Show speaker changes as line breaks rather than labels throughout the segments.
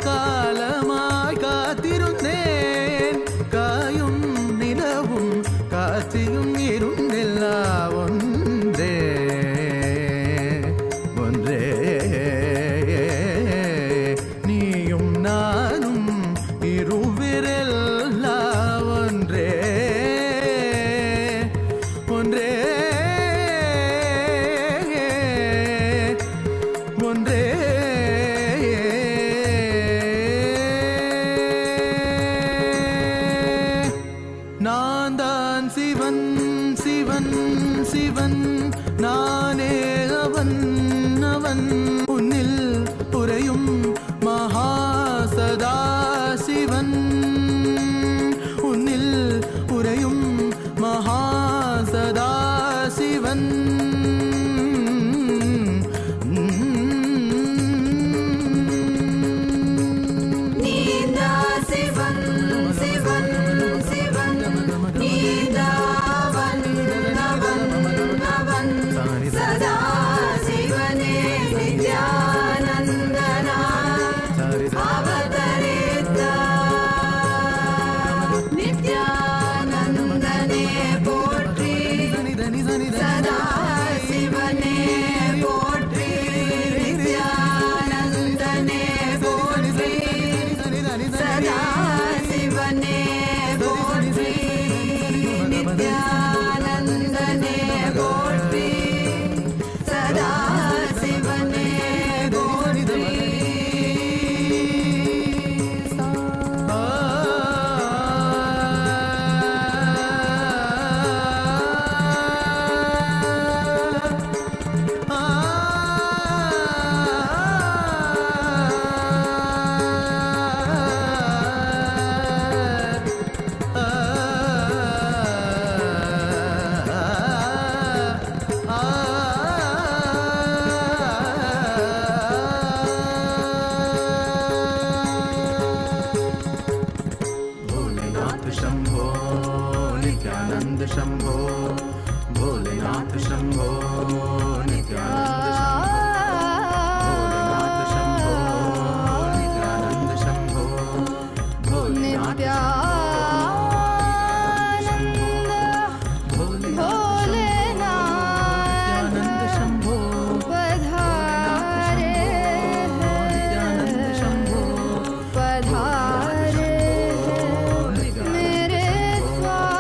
காலமாய் காத்திருந்தேன். காயும் நிலவும் காட்சியும் இருந்தெல்லாம் ஒன்றே ஒன்றே. நீயும் நானும் இருவிரெல்லாம் ஒன்றே ஒன்றே ஒன்றே. நான் தான் சிவன் சிவன் சிவன், நானே அவன் அவன். உன்னில் உறையும் மகாசதாசிவன், உன்னில் உறையும் மகாசதாசிவன். शंभो नित्यानंद शंभो, भोलेनाथ शंभो नित्यानंद शंभो, भोलेनाथ शंभो नित्यानंद शंभो, भोलेनाथ शंभो पधारे नित्यानंद शंभो पधारे मेरे स्वामी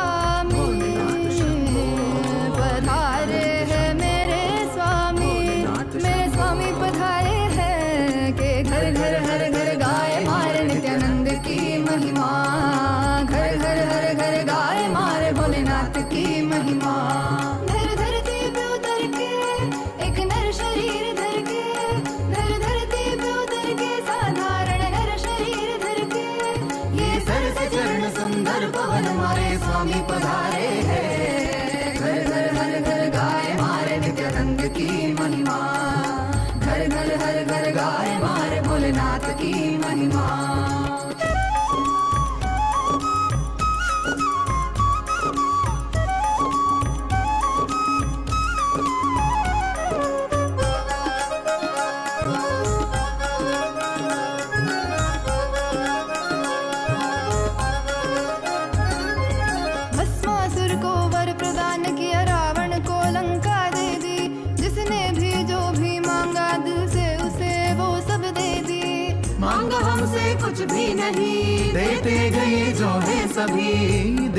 पधारे हैं मेरे स्वामी पधारे हैं के घर घर हर घर गाए मारे नित्यानंद की महिमा, घर घर हर घर गाए मारे भोलेनाथ की महिमा। धरती पे उतर के एक नर शरीर धर के, धरती पे उतर के साधारण नर शरीर धर के, ये सर से चरण सुंदर पवन मारे स्वामी पधारे हैं। घर घर हर घर गाए मारे नित्यानंद की महिमा, घर घर हर घर गाए मारे भोलेनाथ की महिमा। भस्मासुर को वर प्रदान किया, रावण को लंका दे दी, जिसने भी जो भी मांगा दिल से उसे वो सब दे दी। मांगा हमसे कुछ भी नहीं, देते गए जो है सभी,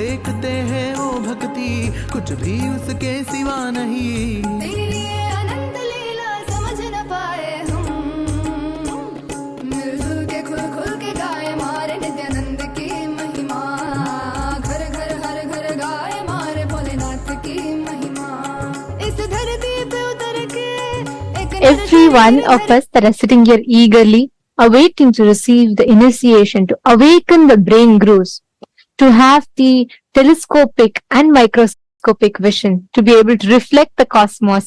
देखते हैं वो भक्ति कुछ भी उसके सिवा नहीं। तेरे लिए अनंत लीला समझ न पाए हम, मिलजुल के खुल खुल के गाए मारे नित्यानंद की महिमा, घर घर हर घर गाए मारे भोलेनाथ की महिमा। इस धरती पे उतर के every one of us that are sitting here eagerly awaiting to receive the initiation, to awaken the brain grooves, to have the telescopic and microscopic vision, to be able to reflect the cosmos.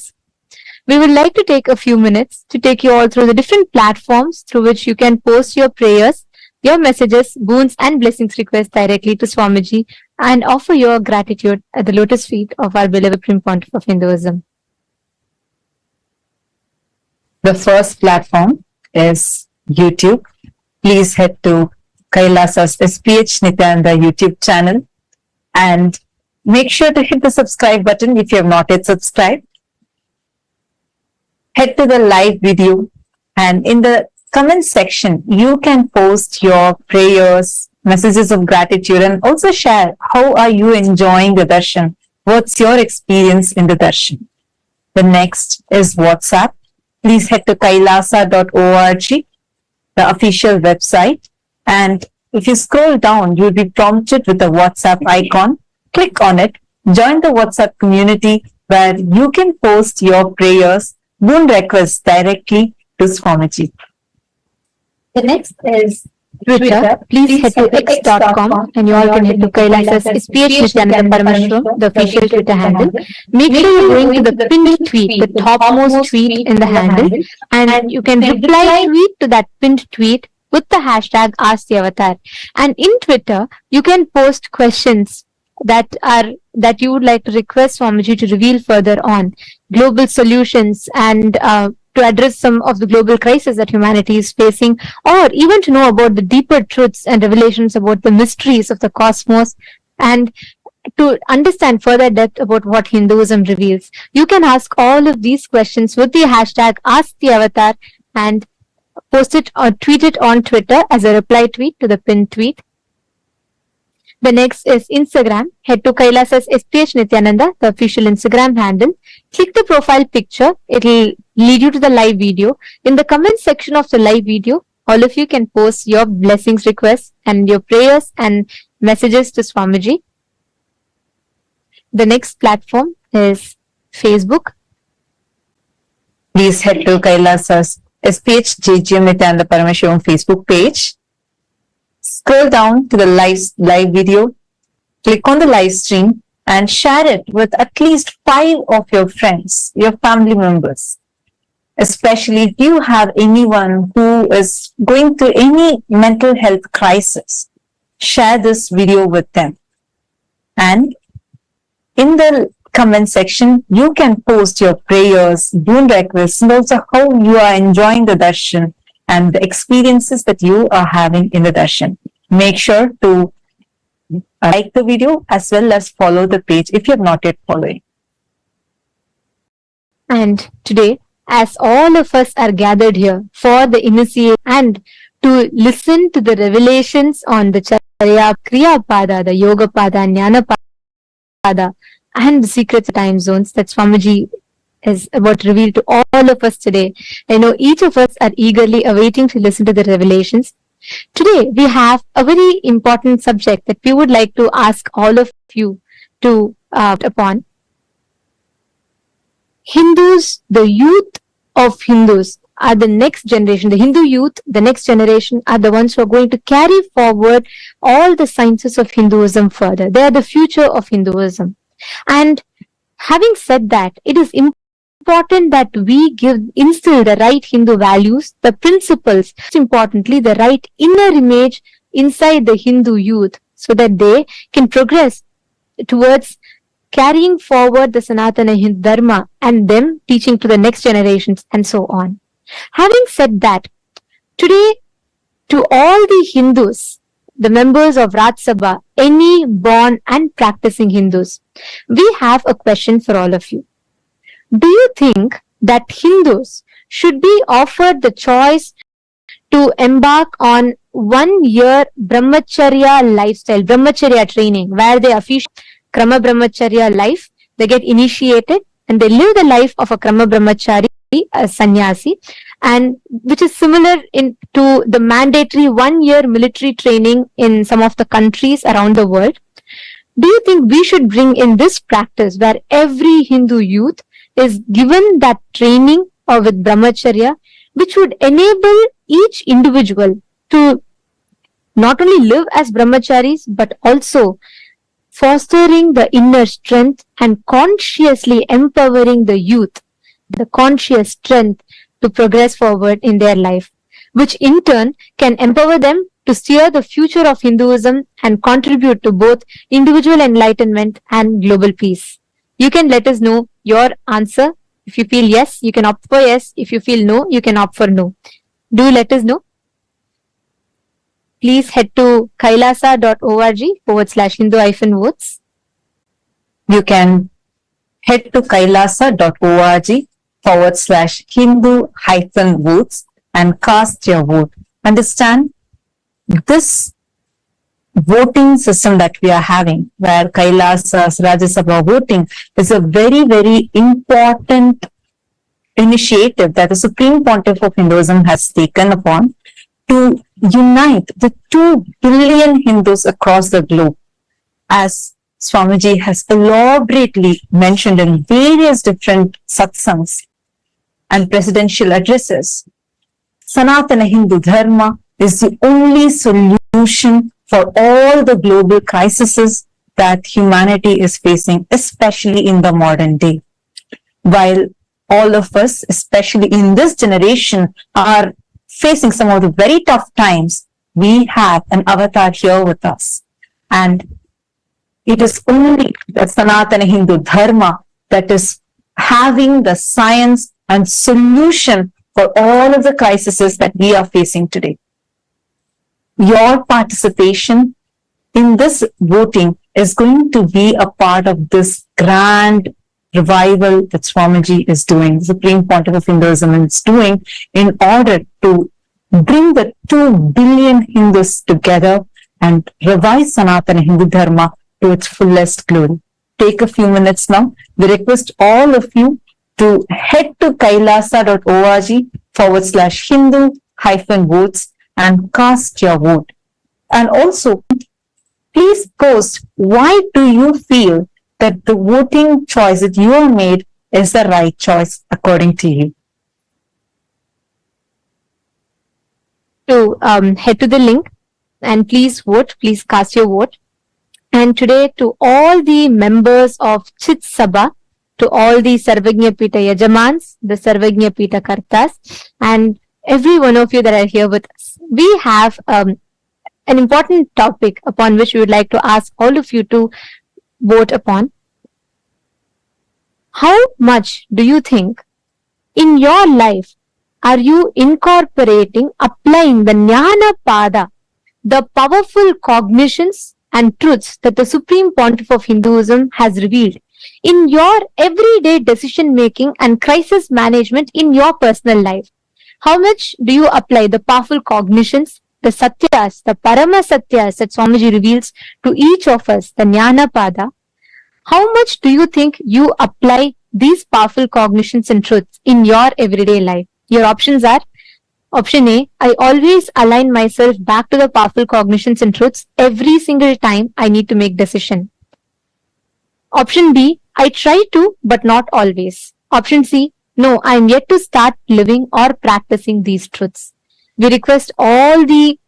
We would like to take a few minutes to take you all through the different platforms through which you can post your prayers, your messages, boons and blessings requests directly to Swamiji and offer your gratitude at the lotus feet of our beloved Supreme Pontiff of Hinduism.
The first platform is YouTube. please head to Kailasa's SPH Nityananda YouTube channel and make sure to hit the subscribe button if you have not yet subscribed. Head to the live video, and in the comment section, you can post your prayers, messages of gratitude, and also share how are you enjoying the darshan. What's your experience in the darshan? The next is WhatsApp. Please head to kailasa.org, the official website. And if you scroll down, you'll be prompted with the WhatsApp icon. Click on it. Join the WhatsApp community where you can post your prayers, boon requests directly to Swamiji.
The next is Twitter. Please head to x.com and you all can head to Kailasa's SPH Nityananda Parameshwaram, the official Twitter handle. Make sure you're going to the pinned tweet, the topmost tweet in the handle, and you can reply tweet to that pinned tweet with the hashtag #AskTheAvatar. And in Twitter, you can post questions that you would like to request Swamiji to reveal further on global solutions and to address some of the global crises that humanity is facing, or even to know about the deeper truths and revelations about the mysteries of the cosmos, and to understand further depth about what Hinduism reveals. You can ask all of these questions with the hashtag #AskTheAvatar and post it or tweet it on Twitter as a reply tweet to the pinned tweet. The next is Instagram. Head to Kailasa's SPH Nityananda, the official Instagram handle. Click the profile picture. It will lead you to the live video. In the comment section of the live video, all of you can post your blessings requests and your prayers and messages to Swamiji. The next platform is Facebook.
Please head to Kailasa's SPH JGM Nityananda Parameshwaram Facebook page. Scroll down to the live video, click on the live stream and share it with at least 5 of your friends, your family members. Especially if you have anyone who is going through any mental health crisis, share this video with them. And in the comment section, you can post your prayers, boon requests, and also how you are enjoying the darshan and the experiences that you are having in the darshan. Make sure to like the video as well as follow the page if you have not yet following.
And today, as all of us are gathered here for the initiation and to listen to the revelations on the Charya Kriya Pada, the Yoga Pada, Jnana Pada, and the secrets of time zones that Swamiji is about to reveal to all of us today. I know each of us are eagerly awaiting to listen to the revelations. Today, we have a very important subject that we would like to ask all of you to upon. Hindus, the youth of Hindus are the next generation. The Hindu youth, the next generation, are the ones who are going to carry forward all the sciences of Hinduism further. They are the future of Hinduism. And having said that, it is important that we instill the right Hindu values, the principles, most importantly, the right inner image inside the Hindu youth so that they can progress towards carrying forward the Sanatana Hindu Dharma and them teaching to the next generations and so on. Having said that, today to all the Hindus, the members of Raj Sabha, any born and practicing Hindus, we have a question for all of you. Do you think that Hindus should be offered the choice to embark on 1 year brahmacharya lifestyle, brahmacharya training, where they officially Krama brahmacharya life, they get initiated and they live the life of a Krama brahmachari, a sannyasi, and which is similar to the mandatory 1 year military training in some of the countries around the world? Do you think we should bring in this practice where every Hindu youth is given that training or with brahmacharya, which would enable each individual to not only live as brahmacharis but also fostering the inner strength and consciously empowering the youth, the conscious strength to progress forward in their life, which in turn can empower them to steer the future of Hinduism and contribute to both individual enlightenment and global peace? You can let us know your answer. If you feel yes, you can opt for yes. If you feel no, you can opt for no. Do let us know. please head to kailasa.org/Hindu-votes.
You can head to kailasa.org/Hindu-votes and cast your vote. Understand, this voting system that we are having, where Kailasas, Rajya Sabha voting, is a very, very important initiative that the Supreme Pontiff of Hinduism has taken upon to unite the 2 billion Hindus across the globe. As Swamiji has elaborately mentioned in various different satsangs and presidential addresses, Sanatana Hindu Dharma is the only solution for all the global crises that humanity is facing, especially in the modern day. While all of us, especially in this generation, are facing some of the very tough times, we have an avatar here with us. And it is only the Sanatana Hindu Dharma that is having the science and solution for all of the crises that we are facing today. Your participation in this voting is going to be a part of this grand revival that Swamiji is doing, the Supreme Pontiff of Hinduism is doing, in order to bring the 2 billion Hindus together and revive Sanatana Hindu Dharma to its fullest glory. Take a few minutes now. We request all of you to head to kailasa.org/Hindu-votes and cast your vote. And also, please post, why do you feel that the voting choice that you have made is the right choice according to you?
To head to the link and please vote, please cast your vote. And today, to all the members of Chit Sabha, to all the Sarvagnya Pita Yajamans, the Sarvagnya Pita Kartas, and every one of you that are here with us, we have an important topic upon which we would like to ask all of you to vote upon. How much do you think in your life are you incorporating, applying the Jnana Pada, the powerful cognitions and truths that the Supreme Pontiff of Hinduism has revealed in your everyday decision making and crisis management in your personal life? How much do you apply the powerful cognitions, the satyas, the parama satyas that Swamiji reveals to each of us, the Jnana Pada? How much do you think you apply these powerful cognitions and truths in your everyday life? Your options are: option A, I always align myself back to the powerful cognitions and truths every single time I need to make decision. Option B, I try to, but not always. Option C, no, I am yet to start living or practicing these truths. We request all the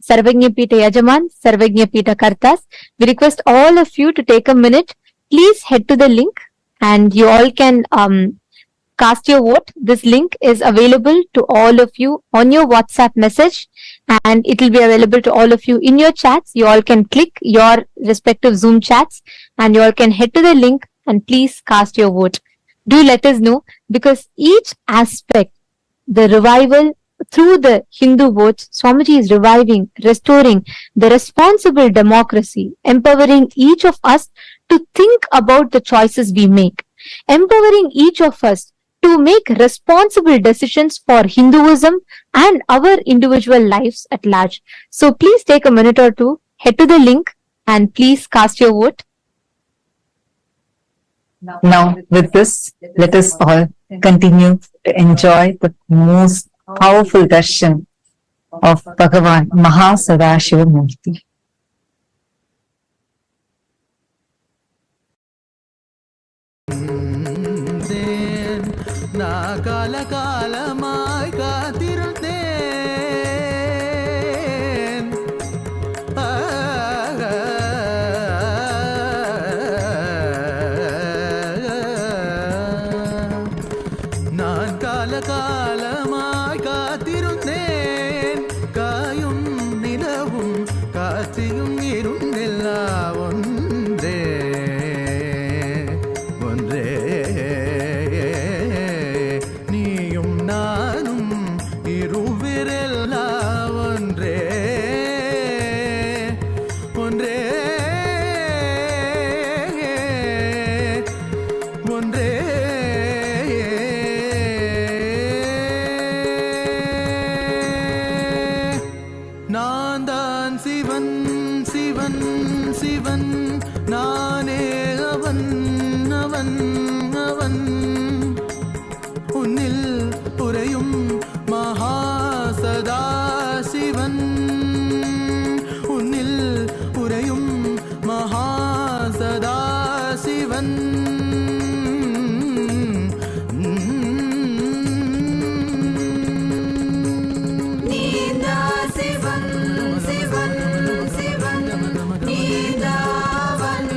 Sarvagnya Pita Yajaman, Sarvagnya Pita Kartas, we request all of you to take a minute. Please head to the link and you all can cast your vote. This link is available to all of you on your WhatsApp message and it will be available to all of you in your chats. You all can click your respective Zoom chats and you all can head to the link and please cast your vote. Do let us know, because each aspect, the revival through the Hindu votes, Swamiji is reviving, restoring the responsible democracy, empowering each of us to think about the choices we make, empowering each of us to make responsible decisions for Hinduism and our individual lives at large. So please take a minute or two, head to the link and please cast your vote.
Now, with this, let us all continue to enjoy the most powerful darshan of Bhagavan MahaSadashiva Murthy.
காலமாய் காத்திருந்தேன் நான் காலமாய் காத்திருந்தேன் காயும் நிலவும் காட்சியும் இருந்தெல்லாம் ஒன்றே ஒன்றே நீயும் இவன் நானே அவன் அவன் அவன் உன்னில் உறையும் மகாசதாசிவன் உன்னில் உறையும் மகாசதாசிவன்
நீதா சிவன் சிவன் சிவன் நீதாவன்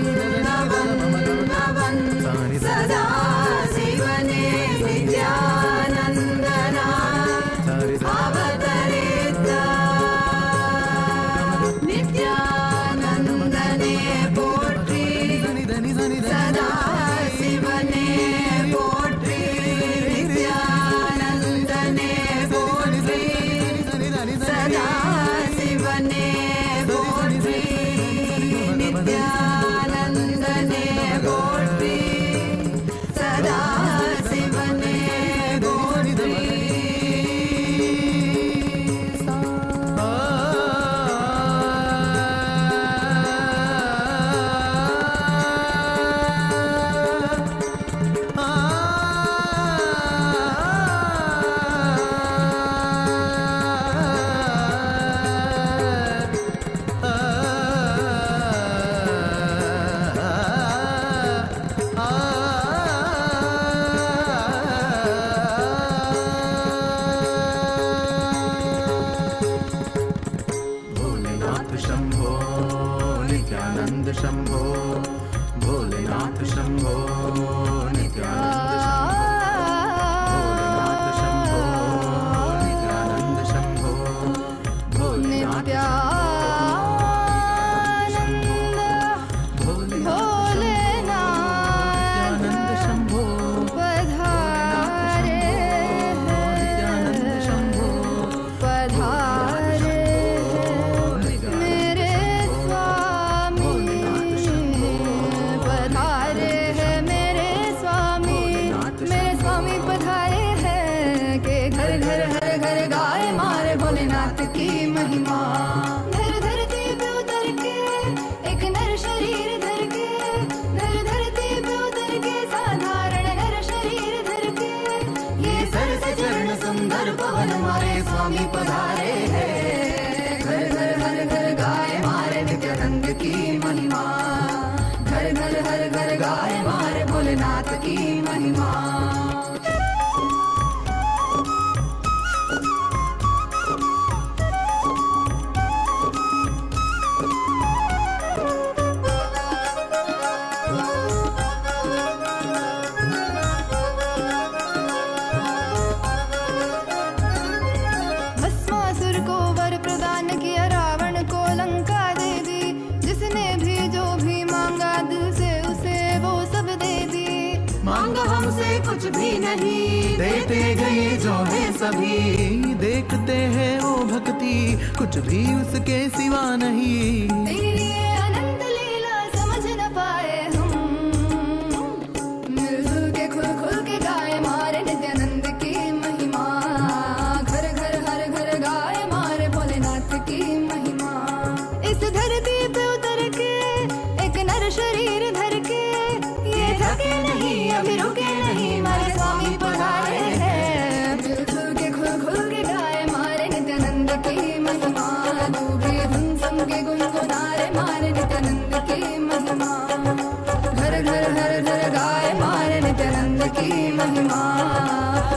அவன் அவன் சதா சிவனே நித்யானந்தனா அவதரித்த நித்யானந்தனே போற்றி சதா சிவனே போற்றி நித்யானந்தனே போற்றி சதா சிவனே போற்றி நித்யானந்தனே போற்றி சதா சிவனே போற்றி
भोलेनाथ शंभो नित्यानंद शंभो भोलेनाथ शंभो नित्यानंद शंभो भोलेनाथ शंभो नित्यानंद शंभो भोलेनाथ नित्यानंद शंभो
पधारे
नित्यानंद शंभो
पधारे मेरे स्वामी पधारे हैं मेरे स्वामी पधारे हैं के घर घर हर घर गाए मारे भोलेनाथ की महिमा धर धरती पे उतर के एक नर शरीर धर के धर धरती पे उतर के साधारण नर शरीर धर के ये सरस चरण सुंदर पवन मारे स्वामी पधारे हैं घर घर हर घर गाए मारे नित्यानंद की महिमा घर घर हर घर गाए मारे भोलेनाथ की महिमा भस्मासुर को वर प्रदान किया रावण को लंका दे दी जिसने भी जो भी मांगा दिल से उसे वो सब दे दी मांगा हमसे कुछ भी नहीं
देते गए जो है सभी देखते हैं वो भक्ति कुछ भी उसके सिवा नहीं
तेरी ये अनंत लीला समझ न पाए हम मिलजुल के खुल खुल के गाए मारे नित्यानंद की महिमा घर घर हर घर गाए मारे भोलेनाथ की महिमा इस धरती पे उतर के एक नर शरीर धर के ये थके नहीं अभी रुके नहीं मारे स्वामी पधारे हैं मिलजुल के खुल खुल के गाए मारे नित्यानंद की महिमा तू भी धुन संग के गुनगुनारे मारे नित्यानंद की महिमा घर घर हर घर गाए मारे नित्यानंद की महिमा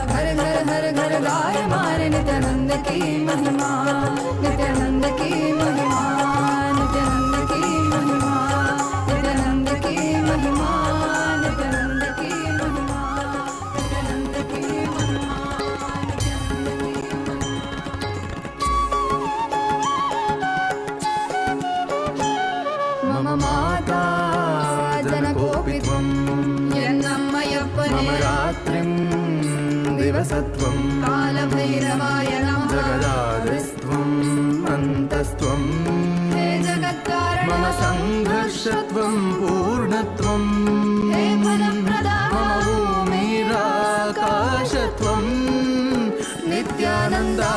घर घर हर घर गाए मारे नित्यानंद की महिमा नित्यानंद की महिमा नित्यानंद की महिमा नित्यानंद की महिमा नित्यानंद की महिमा नित्यानंद की महिमा मम माता जनकोऽपि त्वं यन्नम्मयप्पने
मम रात्रिं दिवसत्वं
कालभैरवाय नमः
जगदादिस्त्वम् अन्तस्त्वं
हे जगत्कारण
मम संघर्षत्वं पूर्णत्वं
हे फलप्रदा
मम भूमिराकाशत्वं नित्यानन्दा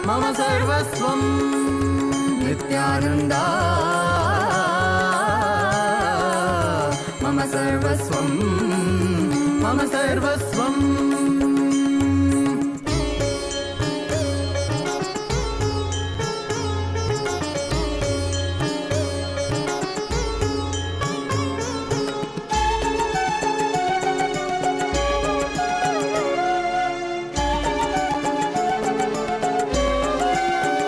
मम सर्वस्वं नित्यानन्दा सर्वस्वम्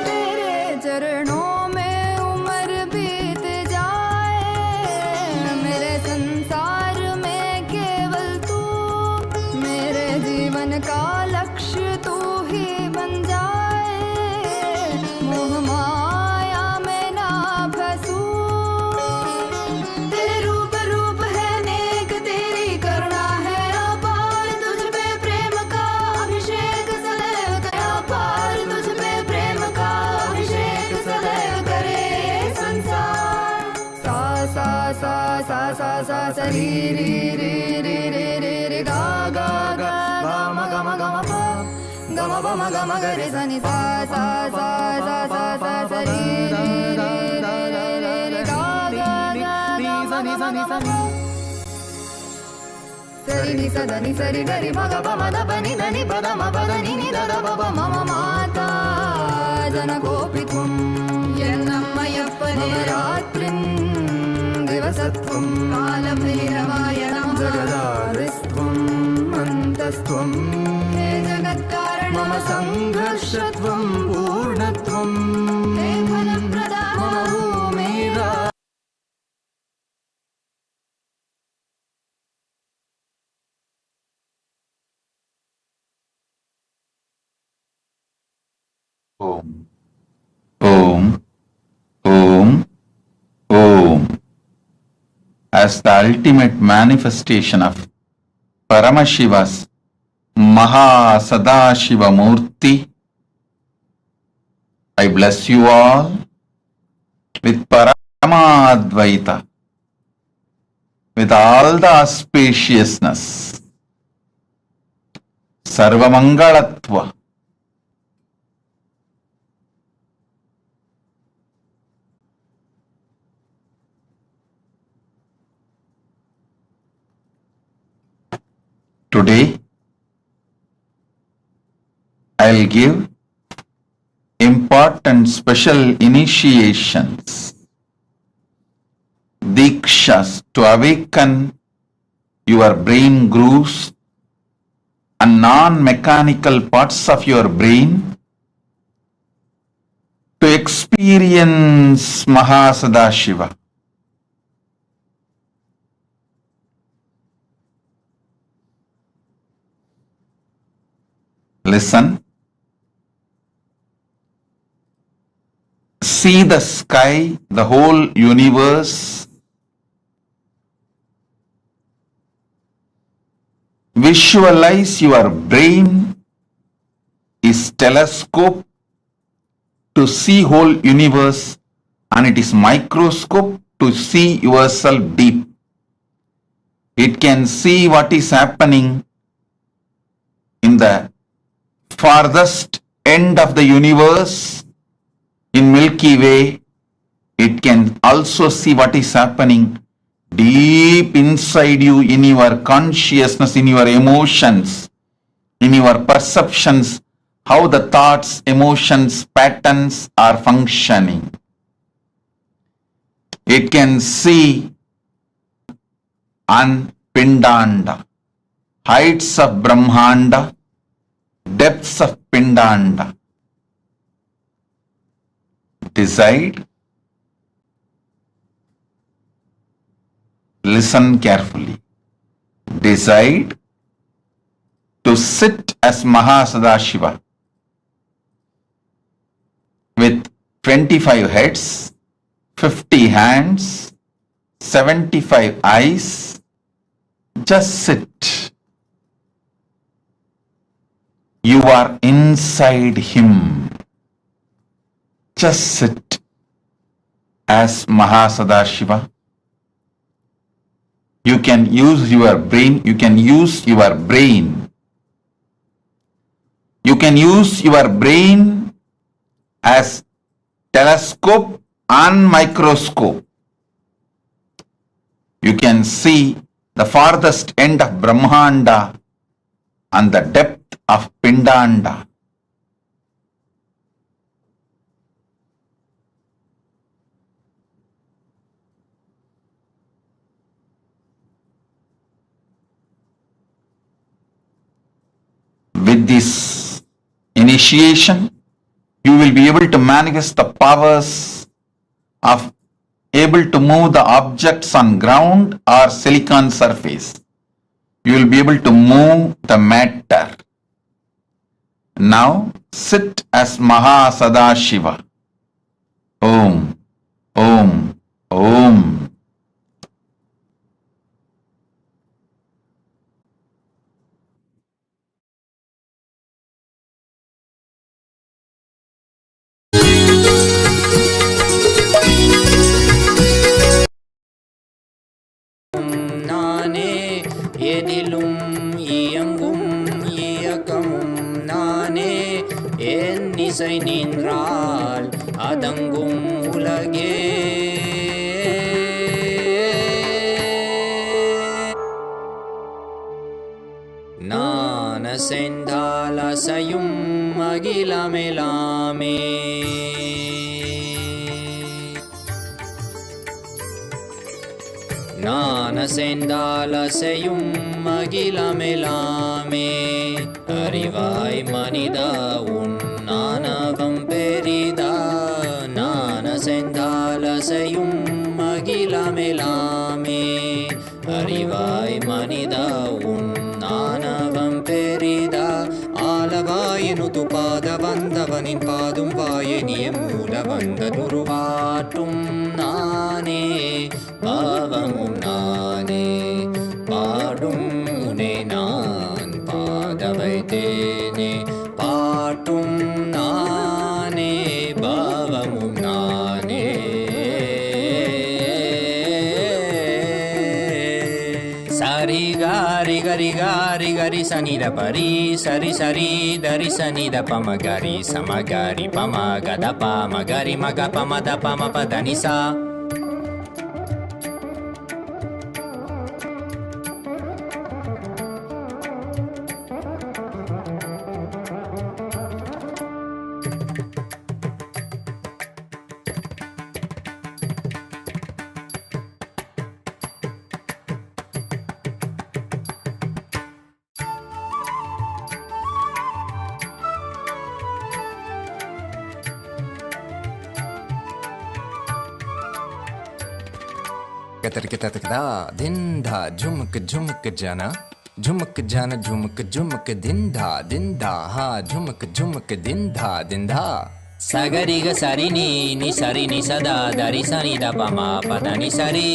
तेरे चरणों में उम्र बीत जाए, मेरे संसार में केवल तू, मेरे जीवन का लक्ष्य तू ही बन जाए, मोह माया में ना फंसूं। तेरे रूप रूप है नेक, तेरी करुणा है अपार, तुझ पे प्रेम का अभिषेक सदैव करे अपार, तुझ पे प्रेम का अभिषेक सदैव करे संसार। सा सा सा सा सा सा सा री री री री री री री गा गा गा गा म ग म ग म प ग म प म ग म ग रे सा नि सा सा सा सा सा सा सा री री री री री री री गा गा गा गा म ग म ग म प सरि नि स द नि सरि ग रि म ग प म द प नि द नि प द म प द नि नि द द प प म म माता जनकोऽपि त्वं यन्नमयप्पने रात्रिं दिवसत्वं कालभैरवायणं
जगदादिस्त्वम् अन्तस्त्वम्
हे जगत्कारणं
मम सङ्घर्षत्वम् पूर्णत्वम्
हे फलप्रदाता
मम भूमिरा
Om. Om. Om. Om. As the ultimate manifestation of Paramashiva's MahaSadashiva Murthy, I bless you all with Paramadvaita, with all the auspiciousness, Sarvamangalatva, today, I'll give important special initiations, Dikshas, to awaken your brain grooves and non-mechanical parts of your brain to experience MahaSadashiva. Listen. See the sky, the whole universe. Visualize your brain is telescope to see whole universe, and it is microscope to see yourself deep. It can see what is happening in the farthest end of the universe, in Milky Way. It can also see what is happening deep inside you, in your consciousness, in your emotions, in your perceptions, how the thoughts, emotions, patterns are functioning. It can see on Pindanda, heights of Brahmanda, depths of Pindanda. Decide. Listen carefully. Decide to sit as MahaSadashiva with 25 heads, 50 hands, 75 eyes. Just sit. You are inside him. Just sit as MahaSadashiva. You can use your brain. You can use your brain. You can use your brain as telescope and microscope. You can see the farthest end of Brahmanda and the depth of Pindanda. With this initiation, you will be able to manifest the powers of able to move the objects on ground or silicon surface. You will be able to move the matter. Now sit as MahaSadashiva. Om, Om, Om.
நானே எதிலும் இயங்கும் இயக்கமும் நானே என் இசை நின்றால் அதங்கும் உலகே நான் அசைந்தால் அசையும் அகிலமெலாமே நான் அசைந்தால் அசையும் அகிலமெலாமே அறிவாய் மனிதா உன் ஆணவம் பெரிதா நான் அசைந்தால் அசையும் அகிலமெலாமே அறிவாய் மனிதா உன் ஆணவம் பெரிதா ஆலவாயினுது பாத வந்தவனின் பாதும் வாயனிய மூல வந்த துருவாட்டும் நானே பாவமும் நானே பாடும் உனை நான் பாத வைத்தேனே பாட்டும் நானே பாவமும் நானே சரி காரி கரி காரி கரி சனித பரி சரி சரி தரி சனித பம கரி சமகரி பம கத பம கரி மக பம த பம பதனிசா ದಿಂಧಾ ಝುಮಕ್ ಝುಮಕ್ ಜನ ಝುಮಕ್ ಜನ ಝುಮಕ್ ಝುಮಕ್ ದಿಂಧಾ ದಿಂಧಾ ಹಾ ಝುಮಕ್ ಝುಮಕ್ ದಿಂಧಾ ದಿಂಧಾ ಸಗರಿಗ ಸರಿ ನೀ ಸರಿ ನಿ ಸದಾ ದರಿ ಸನಿ ದ ಪಮ ಪದ ನಿ ಸರಿ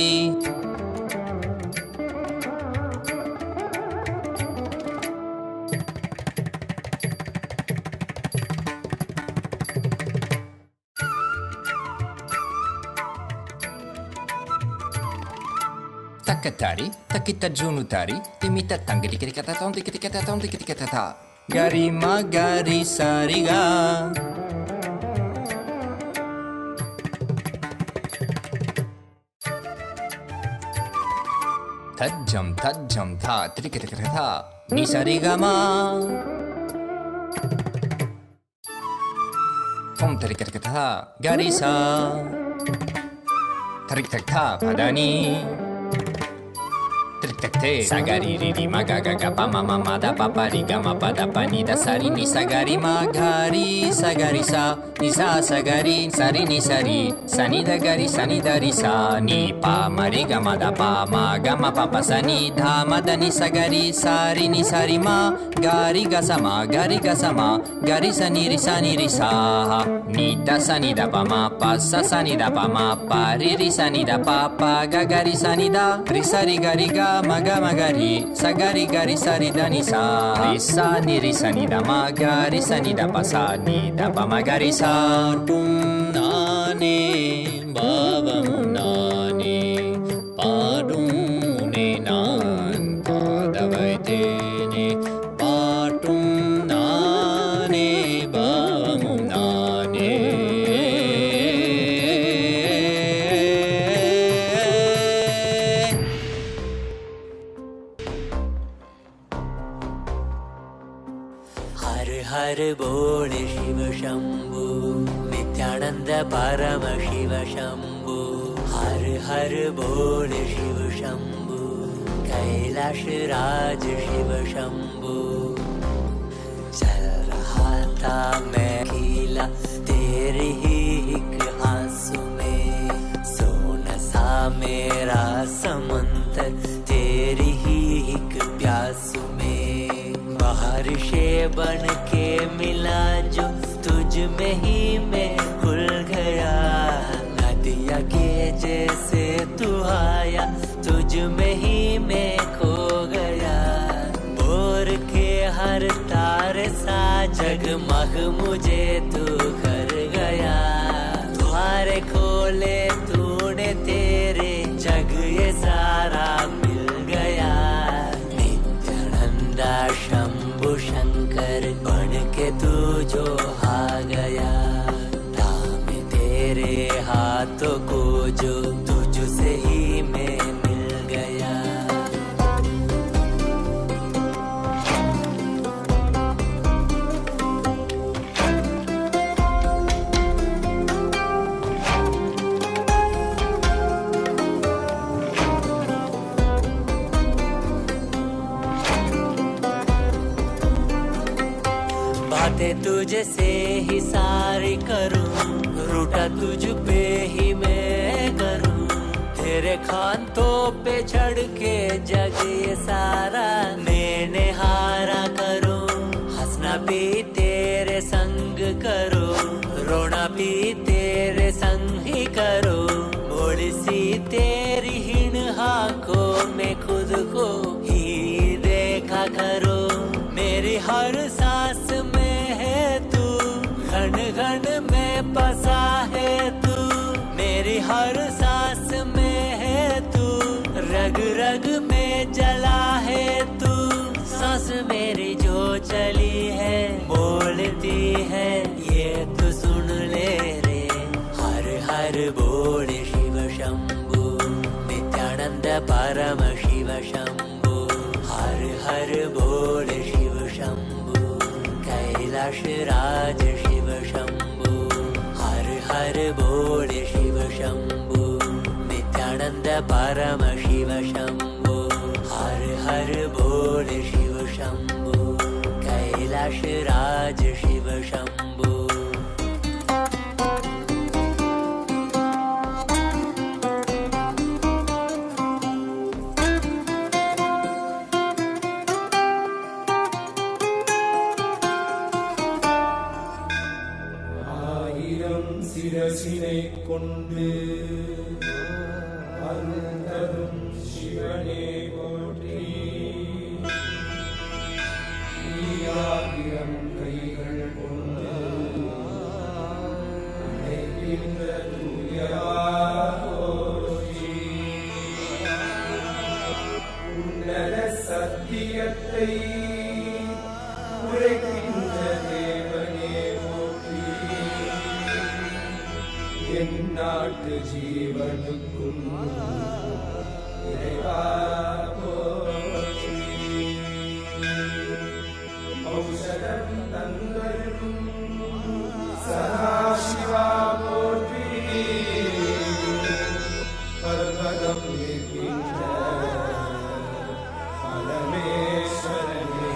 takatari takita junutari timita tangri kata tondi kata tondi kata gari magari sariga tajam tha trikata kata ni sarigama tom trikata kata garisa tarik tak tha padani Trikte sagari riri magaga gapa mama mada papa riga ma pada pani da sari ni sagari magari sagari sa ni sa sagari sari ni sari sani da gari sani da ri sa ni pa mariga mada pa ma gama papa sani dha mada ni sagari sari ni sari ma gari ga sama gari sani ri sa ni da sani da pa ma pa sa sani da pa ma pa ri sani da pa pa ga gari sani da ri sari gari ga maga magari sagari gari sari dani sa ri sa ni da magari sani da pa sa ni da pa magari sa tum nane bhavam nane padum ne nan padavaitene patum nane bhavam nane
हर बोल शिव शंभु, नित्यानंद परम शिव शंभु। हर हर बोल शिव शंभु, कैलाश राज शिव शंभु। चल रहा था मैं खीला तेरे ही एक आंसू में, सोना सा मेरा समंदर तेरी ही एक प्यासू में। बारिशे बन के मिला जो तुझ में ही मैं खुल गया, नदिया के जैसे तू आया तुझ में ही मैं खो गया। भोर के हर तारे सा जगमग मुझे तू कर गया, द्वारे खोले तूने तेरे जग ये सारा मिल गया। नित्यानंदा शंभु शंकर बन के तू जो आ गया, थामे तेरे हाथों को जो तुझसे ही मैं मिल गया। बातें तुझे से ही सारी करूं, रूठा तुझ पे ही मैं करूं। तेरे खानों पे चढ़ के जग ये सारा मैंने हारा करूं। हंसना भी तेरे संग करो, रोना भी तेरे संग ही करो। भोली सी तेरी हीन आंखों में खुद को ही देखा करो। मेरी हर सांस में है तू, घन घन में बसा है तू। मेरी हर सांस में है तू, रग रग में जला है तू। सांस मेरी जो चली है बोलती है ये तू सुन ले रे। हर हर बोल शिव शंभु, नित्यानंद परम शिव शंभु। हर हर बोल शिव शंभु, कैलाश राज शिव शंभु। हर हर बोल शिव शंभु, नित्यानंद परम शिव शंभु। हर हर बोल शिव शंभु, कैलाश राज शिव शंभु।
சிரசினை கொண்டு அருந்தரும் சிவனே போற்றி. ஈயாயிரம் கைகள் கொண்டு அழைக்கின்ற தூயவா போற்றி. உன்னத சத்தியத்தை உரைக்கின்ற தேவனே போற்றி. எந்நாட்டு ஜீவனுக்கும் இறைவா போற்றி. ஔஷதம் தந்தருளும் சதாசிவா போற்றி. பர்வதம் நிற்கின்ற பரமேஸ்வரனே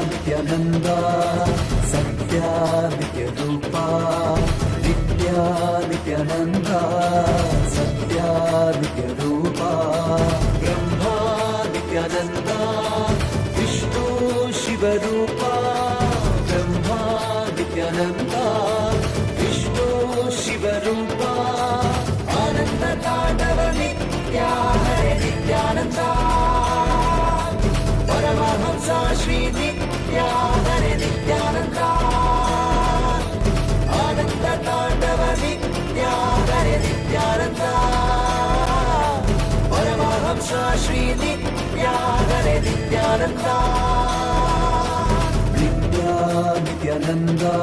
नित्यानंदा सत्यानित्य रूपा. नित्यानंदा सत्यानित्य रूपा. ब्रह्मा नित्यानंदा विश्व
नित्या हरे नित्यानंदा आनंद तांडव नित्या हरे नित्यानंदा परमहंस श्री नित्या हरे नित्यानंदा नित्या नित्यानंदा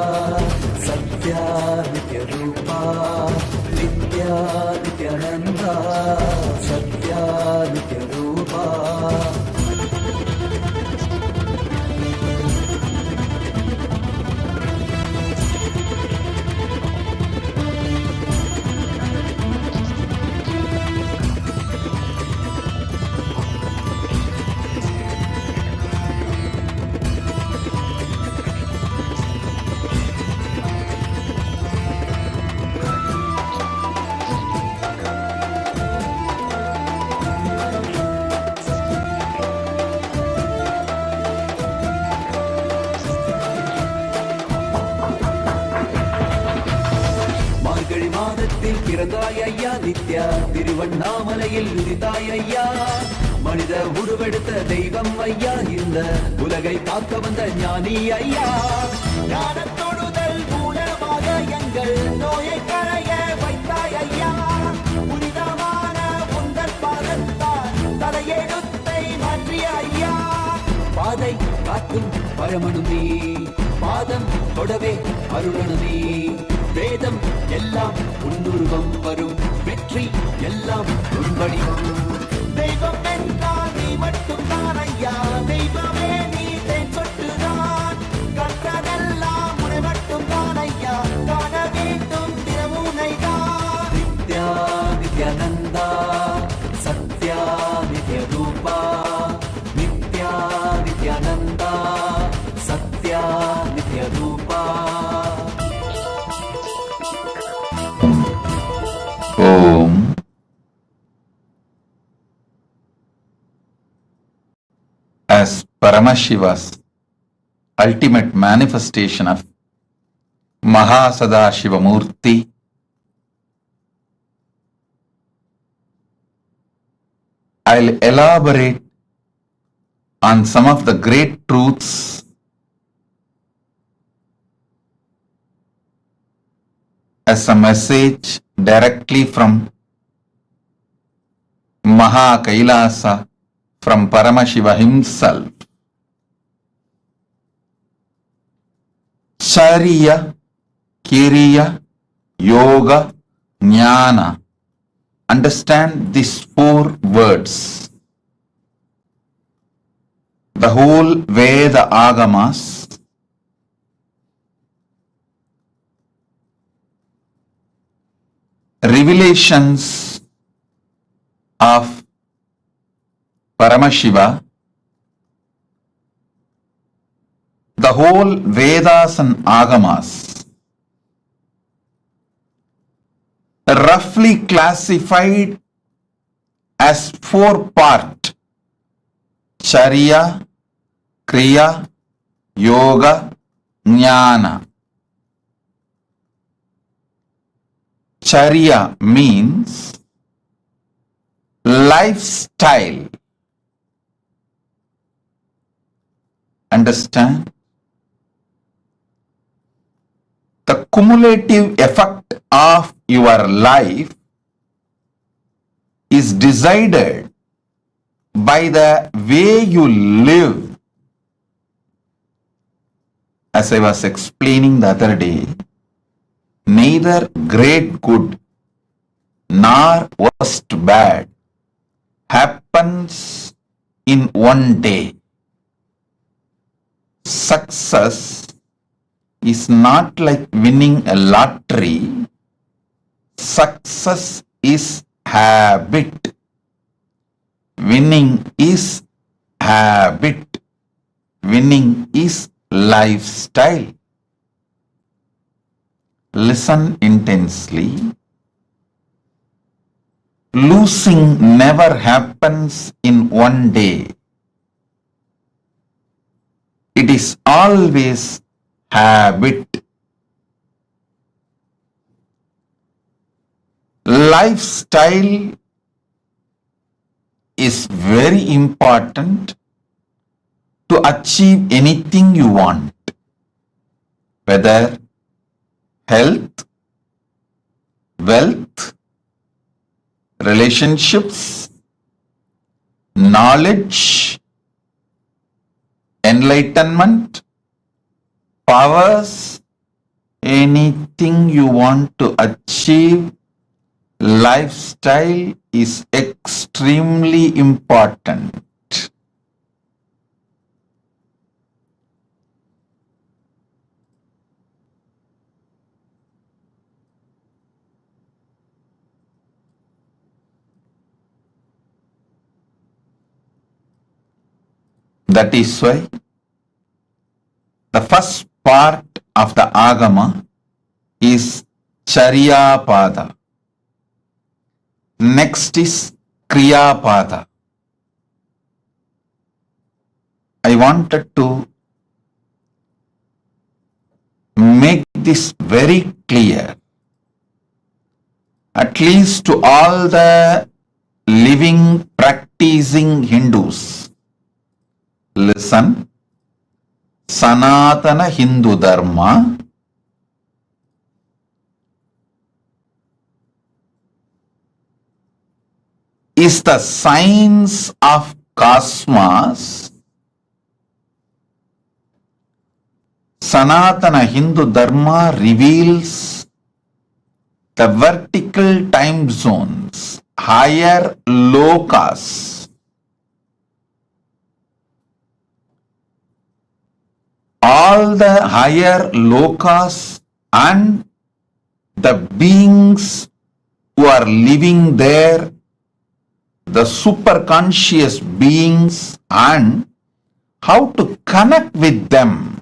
सत्या नित्य रूपा नित्या नित्यानंदा सत्या नित्य रूपा மார்கழி மாதத்தில் பிறந்தாய் ஐயா நித்யா திருவண்ணாமலையில் உதித்தாய் ஐயா மனித உருவெடுத்த தெய்வம் ஐயா இந்த உலகை காக்க வந்த ஞானி ஐயா ஞான தொழுதல் மூலமாக எங்கள் நோயை களைய வைத்தாய் ஐயா புனிதமான உந்தன் பாதத்தால் தலையெழுத்தை மாற்றிய ஐயா பாதை காக்கும் பரமனுமே பாதம் தொடவே அருளனுமே வேதம் எல்லாம் உன்னுருவம் வரும் வெற்றி எல்லாம் உன்படிவம் தெய்வம் என்றால் நீ மட்டும்தான் ஐயா தெய்வமே நீ தேன் சொட்டுதான் கற்றதெல்லாம் உன்னை மட்டும்தான் ஐயா காண வேண்டும் தினமுனைதான் நித்யா நித்யானந்தா சத்யா நித்ய ரூபா நித்யா நித்யானந்தா சத்யா நித்ய ரூபா
Om. As Paramashiva's ultimate manifestation of MahaSadashiva Murthy, I'll elaborate on some of the great truths as a message directly from Maha Kailasa, from Paramashiva himself. Charya, Kiriya, Yoga, Jnana. Understand these 4 words. The whole Veda Agamas revelations of Paramashiva, the whole Vedas and Agamas roughly classified as 4 parts: Charya, Kriya, Yoga, Jnana. Charya means lifestyle. Understand? The cumulative effect of your life is decided by the way you live. As I was explaining the other day, neither great good nor worst bad happens in one day. Success is not like winning a lottery. Success is habit. Winning is habit. Winning is lifestyle. Listen intensely. Losing never happens in one day. It is always habit. Lifestyle is very important to achieve anything you want, whether health, wealth, relationships, knowledge, enlightenment, powers, anything you want to achieve, lifestyle is extremely important. That is why the first part of the Agama is Charyapada. Next is Kriyapada. I wanted to make this very clear, at least to all the living, practicing Hindus. Listen, Sanatana Hindu Dharma is the science of cosmos. Sanatana Hindu Dharma reveals the vertical time zones, higher lokas. All the higher lokas and the beings who are living there, the superconscious beings, and how to connect with them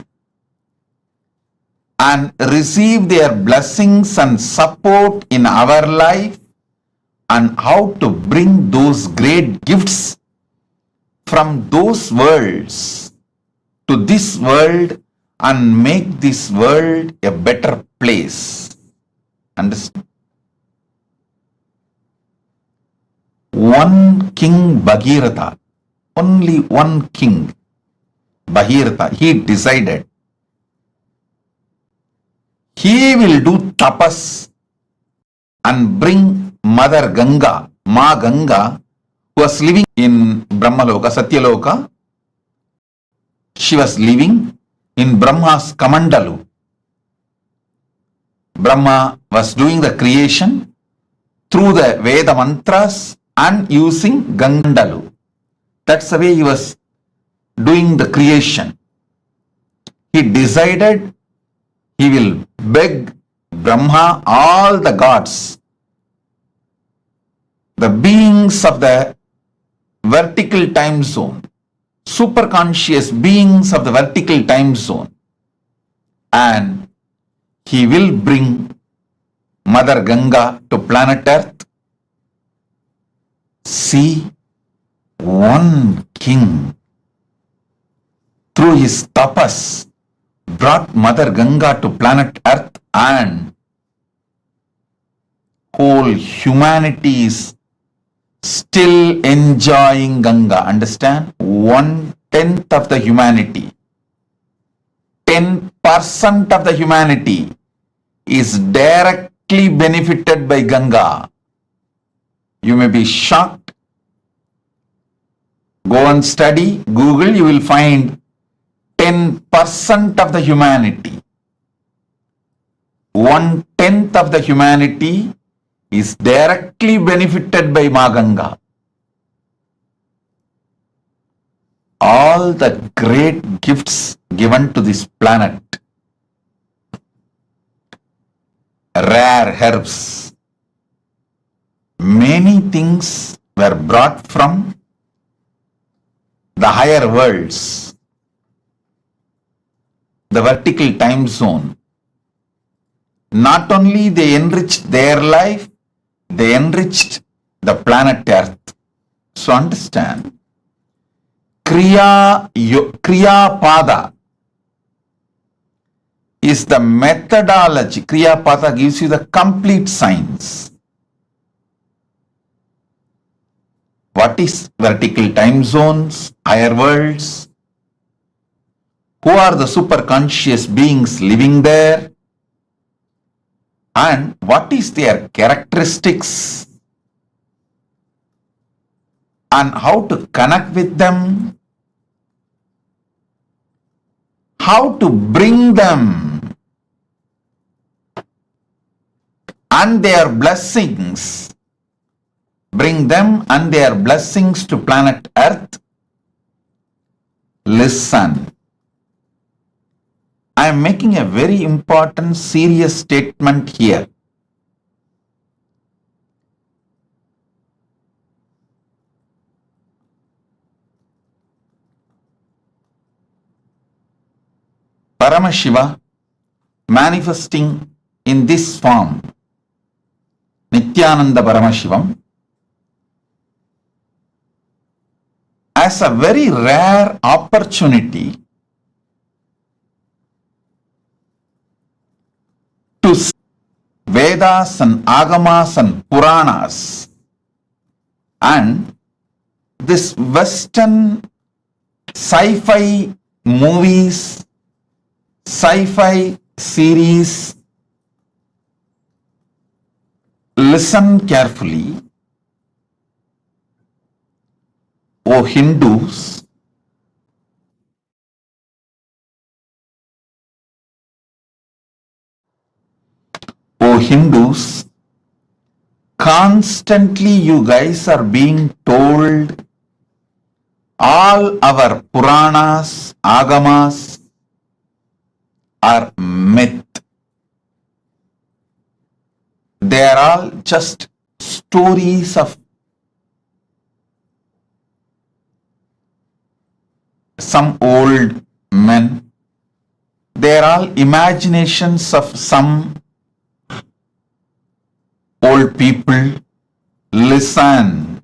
and receive their blessings and support in our life, and how to bring those great gifts from those worlds to this world and make this world a better place. Understand? One king Bhagirath, only one king Bhagirath, he decided he will do tapas and bring Mother Ganga, Ma Ganga, who was living in Brahmaloka, Satyaloka. She was living in Brahma's Kamandalu. Brahma was doing the creation through the Veda mantras and using Gandalu. That's the way he was doing the creation. He decided he will beg Brahma, all the gods, the beings of the vertical time zone, superconscious beings of the vertical time zone, and he will bring Mother Ganga to planet Earth. See, one king through his tapas brought Mother Ganga to planet Earth, and whole humanity is still enjoying Ganga. Understand? 1/10 of the humanity, 10% of the humanity is directly benefited by Ganga. You may be shocked. Go and study, Google, you will find 10% of the humanity. 1/10 of the humanity is directly benefited by Ma Ganga. All the great gifts given to this planet, rare herbs, many things were brought from the higher worlds, the vertical time zone. Not only they enriched their life, they enriched the planet Earth. So understand, Kriya Pada is the methodology. Kriya Pada gives you the complete science. What is vertical time zones, higher worlds, who are the super conscious beings living there, and what is their characteristics, and how to connect with them, how to bring them and their blessings, bring them and their blessings to planet Earth. Listen. I am making a very important, serious statement here. Paramashiva manifesting in this form, Nityananda Paramashivam, as a very rare opportunity to see Vedas and Agamas and Puranas and this Western sci-fi movies, sci-fi series. Listen carefully, O Hindus. O Hindus, constantly you guys are being told all our Puranas, Agamas are myth. They are all just stories of some old men. They are all imaginations of some old people. Listen.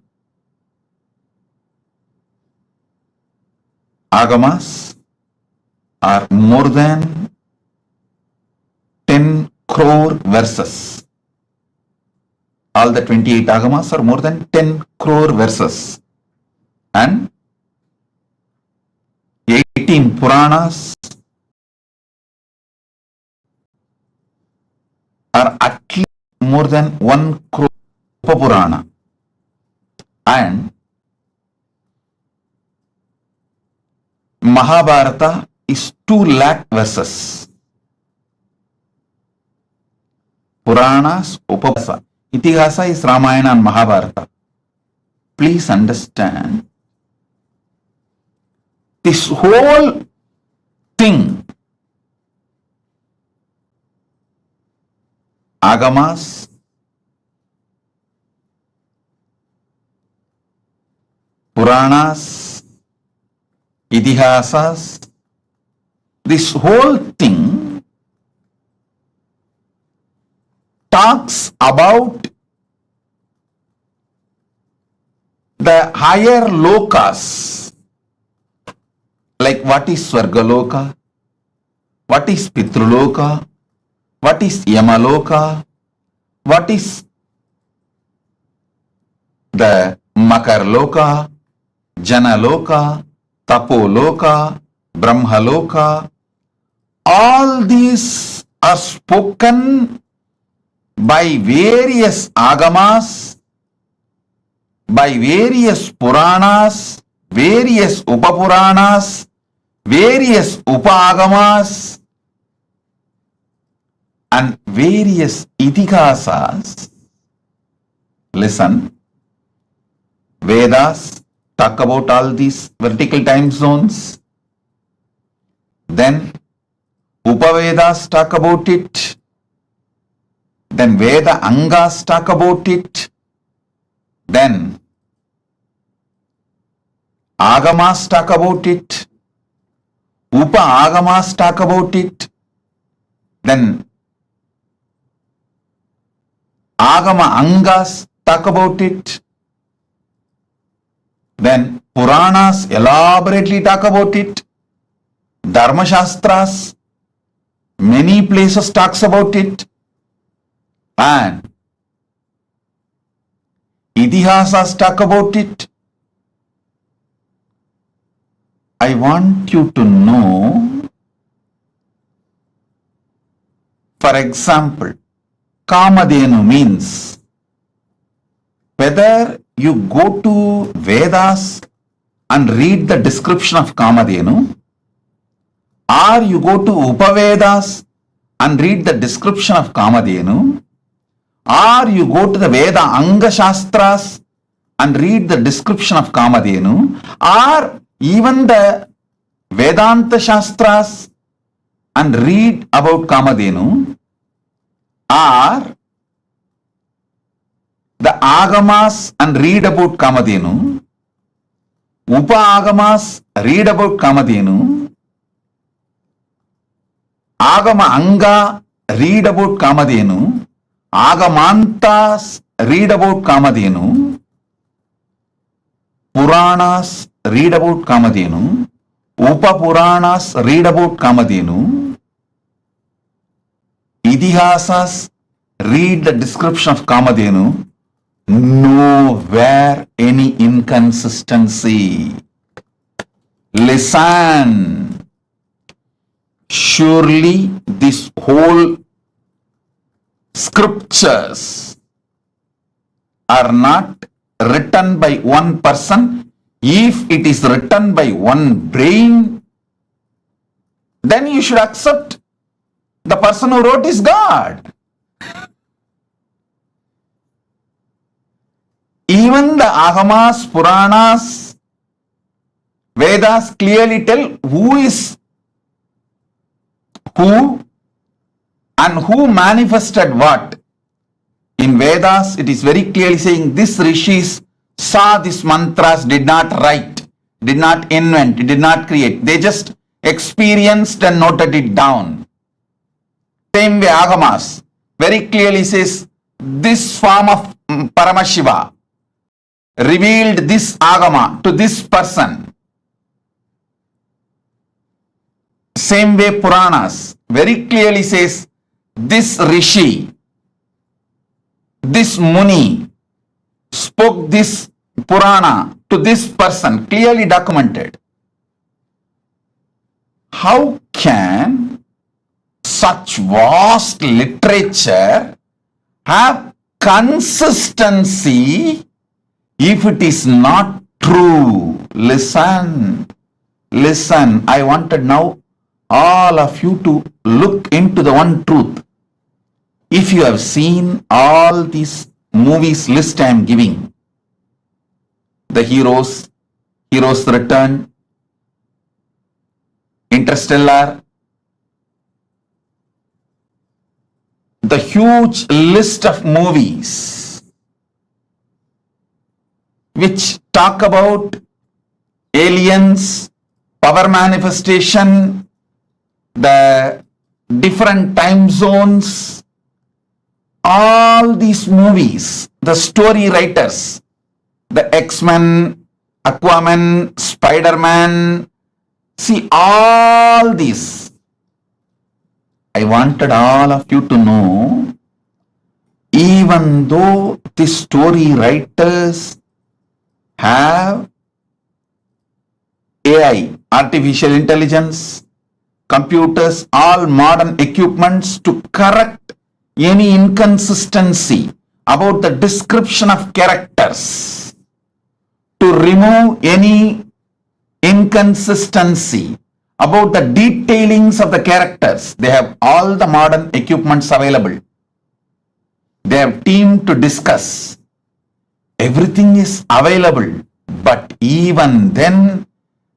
Agamas are more than 10 crore verses. All the 28 Agamas are more than 10 crore verses. And 18 Puranas are at least more than 1 crore Purana. And Mahabharata is 2 lakh verses. Puranas, Upavasa. Itihasa is Ramayana and Mahabharata. Please understand, this whole thing, Agamas, Puranas, Itihasas, this whole thing talks about the higher lokas, like what is Swargaloka, what is Pitruloka, what is Yamaloka, what is the Makarloka, Janaloka, Tapoloka, Brahmaloka. All these are spoken by various Agamas, by various Puranas, various Upapuranas, various Upagamas, and various Itihasas. Listen, Vedas talk about all these vertical time zones. Then Upavedas talk about it. Then Veda Angas talk about it. Then Agamas talk about it. Upa Agamas talk about it. Then Agama Angas talk about it. Then Puranas elaborately talk about it. Dharma Shastras, many places talks about it. And Itihasas talk about it. I want you to know For example, Kamadhenu means whether you go to Vedas and read the description of Kamadhenu, or you go to Upavedas and read the description of Kamadhenu, or you go to the Veda Anga Shastras and read the description of Kamadhenu, or even the Vedanta Shastras and read about Kamadhenu, or the Agamas and read about Kamadhenu, Upa Agamas read about Kamadhenu, Agama Anga read about Kamadhenu, Agamantas read about Kamadhenu, Puranas read about Kamadhenu, Upa Puranas read about Kamadhenu, Idihasas read the description of Kamadhenu. Nowhere any inconsistency. Listen. Surely this whole scriptures are not written by one person. If it is written by one brain, then you should accept the person who wrote is God. Even the Agamas, Puranas, Vedas clearly tell who is who and who manifested what. In Vedas, it is very clearly saying this rishis saw these mantras, did not write, did not invent, did not create. They just experienced and noted it down. Same way Agamas very clearly says this form of Paramashiva revealed this Agama to this person. Same way Puranas very clearly says this Rishi, this Muni spoke this Purana to this person, clearly documented. How can such vast literature have consistency if it is not true? Listen, listen. I wanted now all of you to look into the one truth. If you have seen all these movies list I am giving, the Heroes Return, Interstellar, the huge list of movies which talk about aliens, power manifestation, the different time zones, all these movies, the story writers, the X-Men, Aquaman, Spider-Man, see all these. I wanted all of you to know, even though the story writers have AI, artificial intelligence, computers, all modern equipments to correct any inconsistency about the description of characters, to remove any inconsistency about the detailings of the characters. They have all the modern equipments available. They have team to discuss. Everything is available, but even then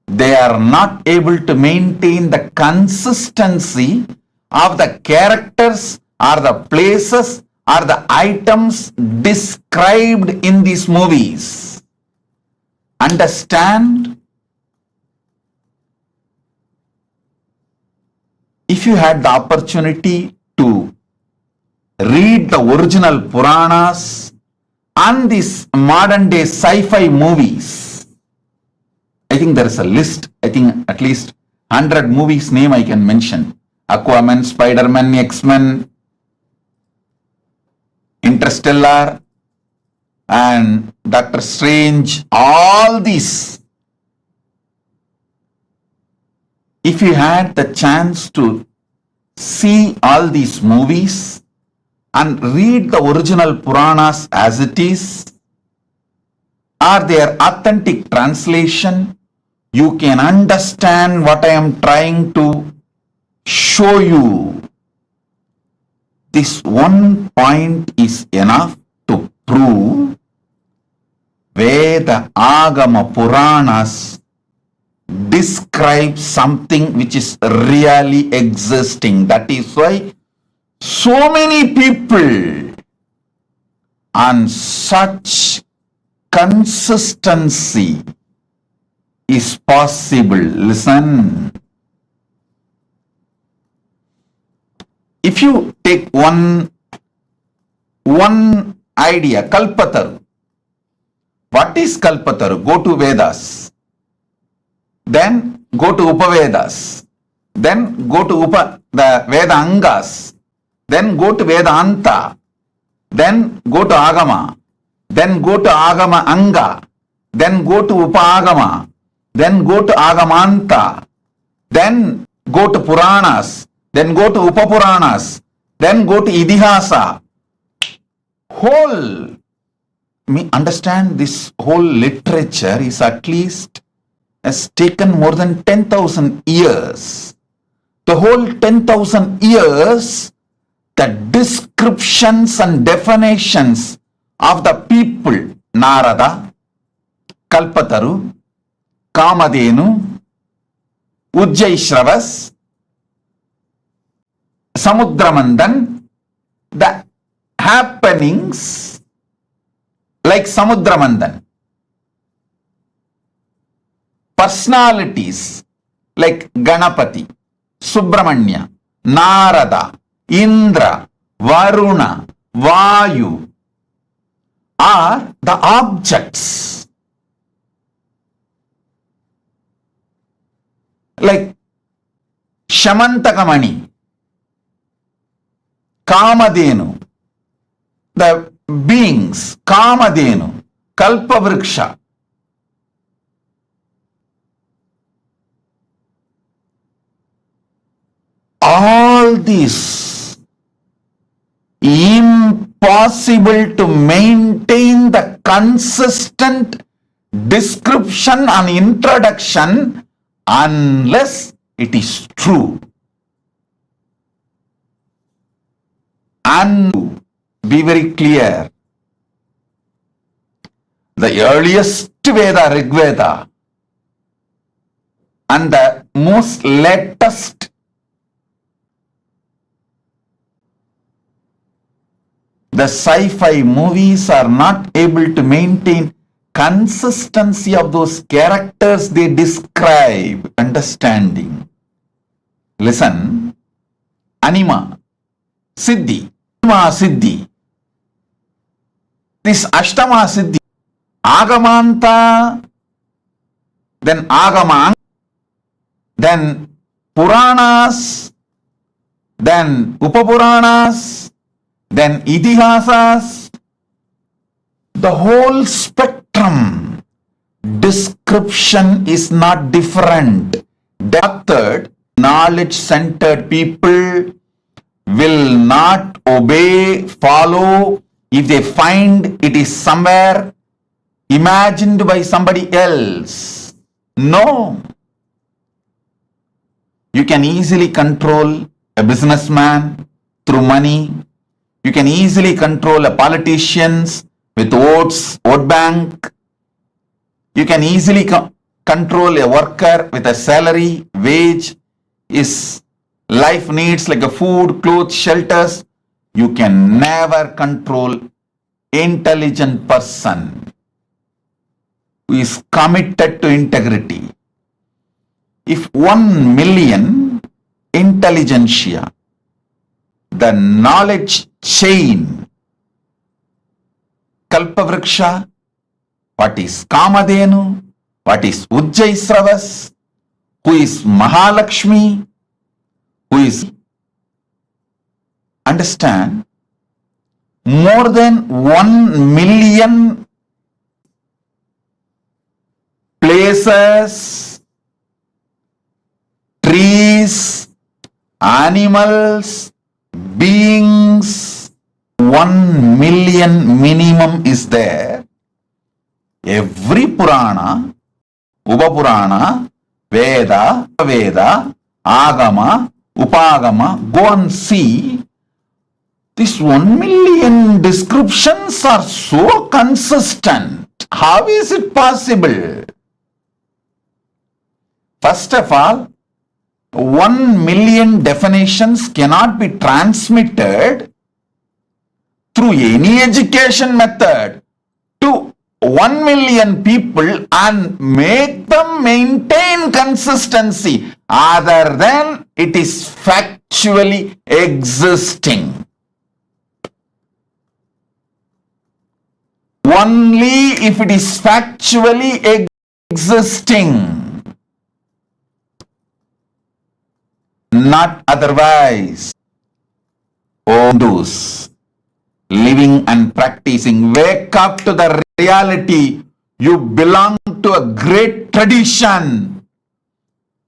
they are not able to maintain the consistency of the characters or the places or the items described in these movies. Understand? If you had the opportunity to read the original Puranas and these modern day sci-fi movies, I think there is a list, I think at least 100 movies name I can mention. Aquaman, Spider-Man, X-Men, Interstellar, and Doctor Strange, all these. If you had the chance to see all these movies and read the original Puranas as it is, or their authentic translation, you can understand what I am trying to show you. This one point is enough to prove Veda, Agama, Puranas describe something which is really existing. That is why so many people on such consistency is possible. Listen. If you take one idea, Kalpataru. What is Kalpataru? Go to Vedas. Then go to Upavedas. Then go to the Veda Angas. Then go to Vedanta. Then go to Agama. Then go to Agama Anga. Then go to Upagama. Then go to Agamanta. Then go to Puranas. Then go to Upapuranas. Then go to Idihasa. Understand, this whole literature is at least has taken more than 10,000 years. The whole 10,000 years, the descriptions and definitions of the people, Narada, Kalpataru, Kamadhenu, Ujjaishravas, Samudramandan, the happenings like Samudramandan, personalities like Ganapati, Subramanya, Narada, Indra, Varuna, Vayu are the objects. Like Shamantakamani, Kamadhenu, the beings, Kamadhenu, Kalpavriksha. All this impossible to maintain the consistent description and introduction unless it is true. And be very clear, the earliest Veda, Rig Veda, and the most latest the sci-fi movies are not able to maintain consistency of those characters they describe. Understanding. Listen. Anima, Siddhi, Anima Siddhi. This Ashtama Siddhi, Agamanta, then Agama, then Puranas, then Upapuranas, then Idihasas, the whole spectrum description is not different. Doctored, knowledge-centered people will not obey, follow if they find it is somewhere imagined by somebody else. No. You can easily control a businessman through money. You can easily control a politicians with votes, vote bank. You can easily control a worker with a salary, wage, his life needs like a food, clothes, shelters. You can never control intelligent person who is committed to integrity. If 1 million intelligentsia, the knowledge chain, Kalpavriksha, what is Kamadhenu, what is Ujjaisravas, who is Mahalakshmi, who is, understand, more than 1 million places, trees animals, beings, 1 million minimum is there. Every Purana, Upapurana, Veda, Agama, Upagama, go and see. These 1 million descriptions are so consistent. How is it possible? First of all, 1 million definitions cannot be transmitted through any education method to 1 million people and make them maintain consistency other than it is factually existing. Only if it is factually existing, not otherwise. O Hindus, living and practicing, wake up to the reality. You belong to a great tradition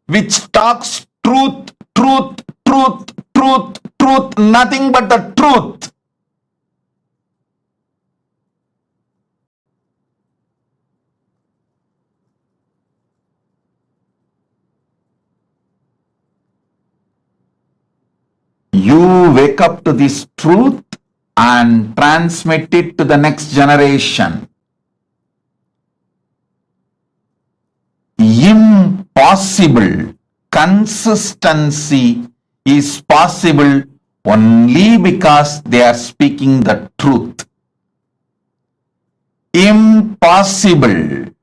which talks truth, truth, truth, truth, truth, nothing but the truth. You wake up to this truth and transmit it to the next generation. Impossible. Consistency is possible only because they are speaking the truth. Impossible.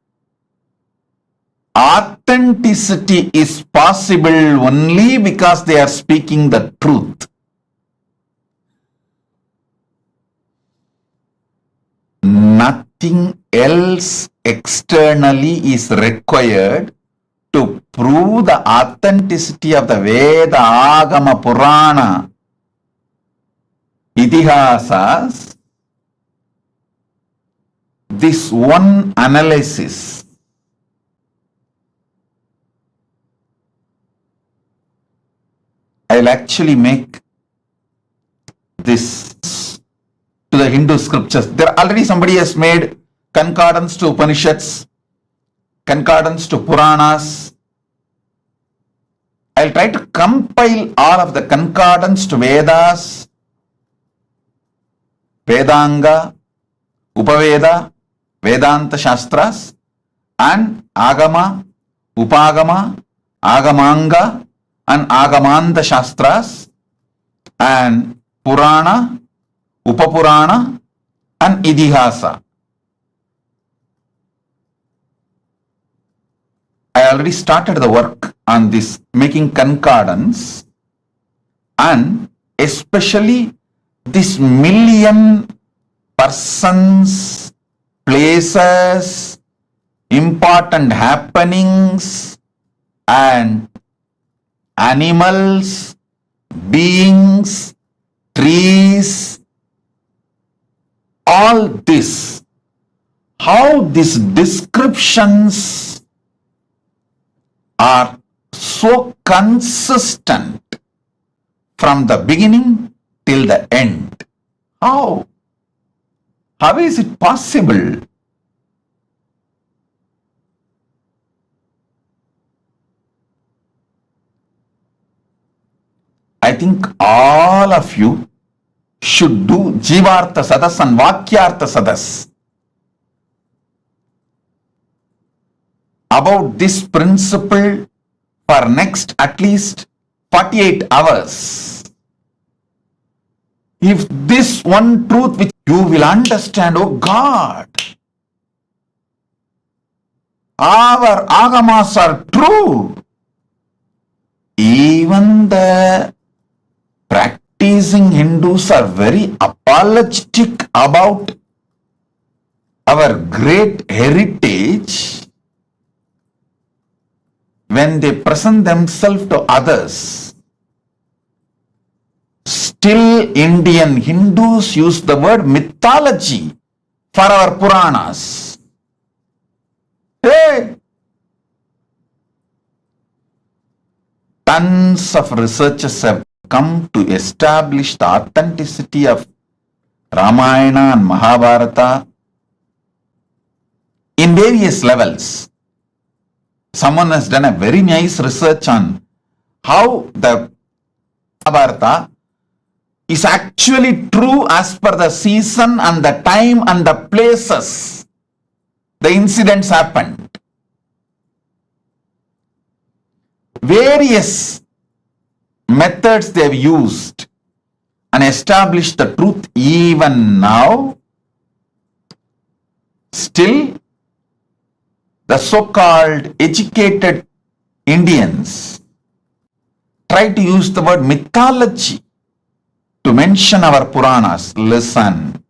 Authenticity is possible only because they are speaking the truth. Nothing else externally is required to prove the authenticity of the Veda, Agama, Purana, Itihasas. This one analysis I'll actually make this to the Hindu scriptures. There already somebody has made concordance to Upanishads, concordance to Puranas. I'll try to compile all of the concordance to Vedas, Vedanga, Upaveda, Vedanta Shastras, and Agama, Upagama, Agamanga, and Agamanda Shastras, and Purana, Upapurana, and Idihasa. I already started the work on this, making concordance, and especially this million persons, places, important happenings, and animals, beings, trees, all this, how these descriptions are so consistent from the beginning till the end. How? How is it possible? I think all of you should do Jivartha Sadas and Vakyartha Sadas about this principle for next at least 48 hours. If this one truth which you will understand, oh God, our agamas are true. Even the practicing Hindus are very apologetic about our great heritage when they present themselves to others. Still, Indian Hindus use the word mythology for our Puranas. Hey! tons of researchers have come to establish the authenticity of Ramayana and Mahabharata in various levels. Someone has done a very nice research on how the Mahabharata is actually true as per the season and the time and the places the incidents happened. Various methods they have used and established the truth. Even now, still the so-called educated Indians try to use the word mythology to mention our Puranas. Listen.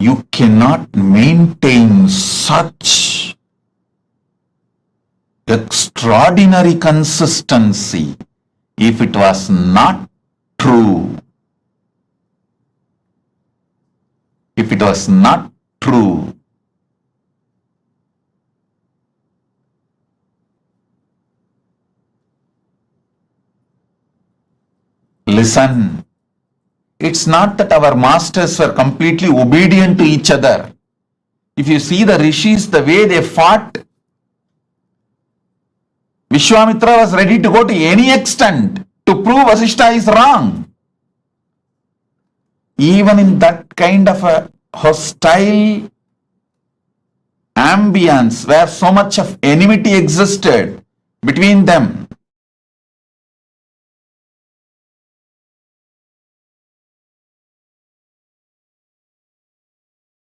You cannot maintain such extraordinary consistency if it was not true. If it was not true. Listen, it's not that our masters were completely obedient to each other. If you see the rishis, the way they fought, Vishwamitra was ready to go to any extent to prove Vasishta is wrong. Even in that kind of a hostile ambience where so much of enmity existed between them,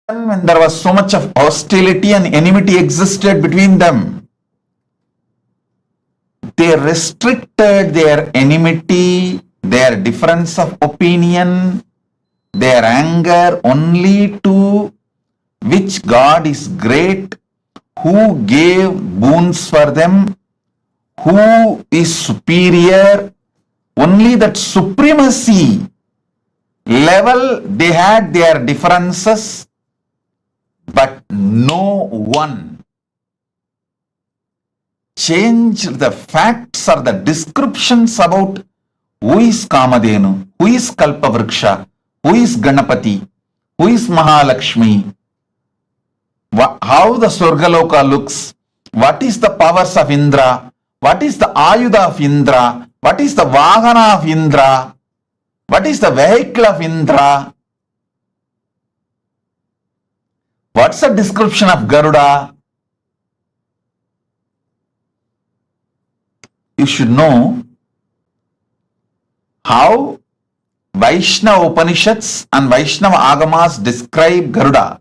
when there was so much of hostility and enmity existed between them, they restricted their enmity, their difference of opinion, their anger only to which God is great, who gave boons for them, who is superior. Only that supremacy level they had their differences, but no one changed the facts or the descriptions about who is Kamadhenu, who is Kalpavriksha, who is Ganapati, who is Mahalakshmi, how the Swargaloka looks, what is the powers of Indra, what is the Ayudha of Indra, what is the Vahana of Indra, what is the vehicle of Indra, what's the description of Garuda. You should know how Vaishnava Upanishads and Vaishnava Agamas describe Garuda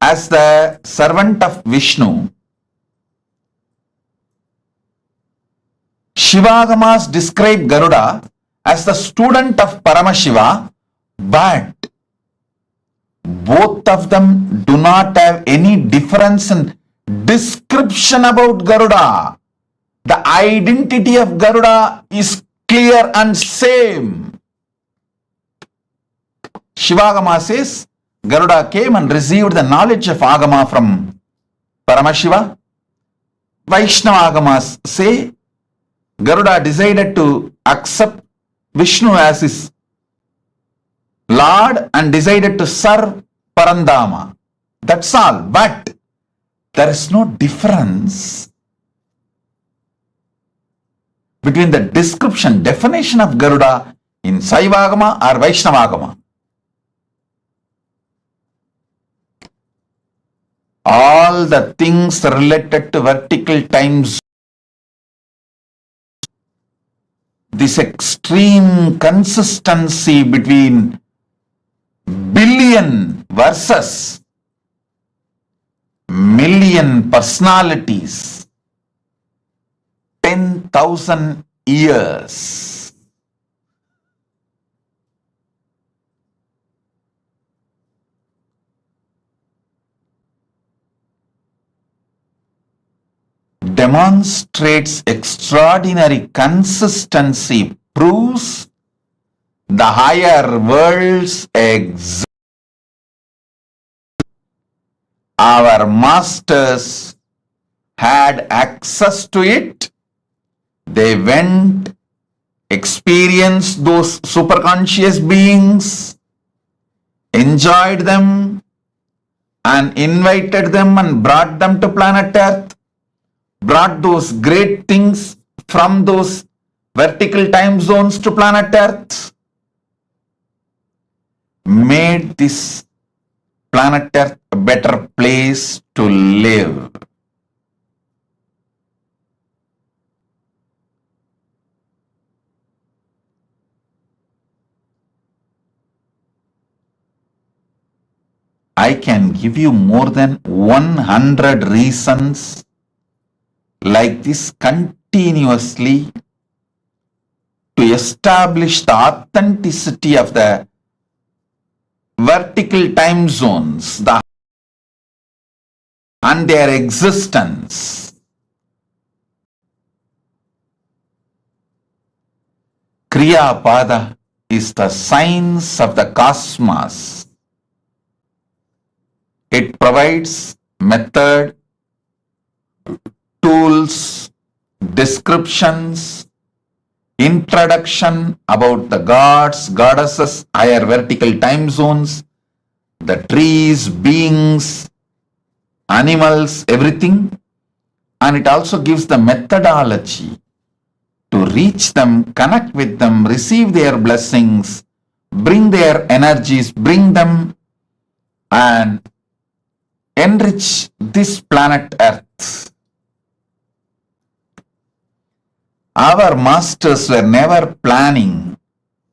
as the servant of Vishnu. Shivagamas describe Garuda as the student of Paramashiva, but both of them do not have any difference in description about Garuda. The identity of Garuda is clear and same. Shivagama says Garuda came and received the knowledge of Agama from Paramashiva. Vaishnava Agamas say Garuda decided to accept Vishnu as his Lord and decided to serve Parandama. That's all. But there is no difference between the description, definition of Garuda in Saivagama or Vaishnavagama. All the things related to vertical times, this extreme consistency between billion versus million personalities, 10,000 years. Demonstrates extraordinary consistency, proves the higher worlds exist. Our masters had access to it, they went, experienced those superconscious beings, enjoyed them, and invited them and brought them to planet Earth, brought those great things from those vertical time zones to planet Earth, made this planet Earth a better place to live. I can give you more than 100 reasons like this continuously to establish the authenticity of the vertical time zones and their existence. Kriya Pada is the science of the cosmos. It provides method, tools, descriptions, introduction about the gods, goddesses, higher vertical time zones, the trees, beings, animals, everything. And it also gives the methodology to reach them, connect with them, receive their blessings, bring their energies, bring them and enrich this planet Earth. Our masters were never planning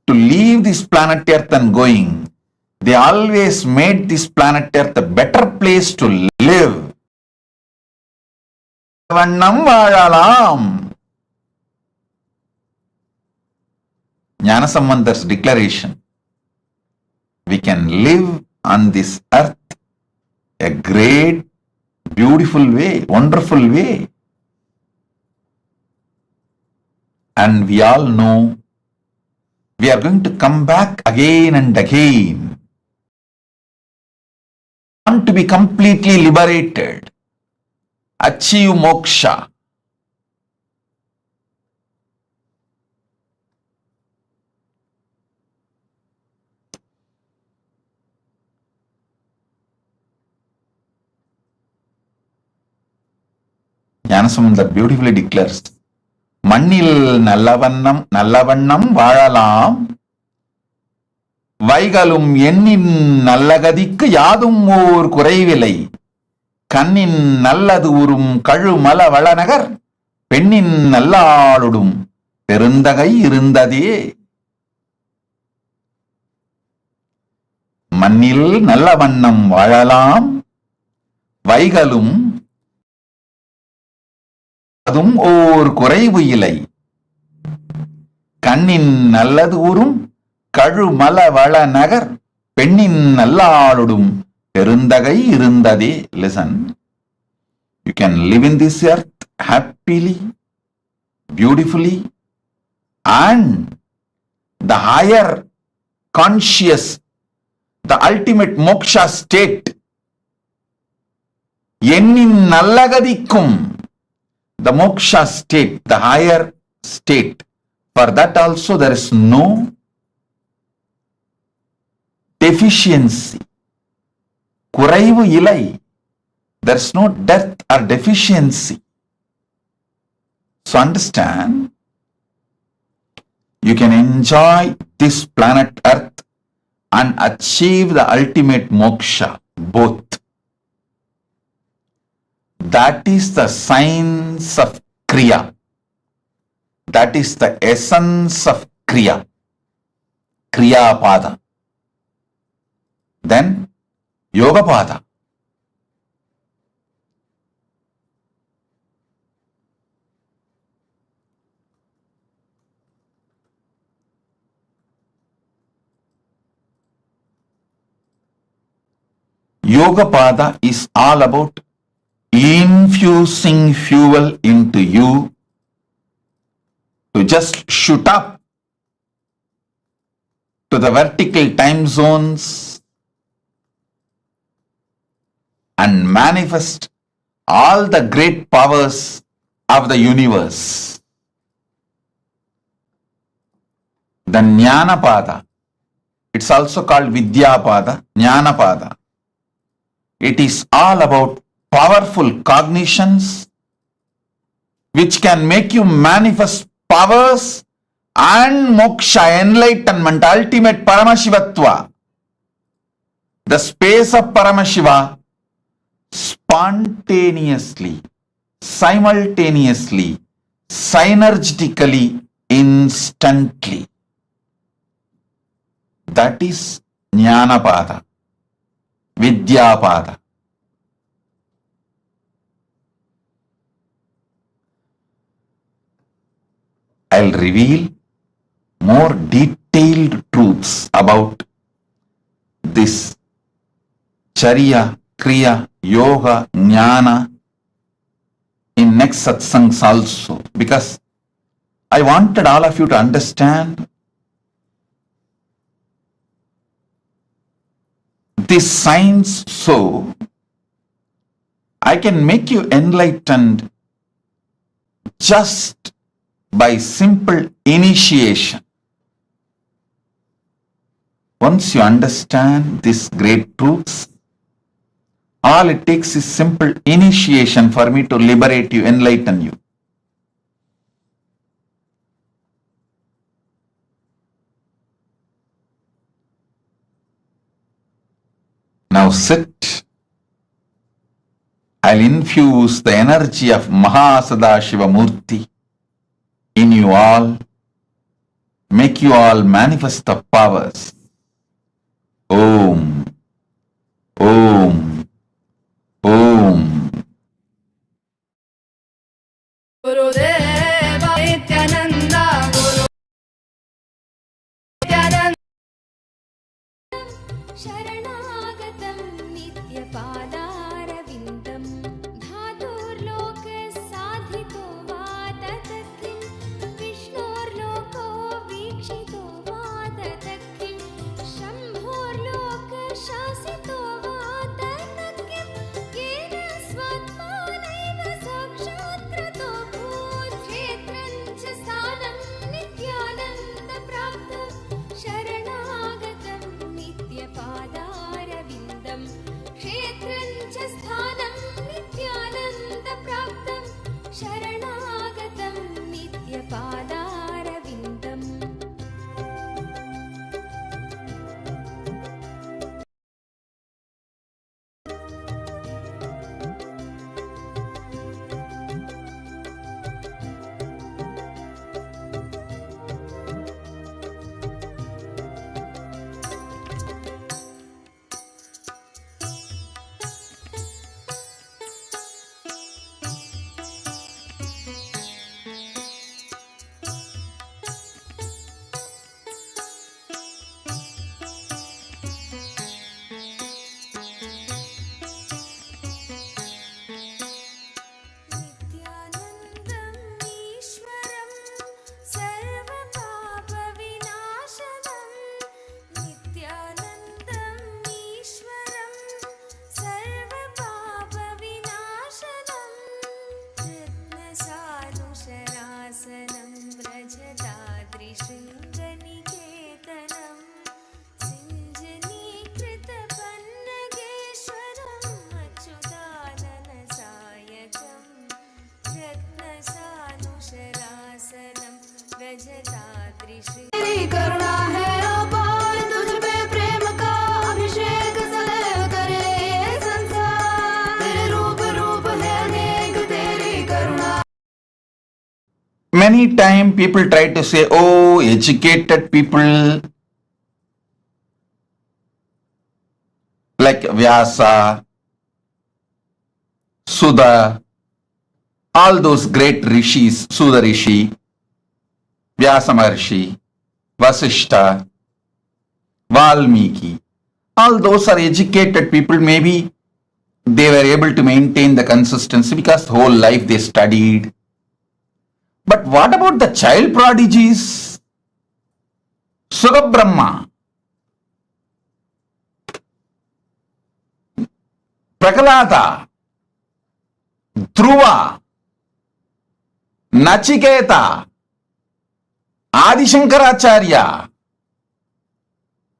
to leave this planet Earth and going. They always made this planet Earth a better place to live. வண்ணம் வாழலாம். Gnanasambandar's declaration. We can live on this earth a great, beautiful way, wonderful way. And we all know we are going to come back again and again. Want to be completely liberated, achieve moksha. Gnanasamandar beautifully declares, மண்ணில் நல்லவண்ணம் வாழலாம், வைகளும் எண்ணின் நல்லகதிக்கு யாதும் ஓர் குறைவில்லை, கண்ணின் நல்லது உறும் கழுமல வளநகர், பெண்ணின் நல்லாளுடும் பெருந்தகை இருந்ததே. மண்ணில் நல்லவண்ணம் வாழலாம், வைகளும் அதும் ஓர் குறைவு இல்லை, கண்ணின் நல்லது உறும் கழுமல வள நகர், பெண்ணின் நல்லாளுடும் பெருந்தகை இருந்ததே. Listen, you can live in this earth happily, beautifully, and the higher conscious, the ultimate moksha state, எண்ணின் நல்லகதிக்கும், the moksha state, the higher state, for that also there is no deficiency. குறைவு இல்லை. There is no death or deficiency. So understand, you can enjoy this planet Earth and achieve the ultimate moksha, both. That is the science of Kriya. That is the essence of Kriya. Kriya Pada. Then Yoga Pada. Yoga Pada is all about infusing fuel into you to just shoot up to the vertical time zones and manifest all the great powers of the universe. The Jnanapada, it's also called Vidyapada, Jnanapada. It is all about powerful cognitions which can make you manifest powers and moksha, enlightenment, ultimate Paramashivatva. The space of Paramashiva spontaneously, simultaneously, synergistically, instantly. That is Jnanapada, Vidyapada. I'll reveal more detailed truths about this Charya, Kriya, Yoga, Jnana in next satsangs also, because I wanted all of you to understand this science so I can make you enlightened just by simple initiation. Once you understand these great truths, all it takes is simple initiation for me to liberate you, enlighten you. Now sit. I'll infuse the energy of MahaSadashiva Murthy in you all, make you all manifest the powers. Om, Om, Om.
Gurudeva Nityananda Guru Nityananda
शरणागतं नित्यपादारविन्दं धातुर्लोकसाधितो वा ततः किं विष्णोर्लोको वीक्षितो वा ततः किं शम्भोर्लोकशासितो वा ततः किं येन स्वात्मानैव साक्षात्कृतो भूत् क्षेत्रं च स्थानं नित्यानन्दप्राप्तं शरणागतं नित्यपादारविन्दं क्षेत्रं च स्थानं नित्यानन्दप्राप्तं शरणागतं नित्यपादारविन्दम् नित्यानन्दम् ईश्वरं सर्वपापविनाशनं नित्यानन्दम् ईश्वरं सर्वपापविनाशनं रत्नसानुशरासनं व्रजदाद्रिशृङ्गनिकेतनं सिञ्जनीकृतपन्नगेश्वरम् अच्युताननसायकम् रत्नसानुशरासनं व्रजदाद्रिशृङ्ग
तेरी करुणा है अपार तुझ पे प्रेम का अभिषेक सदैव करे ये संसार तेरे रूप रूप है अनेक तेरी करुणा
Many times people try to say, oh, educated people like Vyasa, Sudha, all those great rishis, Sudha Rishi, Vyasa Maharshi, Vasishta, Valmiki, all those are educated people. Maybe they were able to maintain the consistency because whole life they studied. But what about the child prodigies? Sugabrahma, Prahalada, Dhruva, Nachiketa, Adi Shankaracharya,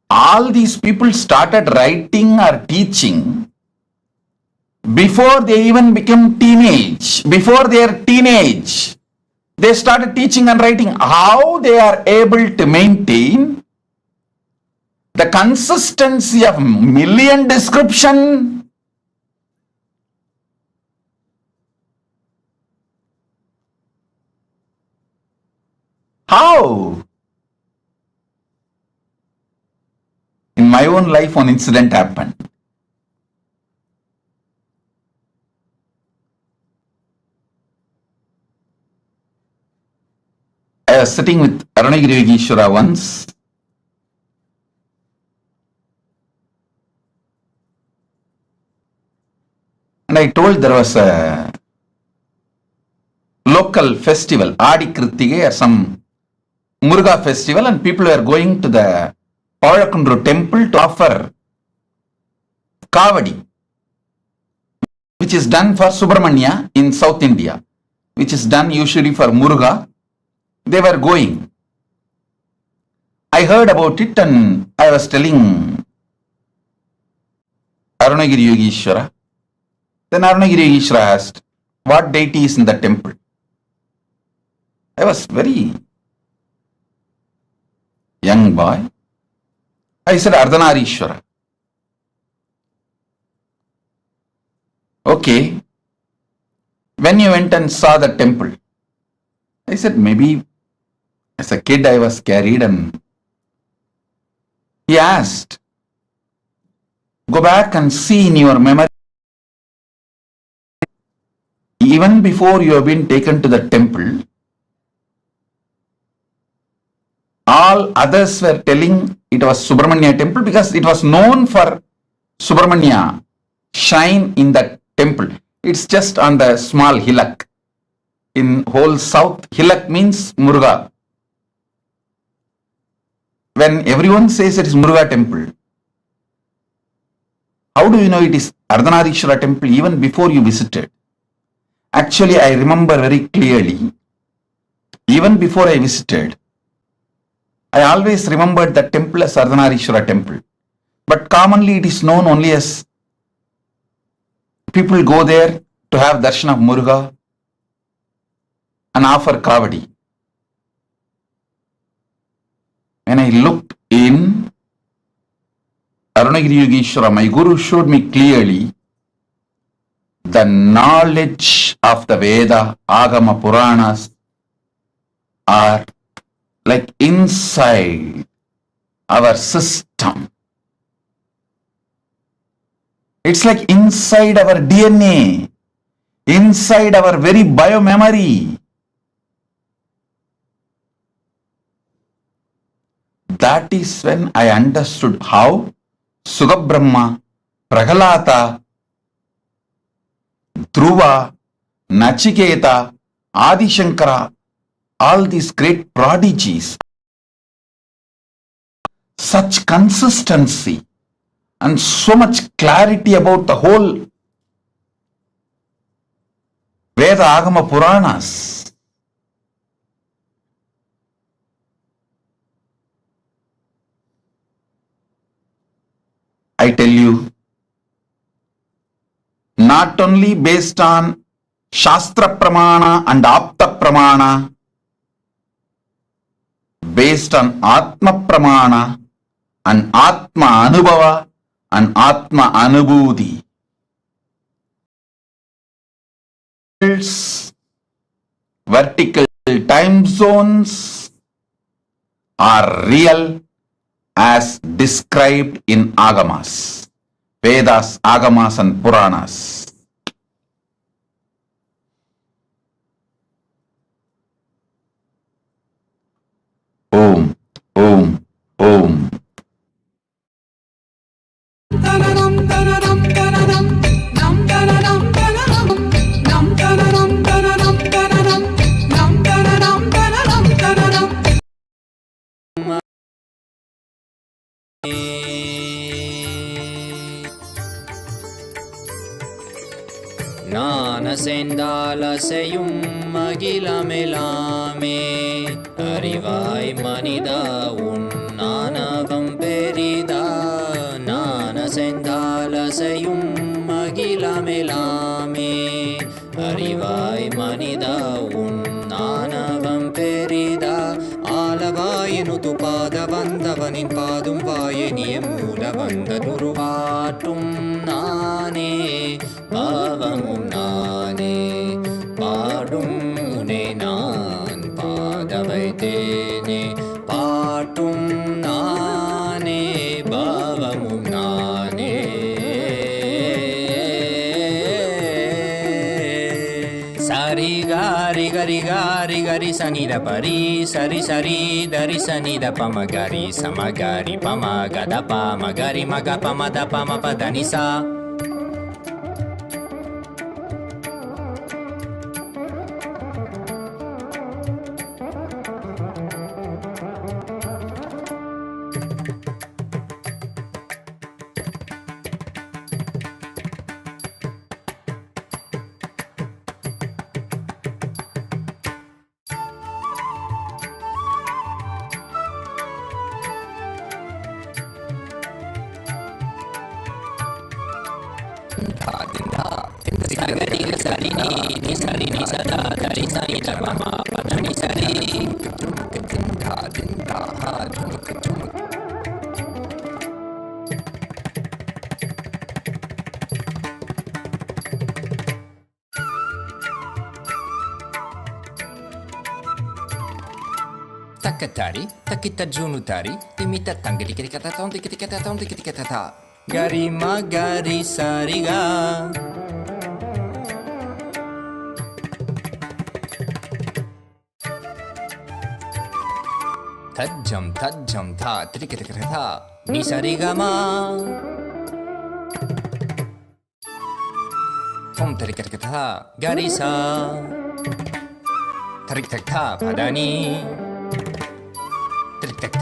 all these people started writing or teaching before they even became teenage. Before their teenage, they started teaching and writing. How they are able to maintain the consistency of million description? How? In my own life, one incident happened. I was sitting with Arunagiri Yogeshwara once, and I told there was a local festival, Adi Kritige, or some Muruga festival, and people were going to the Pavakundru temple to offer Kavadi, which is done for Subramanya in South India, which is done usually for Muruga. They were going. I heard about it and I was telling Arunagiri Yogeshwara. Then Arunagiri Yogeshwara asked, what deity is in the temple? I was very young boy. I said, Ardhanarishwara. Okay. When you went and saw the temple? I said, maybe as a kid I was carried, and he asked, go back and see in your memory, even before you have been taken to the temple, all others were telling it was Subramanya temple because it was known for Subramanya shrine in the temple. It's just on the small hillock. In whole south, hillock means Muruga. When everyone says it is Muruga temple, how do you know it is Ardhanarishwara temple even before you visited? Actually, I remember very clearly, even before I visited, I always remembered the temple as Ardhanarishwara temple. But commonly it is known only as people go there to have darshan of Muruga and offer Kavadi. When I looked in Arunagiri Yogeshwara, my guru showed me clearly the knowledge of the Veda, Agama, Puranas are like inside our system. It's like inside our DNA, inside our very biomemory. That is when I understood how Sugabrahma, Prahalata, Dhruva, Nachiketa, Adi Shankara, all these great prodigies, such consistency and so much clarity about the whole Veda, Agama, Puranas. I tell you, not only based on Shastra Pramana and Apta Pramana, based on Atma Pramana and Atma Anubhava and Atma Anubhuti. Vertical time zones are real as described in Agamas, Vedas, Agamas and Puranas. Om, Om, Om.
ಜ್ಞಾನ செந்தாலசையும் அகிலமெலாமே அறிவாய் மனிதா உன் ஆணவம் பெரிதா ஞான செந்தாலசையும் அகிலமெலாமே அறிவாய் மனிதா உன் ஆணவம் பெரிதா ஆலவாயினுது பாத வந்தவனின் பாதும் வாயனிய மூல வந்த துருவாட்டும் நானே பாவமும் நானே பாடும் உனை நான் பாத வைத்தேனே பாட்டும் நானே பாவமும் நானே சரி காரி கரி காரி கரி சனித பரி சரி சரி தரி சனித பம கரி சமகரி பம கத பம கரி மக பம த பம பதனிசா Takatari, takita junutari, timita tangri kata ta. Gari magari sariga. Tajam tha, trikita ta. Ni sarigama. Tom trikita ta, gari sa. Tarik tak ta, padani.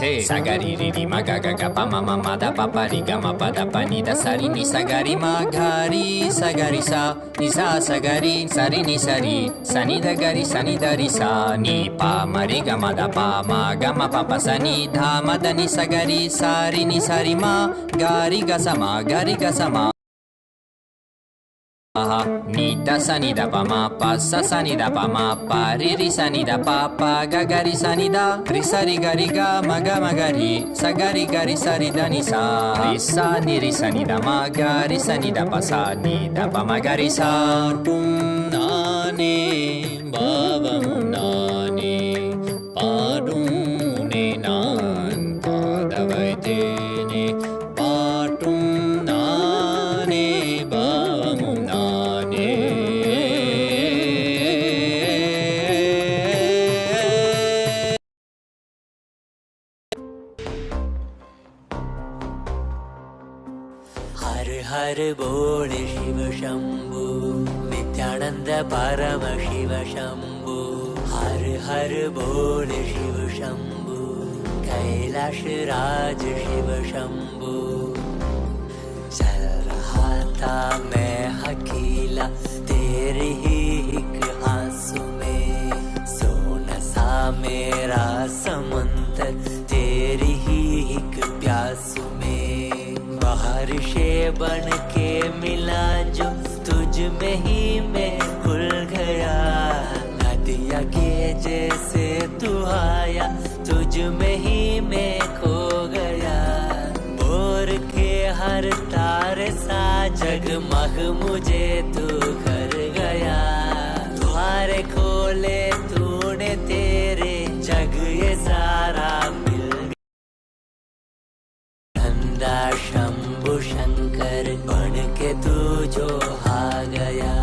Sagari riri magaga pa mama mada papa riga ma pada pani da sari ni sagari magari sagari sa ni sa sagari sari ni sari sani da gari sani da ri sa ni pa mariga mada pa ma ga ma papa sani dha mada ni sagari sari ni sari ma gari ga sama ni da sani da pa ma pa sa sani da pa ma pa ri ri sani da pa pa ga ga ri sani da ri sari ga ri ga ma ga ri sa ga ri sari da ni sa ri sa ni ri sani da ma ga ri sani da pa sa ni da pa ma ga ri sa tum na ne baba na ne padum ne nan pa da vai te ne patum na ne baba
हर बोल शिव शंभु नित्यानंद परम शिव शंभु हर बोल शिव शंभु कैलाश राज शिव शंभु चल रहा था मैं अकेला तेरे ही एक आंसू में सोना सा मेरा समंदर तेरी ही एक प्यासू में बारिशे बन के मिला जो तुझ में ही मैं खुल गया नदिया के जैसे तू आया तुझ में ही मैं खो गया बोर के हर तारे सा जगमग मुझे तू कर गया द्वारे खोले तूने तेरे जग ये सारा मिल नंदा शंभु शंकर बन के तू जो आ गया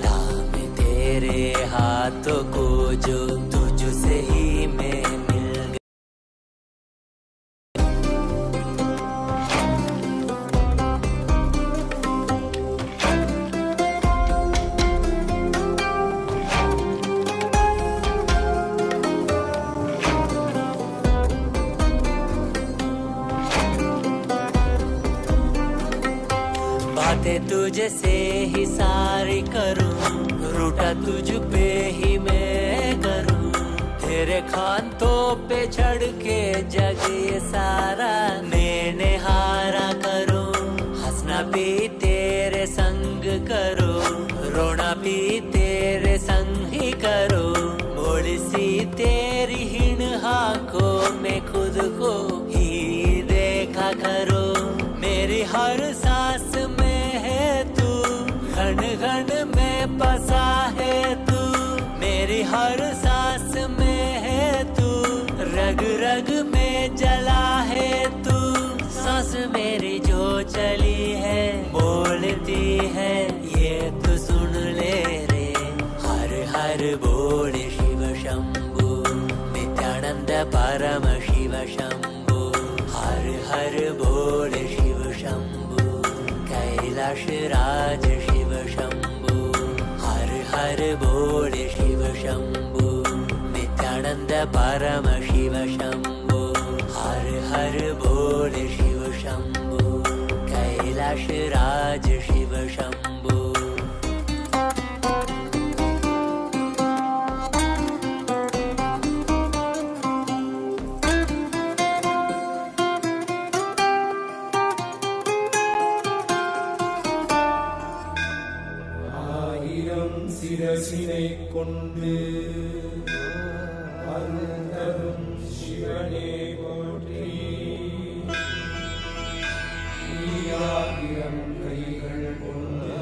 दाम तेरे हाथों को जो तुझसे ही मैं मिल गया बातें तुझसे ही सारी करूं रूठा तुझ पे ही मैं करूं, तेरे खानों पे चढ़ के जग ये सारा मैंने हारा करूं। हंसना भी तेरे संग करो, रोना भी तेरे संग ही करो, भोली सी तेरी हिण को मैं खुद को ही देखा करो। मेरी हर सांस में है तू, घन घन में बसा है तू, मेरी हर सांस में है तू, रग रग में जला है तू। सांस मेरी जो चली है बोलती है ये तू सुन ले रे। हर हर बोल शिव शंभु, नित्यानंद परम शिव शंभु। हर हर बोल शिव शंभु, कैलाश राज शिव शंभु। हर हर बोल शिव शंभु, नित्यानंद परम शिव शंभु। हर हर बोल शिव शंभु, कैलाश राज शिव शंभु।
சிரசினை கொண்டு அருந்தரும் சிவனே போற்றி. ஈராயிரம் கைகள் கொண்டு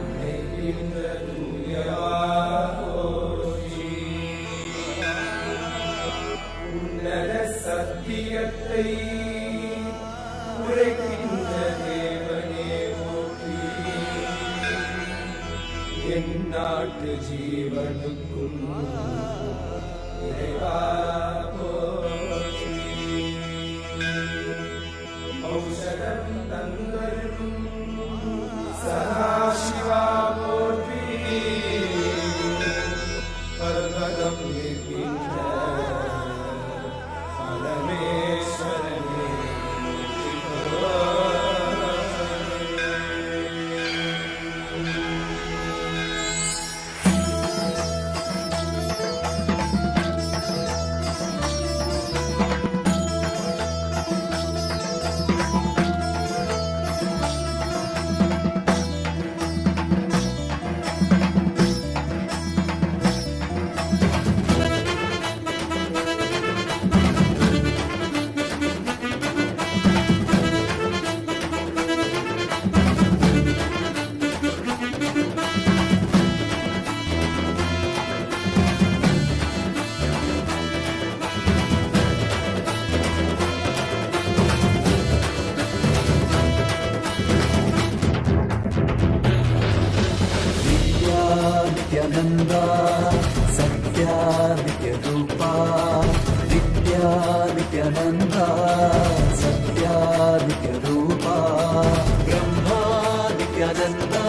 அணைக்கின்ற தூயவா போற்றி. உன்னத சத்தியத்தை உரைக்கின்ற தேவனே போற்றி. என் நாட்டு ஜீவனுக்கும் இறைவா போற்றி. ஔஷதம் தந்தருளும் சதாசிவா போற்றி. பர்வதம் நிற்கின்ற பரமேஸ்வரனே
नित्यानंदा सत्या नित्य रूपा. नित्या नित्यानंदा सत्या नित्य रूपा. ब्रह्मा नित्यानंदा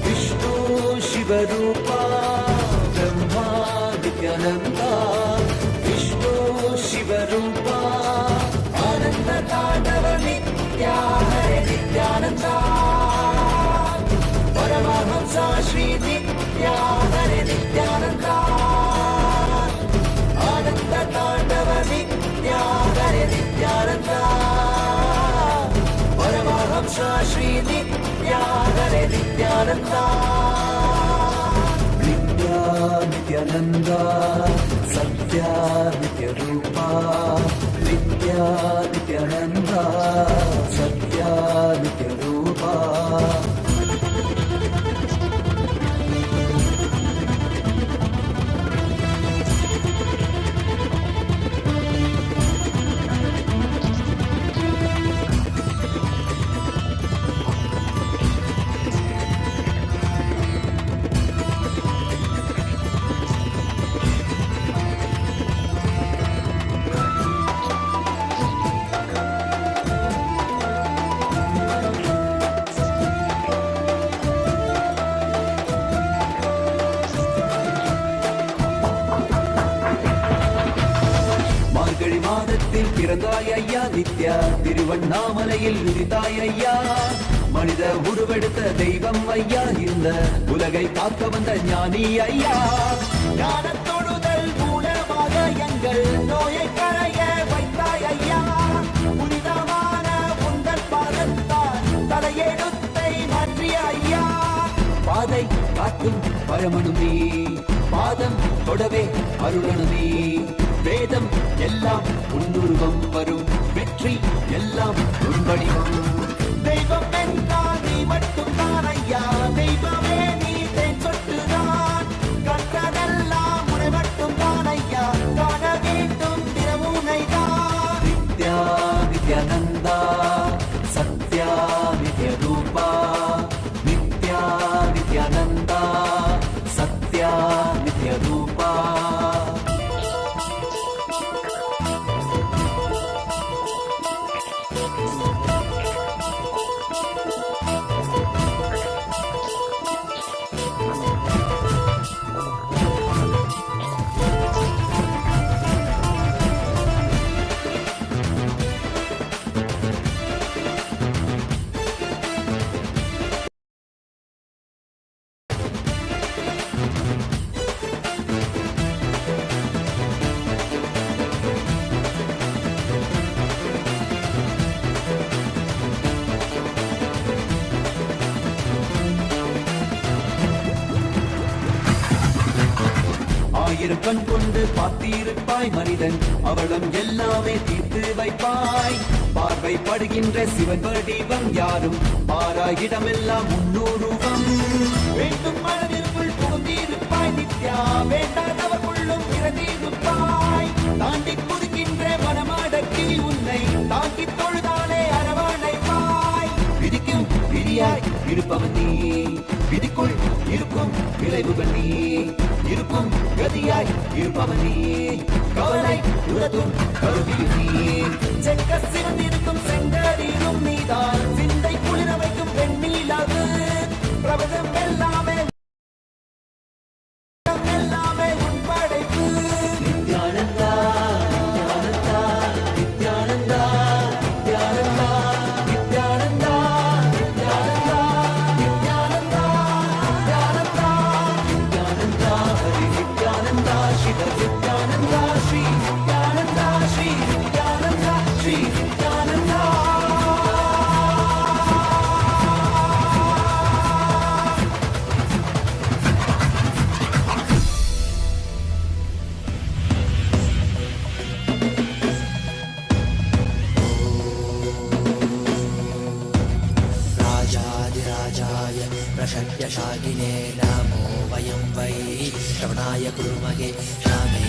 विष्णु शिव रूपा. ब्रह्मा नित्यानंदा विष्णु शिव रूपा. आनंद तांडव नित्या हरे नित्यानंदा. परमहंसा श्री नित्या हरे नित्यानंदा. आनंद तांडव नित्या हरे नित्यानंदा. परमहंसा श्री नित्या हरे नित्यानंदा. नित्या नित्यानंदा सत्या नित्य रूपा. नित्या नित्यानंदा सत्या नित्य रूपा. பிறந்தாய் ஐயா நித்யா. திருவண்ணாமலையில் உதித்தாய் ஐயா. மனித உருவெடுத்த தெய்வம் ஐயா, இந்த உலகை காக்க வந்த ஞானி ஐயா. ஞான தொழுதல் மூலமாக எங்கள் நோயை கரைய வைத்தாய் ஐயா. புனிதமான உங்கள் பாதத்தால் தலையெழுத்தை மாற்றிய ஐயா. பாதை காட்டும் பரமனுமே, பாதம் தொடவே அருளனுமே. வேதம் எல்லாம் உன்னுருவம் வரும், வெற்றி எல்லாம் உன் வடிவம். தெய்வம் என்றால் நீ மட்டும் தான் ஐயா, தெய்வமே நீ தேன் சொட்டுதான். கற்றதெல்லாம் உன்னை மட்டும் தான் ஐயா, காண வேண்டும் தினமுனைதான். நித்யா நித்யானந்தா சத்யா நித்ய ரூபா, நித்யா நித்யானந்தா சத்யா நித்ய ரூபா. ஆயிரக்கண் கொண்டு பார்த்திருப்பாய் மனிதன், அவளும் எல்லாமே தீர்த்து வைப்பாய். பார்வைப்படுகின்ற சிவன் வடிவம் யாரும் பாராயிடமெல்லாம் முன்னூறுவம். வேண்டும் மனதிற்குள் புகுந்திருப்பாய் நித்யா, வேண்டாதவர்களும் இறந்திருப்பாய். தாண்டி குதிக்கின்ற மனமாடக்கி உன்னை தாங்கி தொழுதாலே அரவணைப்பாய். விதிக்கும் விதியாய் இருப்பவன் நீ, விதிக்குள் இருக்கும் விளைவுகள் நீ, இருக்கும் கதியாய் இருப்பவன் நீ. கவலை உலதும் கருவியும் நீ, செக்க சிறந்திருக்கும் செங்கரிலும் நீதான். சிந்தை குளிர வைக்கும் பெண்ணிலவு, பிரபஞ்சம் எல்லாமே எல்லாமே உன் படைப்பு. நித்யானந்தா நித்யானந்தா நித்யானந்தா நித்யானந்தா நித்யானந்தா நித்யானந்தா நித்யானந்தா நித்யானந்தா நித்யானந்தா ஹரி நித்யானந்தா சிவ நித்யானந்தா ஸ்ரீ நித்யானந்தா ஸ்ரீ நித்யானந்தா ஸ்ரீ நித்யானந்தா.
राजाधिराजाय प्रशक्यशालिने नमो वयं वै श्रवणाय कुर्महे श्यामे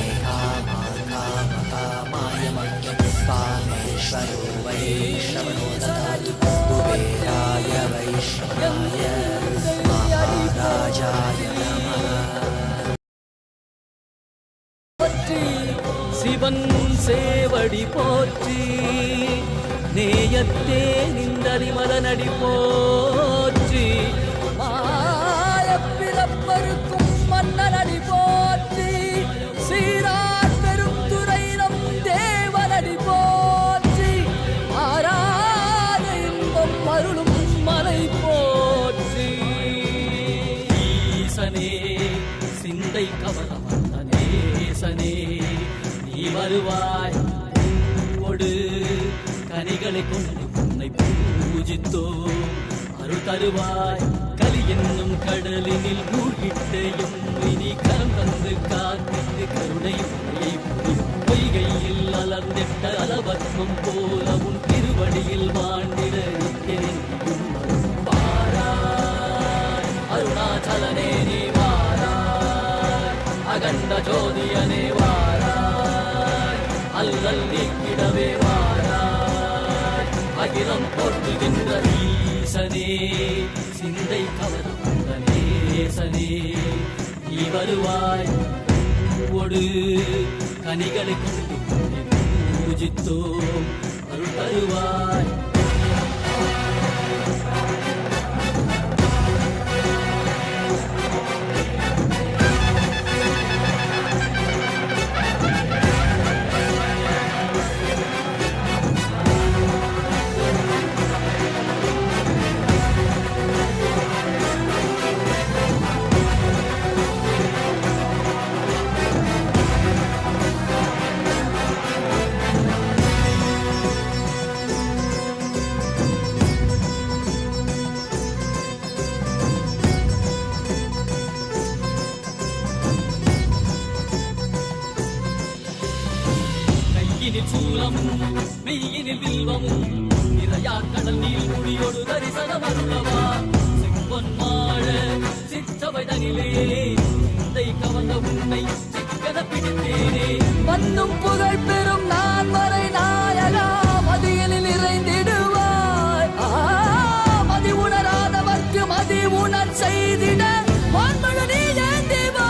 कामाय मह्यं कामेश्वरो वै श्रवणो ददातु कुबेराय वैष्णवाय महाराजाय नमः. சிவன் சேவடி போற்றி, நேயத்தே நின்றறிமலனடி போற்றி. மாயப்பிறப்பருக்கும் மன்னனடி போற்றி, சீரார் பெருந்துரை நம் தேவனடி போற்றி. ஆராத இன்பம் அருளும் மலை போற்றி. ஈசனே சிந்தை கவர வந்த நேசனே, நீ வருவாய் பூவோடு கனிகளை கொண்டு உன்னை பூஜித்தோ. அருள் தருவாய் கலி என்னும் கடலினில் மூழ்கிட்டையும் இனி கரம் தந்து காத்திட்டு கருணையும் பொய்கையில் அலர்ந்திட்ட அலவத்மம் போல உன் திருவடியில் வாழ்ந்திட நிற்கிறேன். வாராய் அருணாச்சலனே நீ வாராய், அகண்ட ஜோதியனே வாராய், அல்லல் நீக்கிடவே வாராய். அகிலம் போற்றுகின்ற ஈசனே, சிந்தை கவர வந்த நேசனே, நீ வருவாய் பூவோடு கனிகளை கொண்டு உன்னை பூஜித்தோம். அருள் தருவாய்
கையினில் சூலமும் மெய்யினில் வில்வமும் நிறையா கடல் நீர் குடியோடு தரிசனம் அருளவா செம்பொன் மாழ சிற்றவை தனிலே சிந்தை கவர்ந்த உன்னை சிக்கன பிடித்தேனே மண்ணும் புகழ் பெறும் நான் வரை நாயகா மதியனில் நிறைந்திடுவாய் மதி உணராதவர்க்கு மதி உணர் செய்திட வான்மழு நீ ஏந்திவா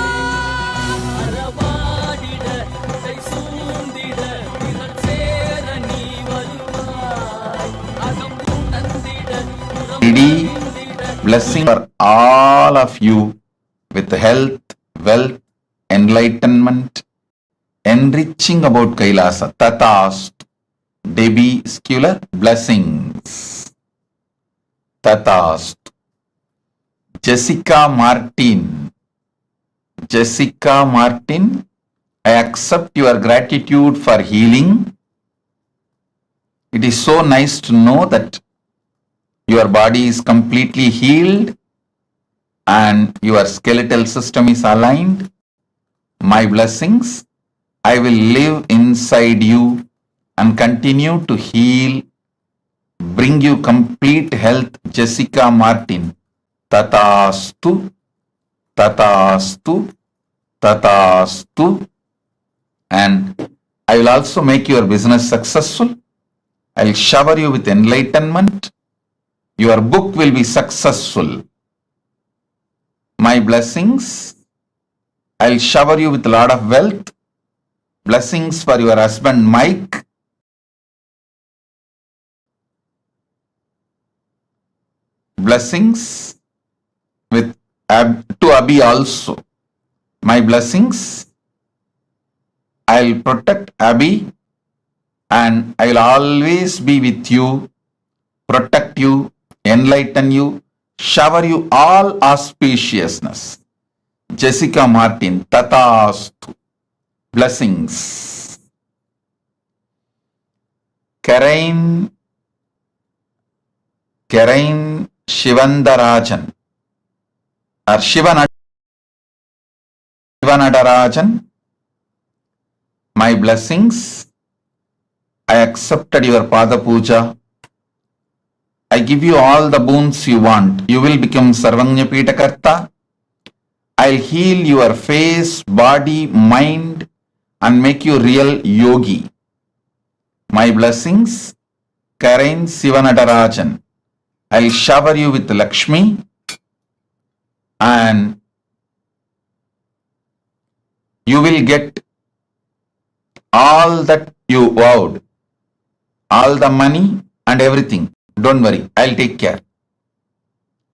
அறவாடிட இசை சூழ்ந்திட திரள் சேர நீ வருவாய் அகம் உணர்ந்திட
Needy blessing for all of you with health, wealth, enlightenment, enriching about Kailasa. Tatast. Debbie Scular blessings. Tatast. Jessica Martin. Jessica Martin, I accept your gratitude for healing. It is so nice to know that your body is completely healed and your skeletal system is aligned. My blessings, I will live inside you and continue to heal, bring you complete health, Jessica Martin. Tatastu, Tatastu, Tatastu. And I will also make your business successful. I will shower you with enlightenment. Your book will be successful. My blessings, I'll shower you with a lot of wealth. Blessings for your husband Mike. Blessings with to Abhi also. My blessings, I'll protect Abhi and I'll always be with you, protect you, enlighten you, shower you all auspiciousness. Jessica Martin, Tatastu. Blessings. Karain Shivandarajan or Shivanadarajan. My blessings. I accepted your Pada Puja. I give you all the boons you want. You will become Sarvanya Pitakarta. I'll heal your face, body, mind and make you real yogi. My blessings, Karain Sivanadarajan. I'll shower you with Lakshmi and you will get all that you vowed, all the money and everything. Don't worry, I'll take care.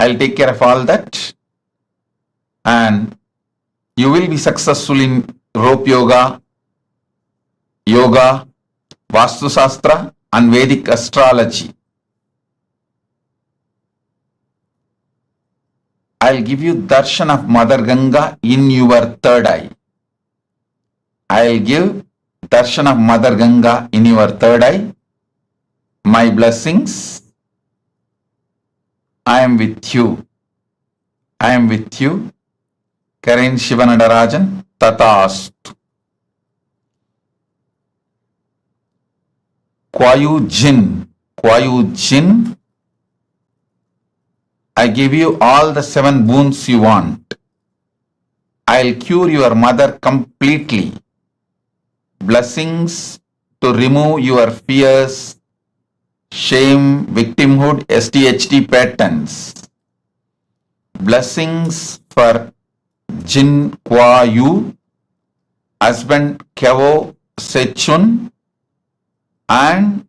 I'll take care of all that. And you will be successful in rope yoga, Vastu Shastra and Vedic astrology. I'll give you darshan of Mother Ganga in your third eye. I'll give darshan of Mother Ganga in your third eye. My blessings, I am with you. I am with you. Karain Shivanadarajan, Tatastu. Kwayu Jin, I give you all the 7 boons you want. I'll cure your mother completely. Blessings to remove your fears, shame, victimhood, STHT patterns. Blessings for Jin Kwayu, husband Kevo Sechun, and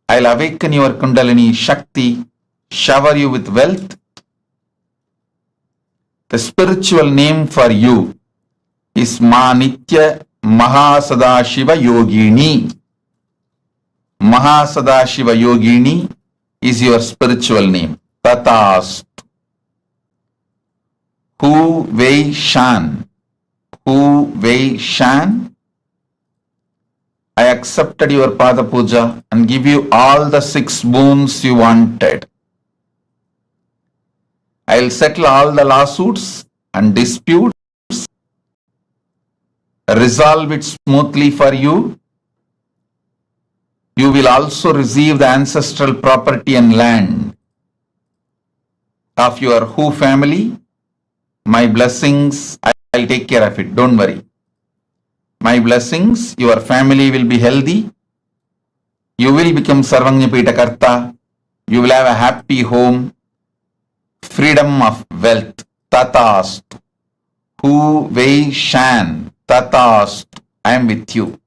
I'll awaken your Kundalini Shakti, shower you with wealth. The spiritual name for you is Manitya MahaSadashiva Yogini. MahaSadashiva Yogini is your spiritual name. Tatast. Hu Wei Shan. I accepted your Pada Puja and give you all the 6 boons you wanted. I'll settle all the lawsuits and disputes, resolve it smoothly for you You will also receive the ancestral property and land of your Who family. My blessings, I'll take care of it. Don't worry. My blessings, your family will be healthy. You will become Sarvanyapita Karta. You will have a happy home. Freedom of wealth. Tatast. Hu Wei Shan. Tatast. I am with you.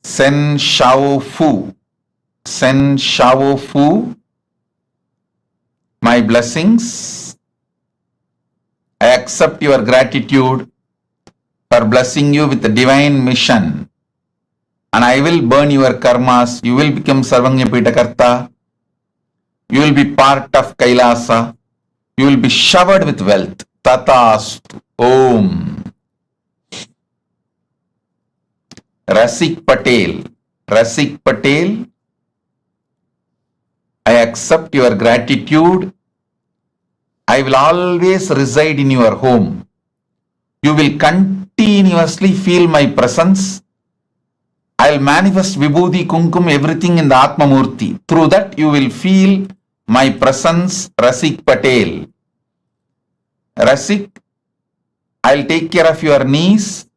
Sen Shao Fu. Sen Shao Fu. My blessings. I accept your gratitude for blessing you with the divine mission. And I will burn your karmas. You will become Sarvanyapita Karta. You will be part of Kailasa. You will be showered with wealth. Tatast. Om. Rasik Patel. Rasik Patel. I accept your gratitude. I will always reside in your home. You will continuously feel my presence. I will manifest Vibhuti, Kumkum, everything in the Atma Murthy. Through that you will feel my presence, Rasik Patel. Rasik, I will take care of your knees.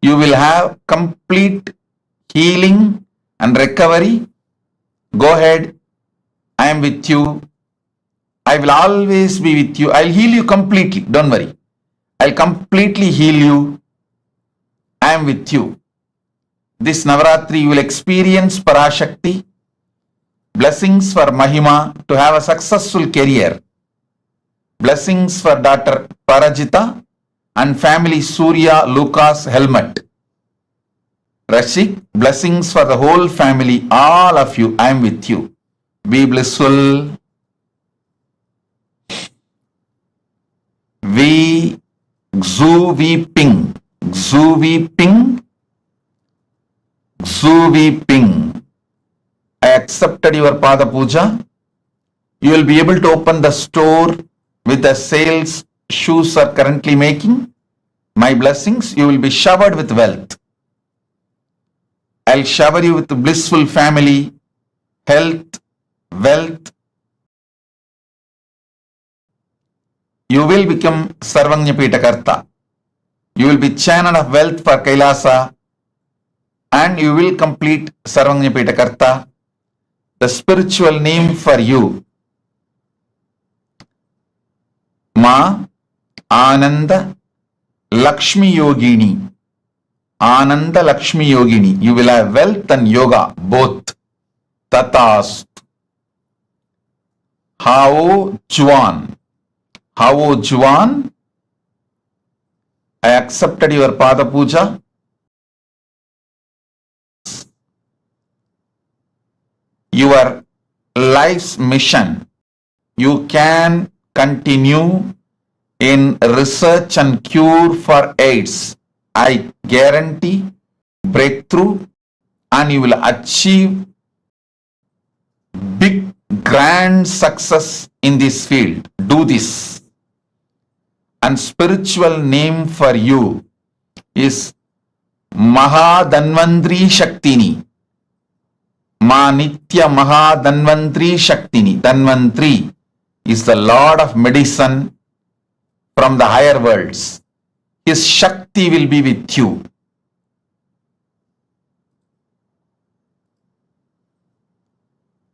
You will have complete healing and recovery. Go ahead. I am with you. I will always be with you. I will heal you completely. Don't worry. I will completely heal you. I am with you. This Navaratri you will experience Parashakti. Blessings for Mahima to have a successful career. Blessings for daughter Parajita and family Surya Lucas Helmet. Rashik, blessings for the whole family, all of you. I am with you. Be blissful. V Xu V Ping. Xu V Ping. Xu V Ping. I accepted your Pada Puja. You will be able to open the store with the sales shoes are currently making. My blessings, you will be showered with wealth. I'll shower you with a blissful family, health, wealth. You will become Sarvanyapita Karta. You will be channel of wealth for Kailasa and you will complete Sarvanyapita Karta. The spiritual name for you, Ma Ananda Lakshmi Yogini. Ananda Lakshmi Yogini. You will have wealth and yoga both. Tatast. Hao Juan. Hao Juan. I accepted your Pada Puja. Your life's mission. You can continue in research and cure for AIDS. I guarantee breakthrough and you will achieve big grand success in this field. Do this. And spiritual name for you is Mahadanvantri Shaktini. Ma Nitya Mahadanvantri Shaktini. Danvantri is the Lord of medicine from the higher worlds. His Shakti will be with you.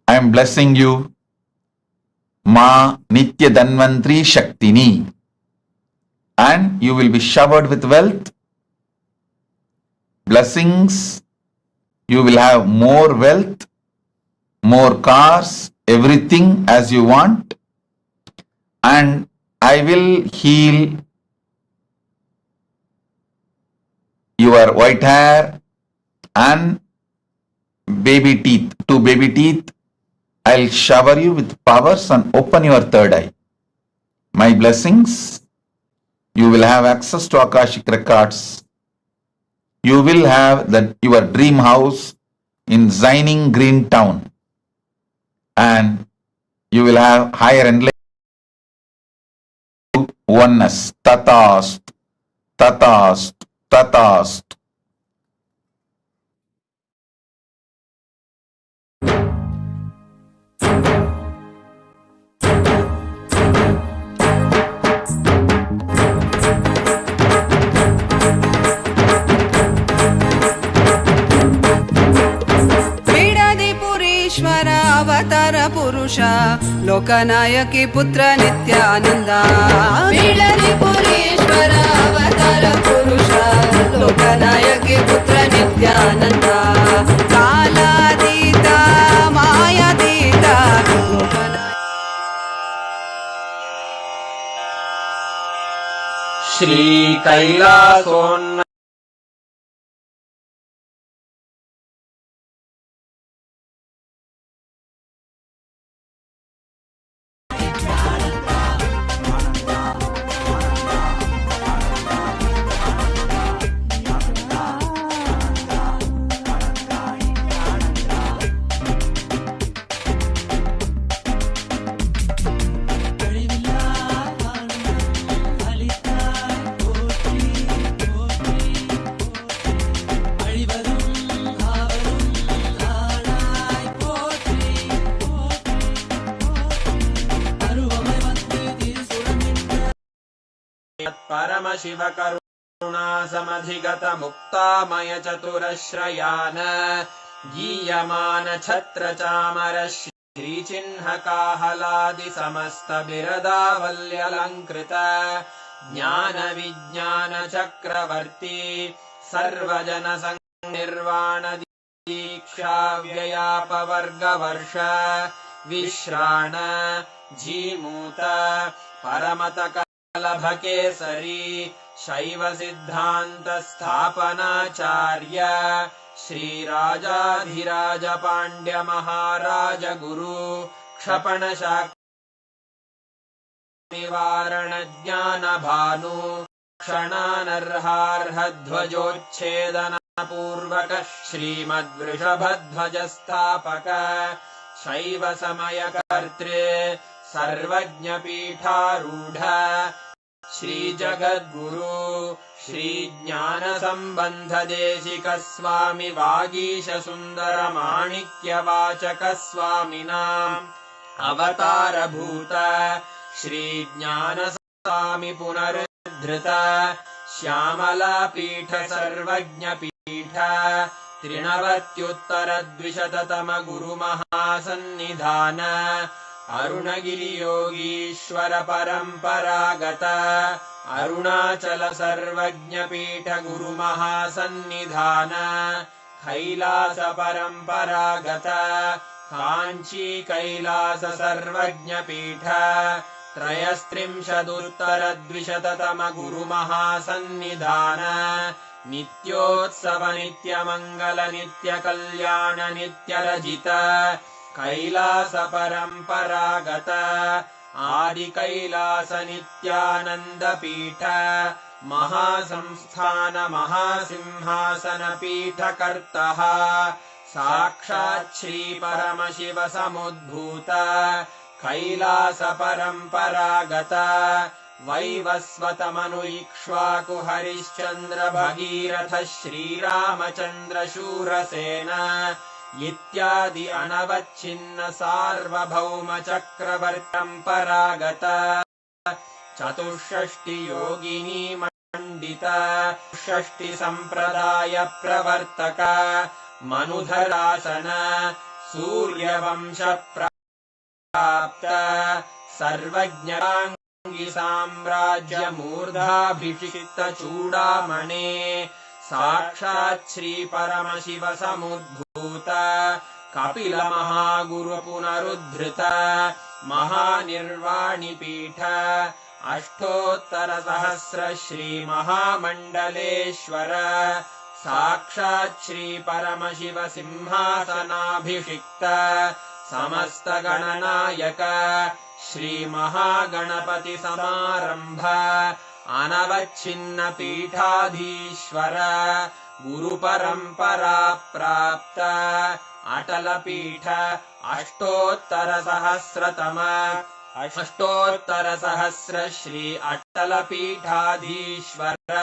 I am blessing you. Ma Nitya Danvantri Shaktini. And you will be showered with wealth. Blessings. You will have more wealth, more cars, everything as you want. And I will heal your white hair and baby teeth. 2 baby teeth. I'll shower you with powers and open your third eye. My blessings. You will have access to Akashic records. You will have your dream house in Zining Green Town. And you will have higher enlightenment. Oneness. Tatast. Tatast. Tatast.
लोकनायकी पुत्र नित्यानंदा पुरेश्वर अवतार पुरुष लोकनायकी पुत्र नित्यानंदा कालातीता मायातीता
श्री कैलासोन्न परमशिव करुणा समधिगत मुक्तामय चतुरश्रयान गीयमान छत्र चामर श्रीचिह्न काहलादि समस्त बिरदावल्यलंकृत ज्ञान विज्ञान चक्रवर्ती सर्वजन संनिर्वाण दीक्षा व्ययापवर्गवर्ष विश्राण जीमूत परमत लभकेसरी शैव सिद्धांत स्थापनाचार्य श्रीराजाधिराज पांड्य महाराज गुरु क्षपण निवारण ज्ञान भानु क्षणानर्हार्ह ध्वजोच्छेदन पूर्वक श्रीमद्वृषभध्वज स्थापक शैव समय कर्तृ सर्वज्ञ पीठारूढ़ श्री जगद्गुरु श्री ज्ञान संबंध देशिक स्वामी वागीश सुंदर माणिक्य वाचक स्वामिनाम् अवतार भूत श्री ज्ञान स्वामी पुनरुद्धृत श्यामला पीठ सर्वज्ञ पीठ त्रिनवत्युत्तरद्विशततम गुरु महासन्निधान अरुणगिरि योगीश्वर परंपरागत अरुणाचल सर्वज्ञ पीठ गुरु महासन्निधान कैलास परंपरागत कांची कैलास सर्वज्ञ पीठ त्रयस्त्रिंशदुत्तरद्विशततम गुरु महासन्निधान नित्योत्सव नित्य मंगल नित्य कल्याण नित्य रजित कैलास परंपरागत आदि कैलास नित्यानंद पीठ महासंस्थान महासिंहासन पीठ कर्तः साक्षात् श्री परमशिव समुद्भूत कैलास परंपरागत वैवस्वत मनु इक्ष्वाकु हरिश्चंद्र भगीरथ श्रीरामचंद्र शूरसेन इत्यादि अनवच्छिन्न सार्वभौम चक्रवर्तंपरागत चतुष्षष्टि योगिनी मंडित षष्टि संप्रदाय प्रवर्तक मनुधरासन सूर्यवंश प्राप्त सर्वज्ञांगी साम्राज्य मूर्धाभिषिक्त चूड़ामणे साक्षात् श्री परमशिव समुद्भूत कपिल महागुरु पुनरुद्धृत महानिर्वाणि पीठ अष्टोत्तर सहस्र श्री महामंडलेश्वर साक्षात् श्री परमशिव सिंहासनाभिषिक्त समस्त गणनायक श्री महागणपति समारंभ अनवच्छिन्न पीठाधीश्वर गुरु परंपरा प्राप्त अटल पीठ अष्टोत्तर सहस्र श्री अटल पीठाधीश्वर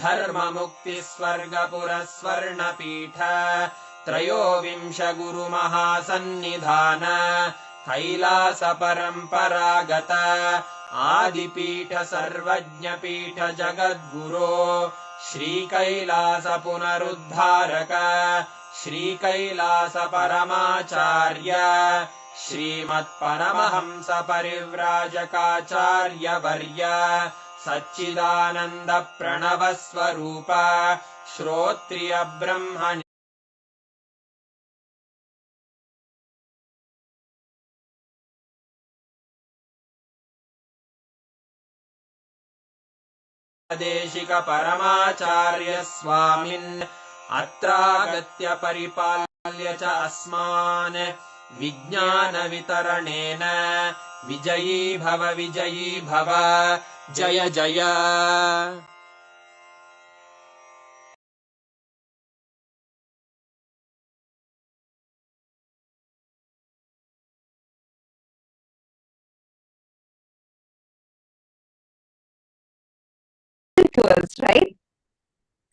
धर्म मुक्ति स्वर्गपुर स्वर्ण पीठ त्रयोविंश गुरु महासन्निधान कैलास परंपरागत आदिपीठ सर्वज्ञ पीठ जगद्गुरो श्री कैलास पुनरुद्धारक श्री कैलास परमाचार्य श्रीमत्परमहंस परिव्राजकाचार्यवर्य सच्चिदानन्द प्रणव स्वरूप श्रोत्रिय ब्रह्म देशिक परमाचार्य स्वामिन् अत्रागत्य परिपाल्य च अस्मान् विज्ञान वितरणेन विजयी भव जय जय
To us, right?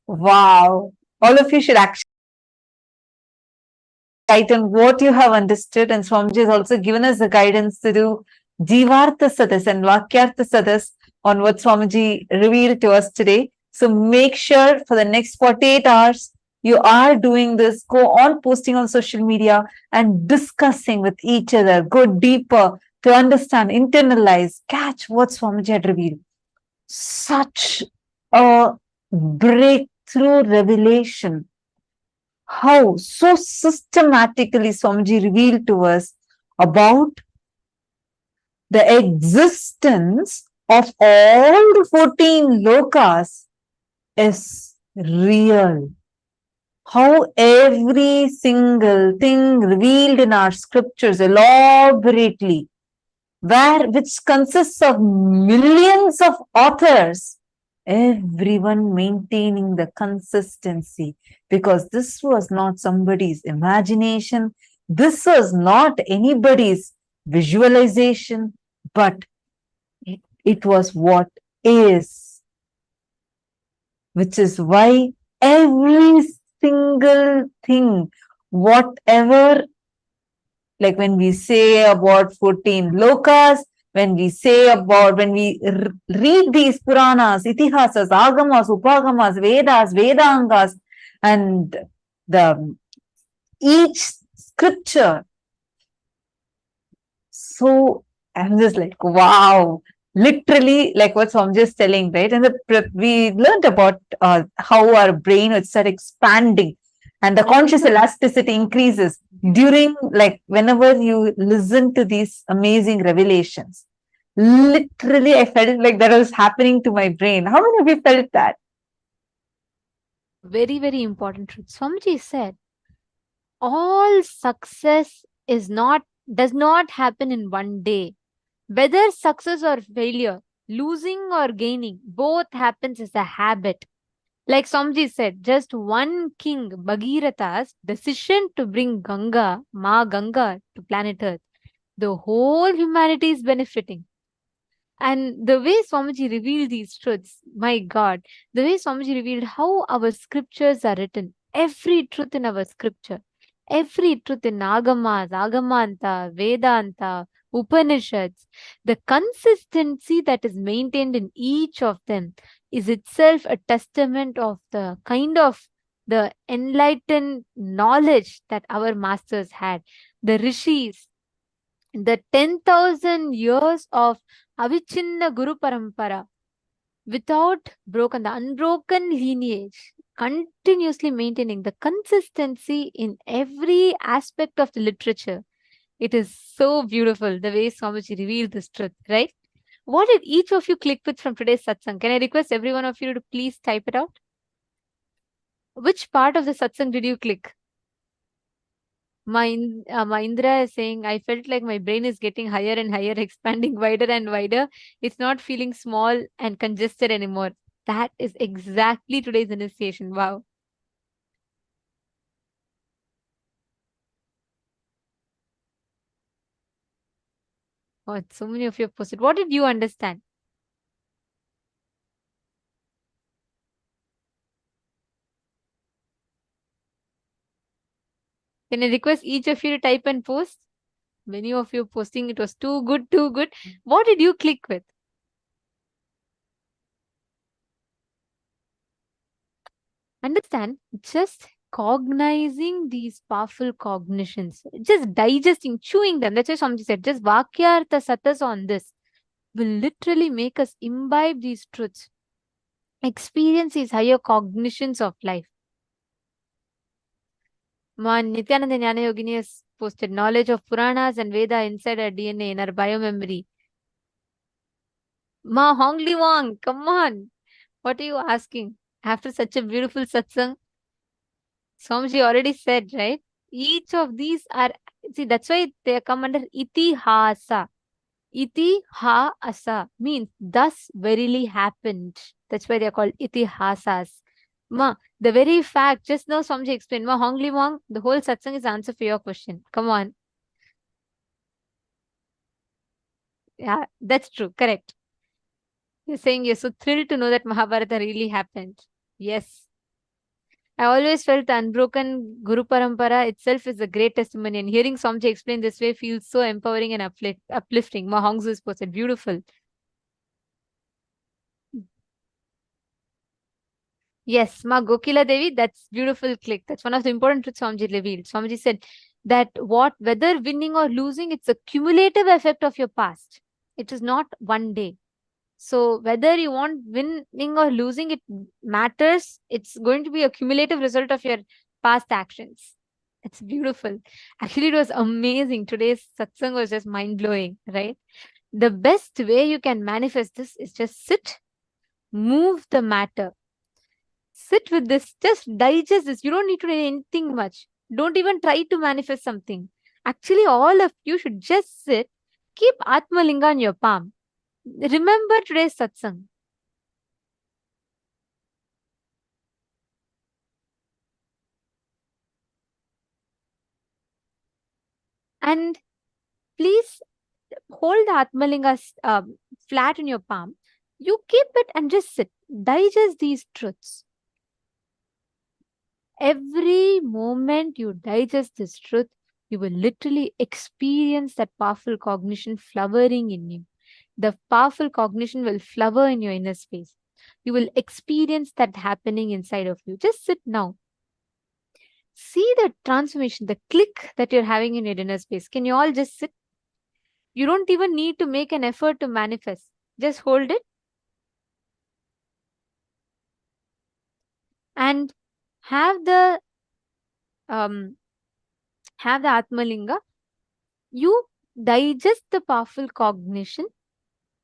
Wow. All of you should actually write on what you have understood, and Swamiji has also given us the guidance to do Jivartha Sadas and Vakyartha Sadas on what Swamiji revealed to us today. So make sure for the next 48 hours, you are doing this. Go on posting on social media and discussing with each other. Go deeper to understand, internalize, catch what Swamiji had revealed. Such a breakthrough revelation. How so systematically Swamiji revealed to us about the existence of all the 14 lokas is real. How every single thing revealed in our scriptures elaborately, which consists of millions of authors, everyone maintaining the consistency, because this was not somebody's imagination, this was not anybody's visualization, but it was what is, which is why every single thing, whatever, like when we say about 14 lokas, when we say about, when we read these Puranas, Itihasas, Agamas, Upagamas, Vedas, Vedangas, and each scripture. So I'm just like, wow, literally like what Swamiji is telling, right? And we learned about how our brain would start expanding and the conscious elasticity increases during, like, whenever you listen to these amazing revelations. Literally, I felt like that was happening to my brain. How many of you felt that?
Very, very important truth. Swamiji said, all success does not happen in one day. Whether success or failure, losing or gaining, both happens as a habit. Like Swamiji said, just one king, Bhagiratha's decision to bring Ma Ganga to planet Earth, the whole humanity is benefiting. And the way Swamiji revealed these truths, my God, the way Swamiji revealed how our scriptures are written, every truth in our scripture, every truth in Agamas, Agamanta, Vedanta, Upanishads, the consistency that is maintained in each of them is itself a testament of the kind of the enlightened knowledge that our masters had. The rishis, the 10,000 years of Avichinna Guru Parampara, without broken, the unbroken lineage, continuously maintaining the consistency in every aspect of the literature. It is so beautiful the way Swamiji revealed this truth, right? What did each of you click with from today's satsang? Can I request every one of you to please type it out? Which part of the satsang did you click? Indra is saying, I felt like my brain is getting higher and higher, expanding wider and wider. It's not feeling small and congested anymore. That is exactly today's initiation. Wow. Oh, so many of you have posted. What did you understand? Can I request each of you to type and post? Many of you posting, it was too good, too good. What did you click with? Understand, just cognizing these powerful cognitions, just digesting, chewing them. That's why Swamiji said, just Vakyartha Satas on this will literally make us imbibe these truths, experience these higher cognitions of life. Ma Nityananda Jnana Yogini has posted knowledge of Puranas and Veda inside our DNA in our biomemory. Ma Hongli Wang, come on. What are you asking? After such a beautiful satsang, Swamiji already said, right? Each of these are, see, that's why they come under itihasa. Itihasa means thus verily happened. That's why they are called itihasas. Ma, the very fact, just now Swamiji explained, Ma Hongli Wang, the whole satsang is answer for your question. Come on. Yeah, that's true. Correct. You're saying you're so thrilled to know that Mahabharata really happened. Yes. I always felt the unbroken Guru Parampara itself is a great testimony, and hearing Swamiji explain this way feels so empowering and uplifting. Ma Hongzu's posted, beautiful. Yes, Ma Gokila Devi, that's beautiful click. That's one of the important truths Swamiji revealed. Swamiji said that whether winning or losing, it's a cumulative effect of your past. It is not one day. So whether you want winning or losing, it matters. It's going to be a cumulative result of your past actions. It's beautiful. Actually, it was amazing. Today's satsang was just mind-blowing, right? The best way you can manifest this is just sit, move the matter. Sit with this, just digest this. You don't need to do anything much. Don't even try to manifest something. Actually, all of you should just sit, keep Atmalinga in your palm. Remember today's satsang. And please hold the Atmalinga flat in your palm. You keep it and just sit. Digest these truths. Every moment you digest this truth, you will literally experience that powerful cognition flowering in you. The powerful cognition will flower in your inner space. You will experience that happening inside of you. Just sit now. See the transformation, the click that you're having in your inner space. Can you all just sit? You don't even need to make an effort to manifest. Just hold it and have the Atmalinga. You digest the powerful cognition.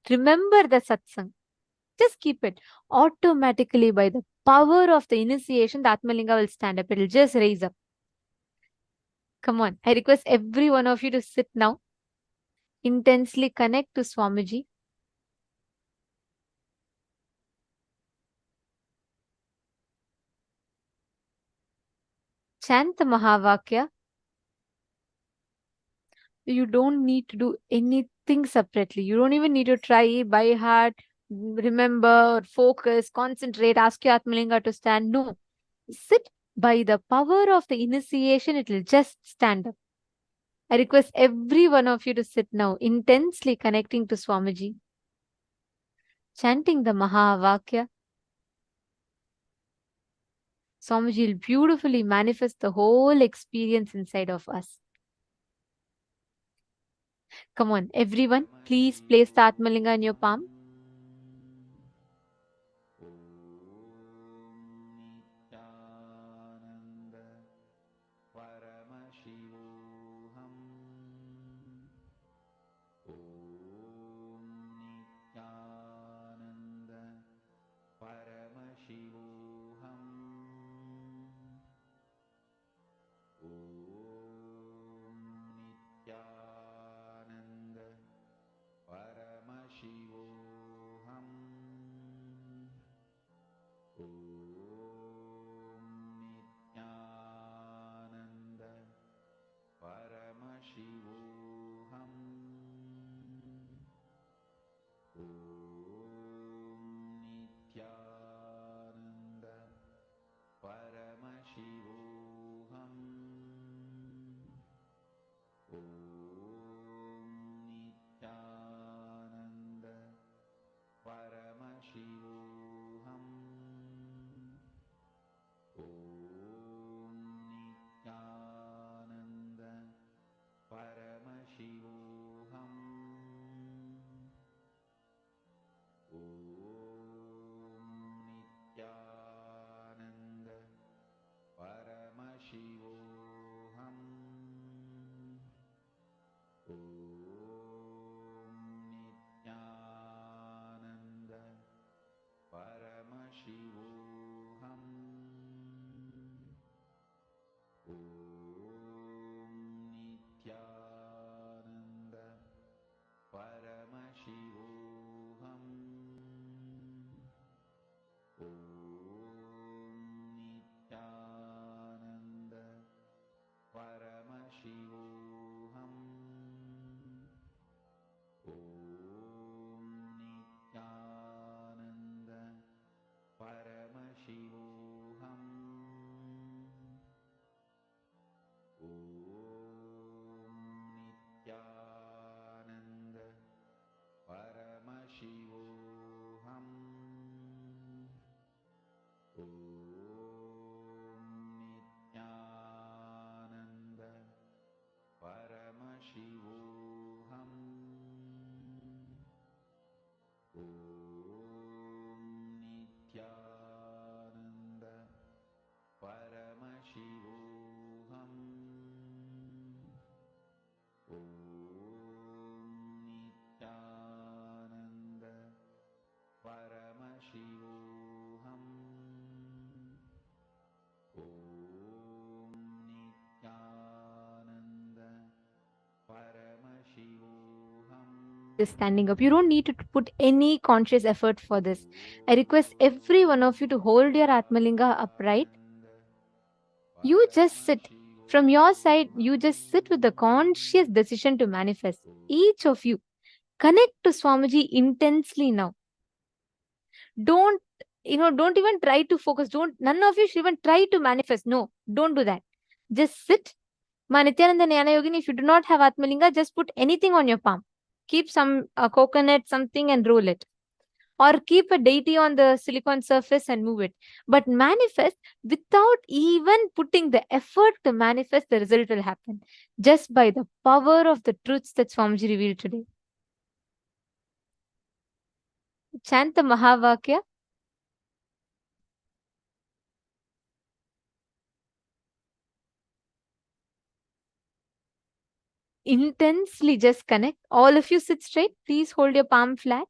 Remember the satsang. Just keep it. Automatically, by the power of the initiation, the Atmalinga will stand up. It will just raise up. Come on. I request every one of you to sit now. Intensely connect to Swamiji. Chant the Mahavakya. You don't need to do anything separately. You don't even need to try by heart, remember, focus, concentrate, ask your Atmalinga to stand. No. Sit. By the power of the initiation, it will just stand up. I request every one of you to sit now, intensely connecting to Swamiji, chanting the Mahavakya. Swamiji will beautifully manifest the whole experience inside of us. Come on, everyone, please place the Atmalinga in your palm.
Paramashivoham. Om Nityananda Paramashivoham.
Just standing up. You don't need to put any conscious effort for this. I request every one of you to hold your Atmalinga upright. You just sit. From your side, you just sit with the conscious decision to manifest. Each of you, connect to Swamiji intensely now. Don't even try to focus. None of you should even try to manifest. No, don't do that. Just sit. Ma Nityananda Jnana Yogini, if you do not have Atmalinga, just put anything on your palm. Keep some coconut, something, and roll it. Or keep a deity on the silicon surface and move it. But manifest without even putting the effort to manifest, the result will happen. Just by the power of the truths that Swamiji revealed today. Chant the Mahavakya. Intensely just connect. All of you sit straight. Please hold your palm flat.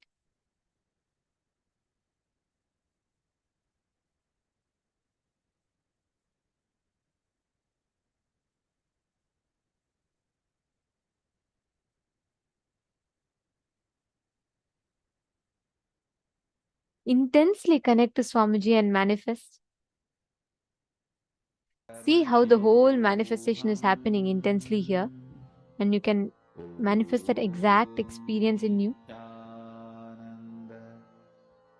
Intensely connect to Swamiji and manifest. See how the whole manifestation is happening intensely here. And you can manifest that exact experience in you.
Nityananda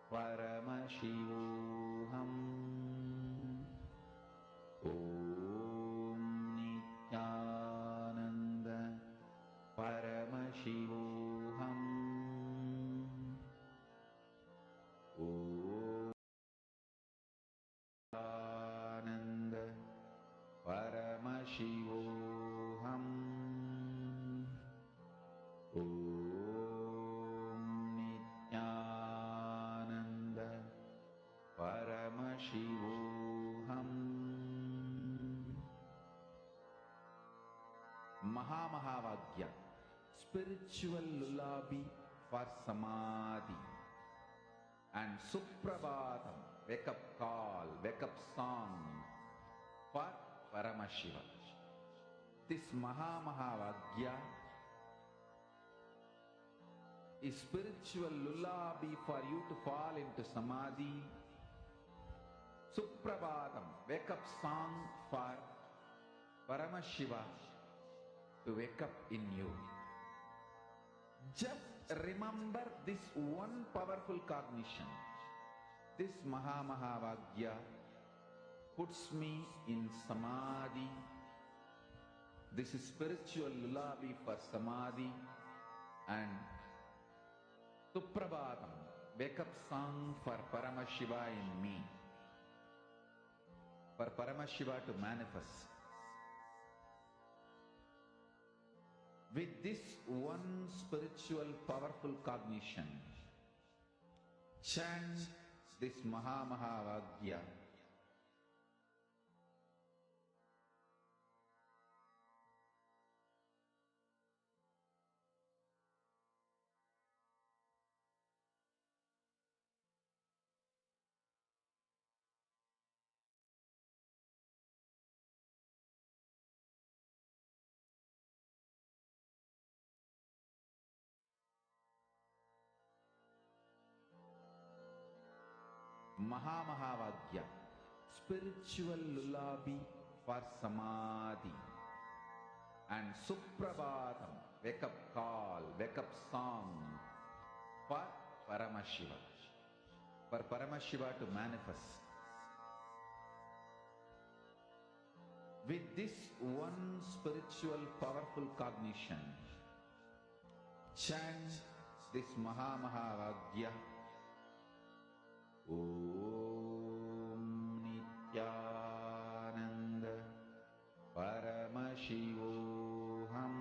Paramashivoham. Om Nityananda Paramashivoham. Om Nityananda Paramashivoham. Om Nityananda Paramashivoham. Mahavagya, spiritual lullaby for samadhi, and Suprabhatam, wake up call, wake up song for Paramashiva. This Mahavagya is spiritual lullaby for you to fall into samadhi. Suprabhatam, wake up song for Paramashiva to wake up in you. Just remember this one powerful cognition. This Mahavagya puts me in samadhi. This is spiritual lullaby for samadhi, and Suprabhatam, wake up song for Paramashiva in me. For Paramashiva to manifest. With this one spiritual powerful cognition, chant this Mahavagya. Mahavagya, spiritual lullaby for samadhi, and Suprabhatam, wake up call, wake up song for Paramashiva. For Paramashiva to manifest. With this one spiritual powerful cognition, chant this Mahavagya. Om Nityananda Paramashivoham.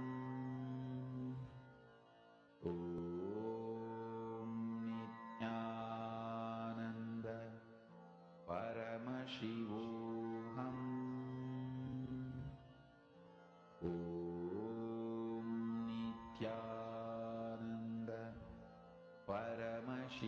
Om Nityananda Paramashivoham. Om Nityananda Paramashivoham.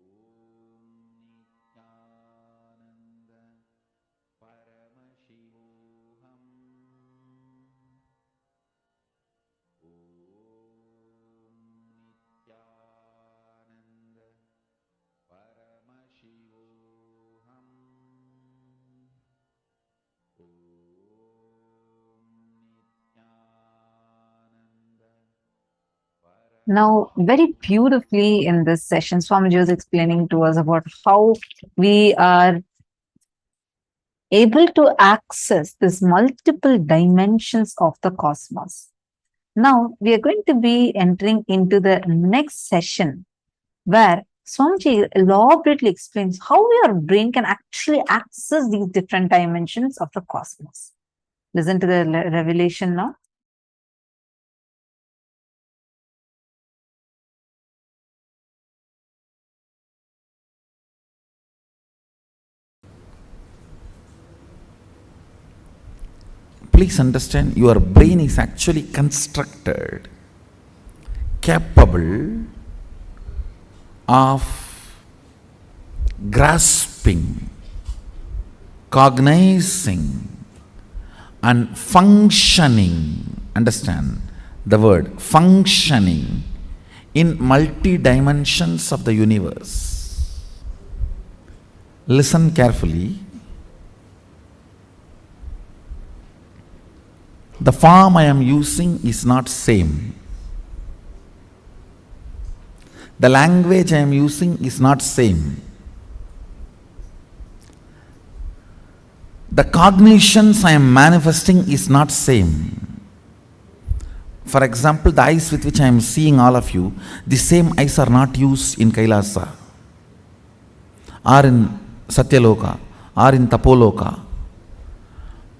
Now, very beautifully in this session, Swamiji was explaining to us about how we are able to access these multiple dimensions of the cosmos. Now, we are going to be entering into the next session where Swamiji elaborately explains how your brain can actually access these different dimensions of the cosmos. Listen to the revelation now.
Please understand, your brain is actually constructed capable of grasping, cognizing, and functioning. Understand the word functioning in multi dimensions of the universe. Listen carefully. The form I am using is not same. The language I am using is not same. The cognitions I am manifesting is not same. For example, the eyes with which I am seeing all of you, the same eyes are not used in Kailasa, or in Satyaloka, or in Tapoloka.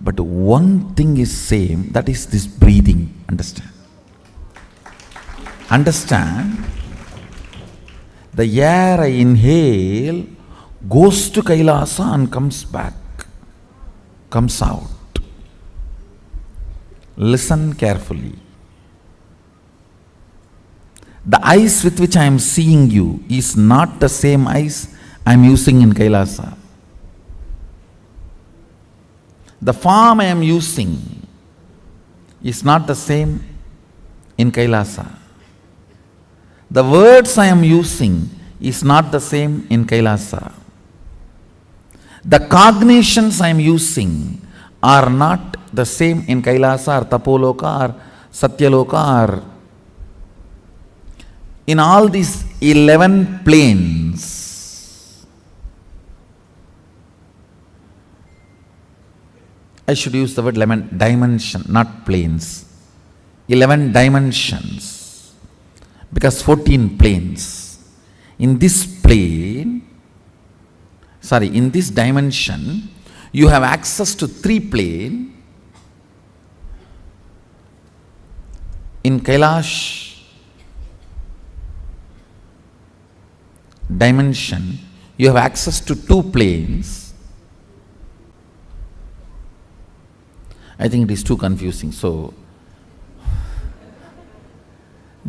But one thing is same, that is this breathing. Understand? Understand? The air I inhale goes to Kailasa and comes back, comes out. Listen carefully. The eyes with which I am seeing you is not the same eyes I am using in Kailasa. The form I am using is not the same in Kailasa. The words I am using is not the same in Kailasa. The cognitions I am using are not the same in Kailasa or Tapoloka or Satyaloka or in all these 11 planes. I should use the word 11 dimension, not planes. 11 dimensions, because 14 planes. In this plane, in this dimension, you have access to 3 planes. In Kailash dimension, you have access to 2 planes. I think it is too confusing. So,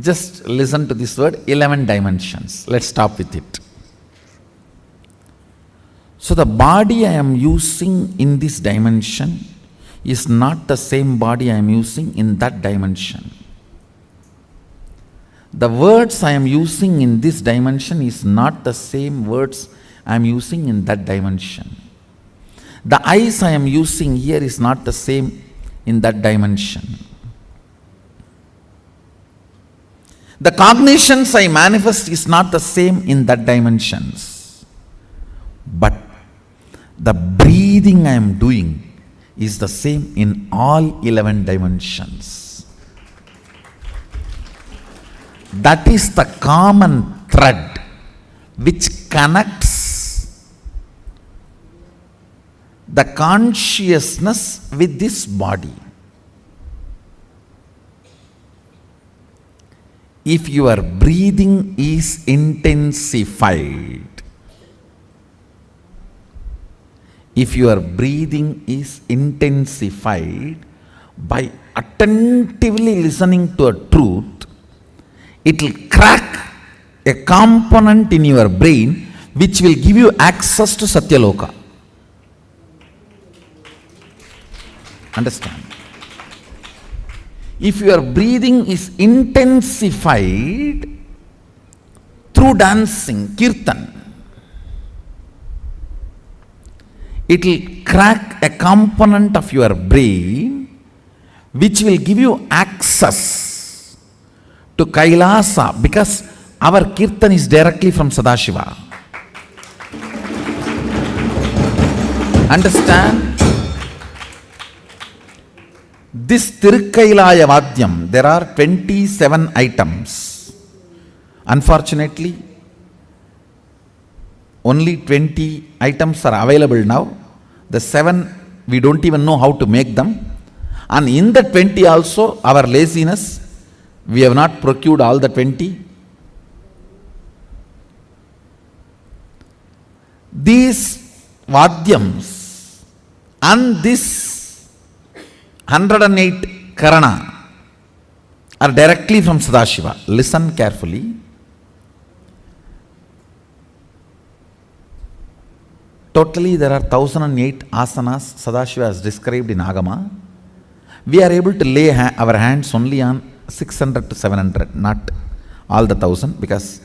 just listen to this word, 11 dimensions. Let's stop with it. So, the body I am using in this dimension is not the same body I am using in that dimension. The words I am using in this dimension is not the same words I am using in that dimension. The eyes I am using here is not the same in that dimension. The cognitions I manifest is not the same in that dimensions. But the breathing I am doing is the same in all 11 dimensions. That is the common thread which connects the consciousness with this body. If your breathing is intensified, by attentively listening to a truth, it will crack a component in your brain which will give you access to Satyaloka. Understand? If your breathing is intensified through dancing, kirtan, it will crack a component of your brain which will give you access to Kailasa, because our Kirtan is directly from Sadashiva. Understand? This Tirukkailaya Vadyam, there are 27 items. Unfortunately, only 20 items are available now. The 7, we don't even know how to make them. And in the 20 also, our laziness, we have not procured all the 20. These Vadyams and this 108 Karana are directly from Sadashiva. Listen carefully. Totally there are 1008 asanas Sadashiva has described in Agama. We are able to lay our hands only on 600 to 700, not all the 1000, because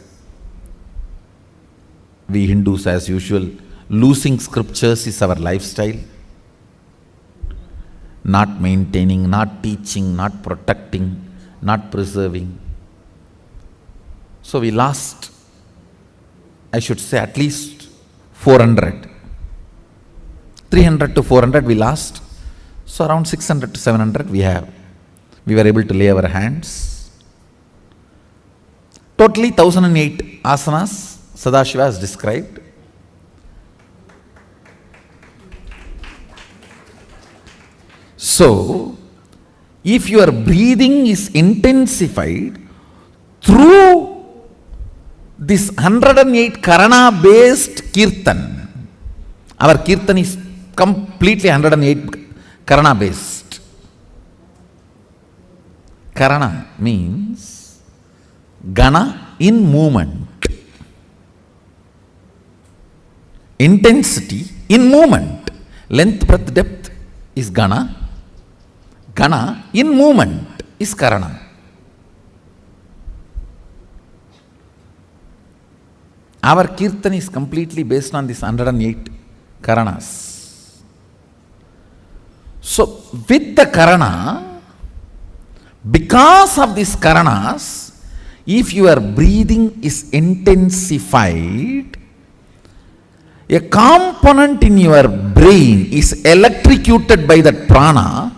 we Hindus, as usual, losing scriptures is our lifestyle. Not maintaining, not teaching, not protecting, not preserving. So we lost, I should say, at least 400. 300 to 400 we lost. So around 600 to 700 we have. We were able to lay our hands. Totally 1008 asanas Sadashiva has described. So, if your breathing is intensified through this 108 Karana based Kirtan, our Kirtan is completely 108 Karana based. Karana means Gana in movement. Intensity in movement. Length, breadth, depth is Gana. Gana in movement is Karana. Our Kirtan is completely based on this 108 Karanas. So, with the Karana, because of these Karanas, if your breathing is intensified, a component in your brain is electrocuted by that prana,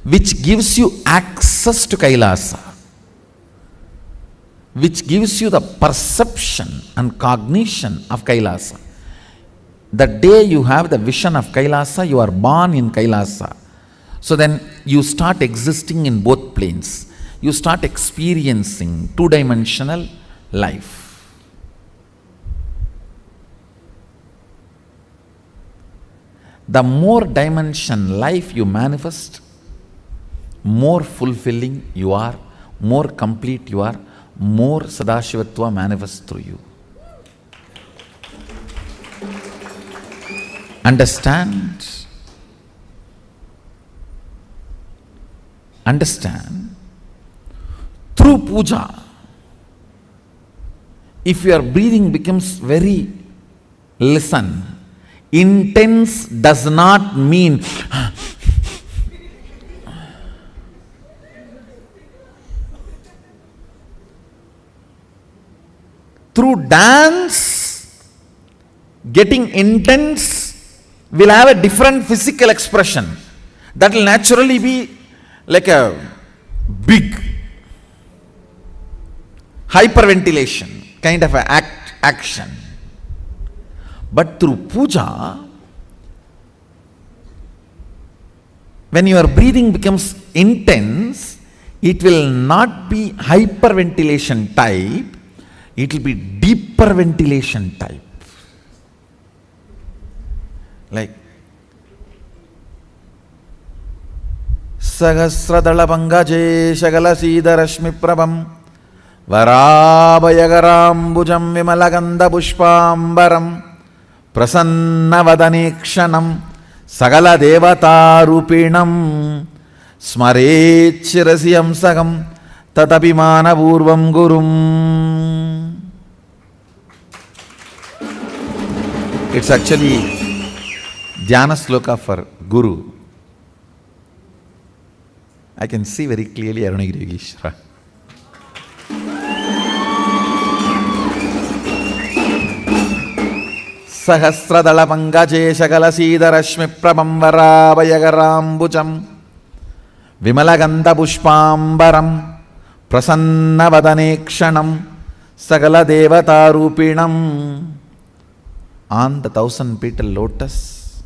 which gives you access to Kailasa, which gives you the perception and cognition of Kailasa. The day you have the vision of Kailasa, you are born in Kailasa. So then you start existing in both planes. You start experiencing two-dimensional life. The more dimension life you manifest, more fulfilling you are, more complete you are, more Sadashivatva manifests through you. Understand? Understand? Through puja, if your breathing becomes very, listen, intense does not mean through dance, getting intense will have a different physical expression. That will naturally be like a big hyperventilation kind of an action. But through puja, when your breathing becomes intense, it will not be hyperventilation type, it will be deeper ventilation type. Like Sahasradala Pangaje Shagala Sida Rashmi Prabham Varabhayagarambujam Vimalaganda Pushpambaram Prasanna Vadanekshanam Sagala Devata Rupinam Smarechirasiyam Sagam Tatapimana Purvam Gurum. It's actually Dhyana Sloka for Guru. I can see very clearly Arunagiri Yogeshwara. Sahasradala Pangaje Shagala Sidarashmi Prabam Varabayagarambucham Vimalaganda Pushpambaram Prasanna Vadanekshanam Sagala Devata Rupinam. On the 1,000-petal lotus,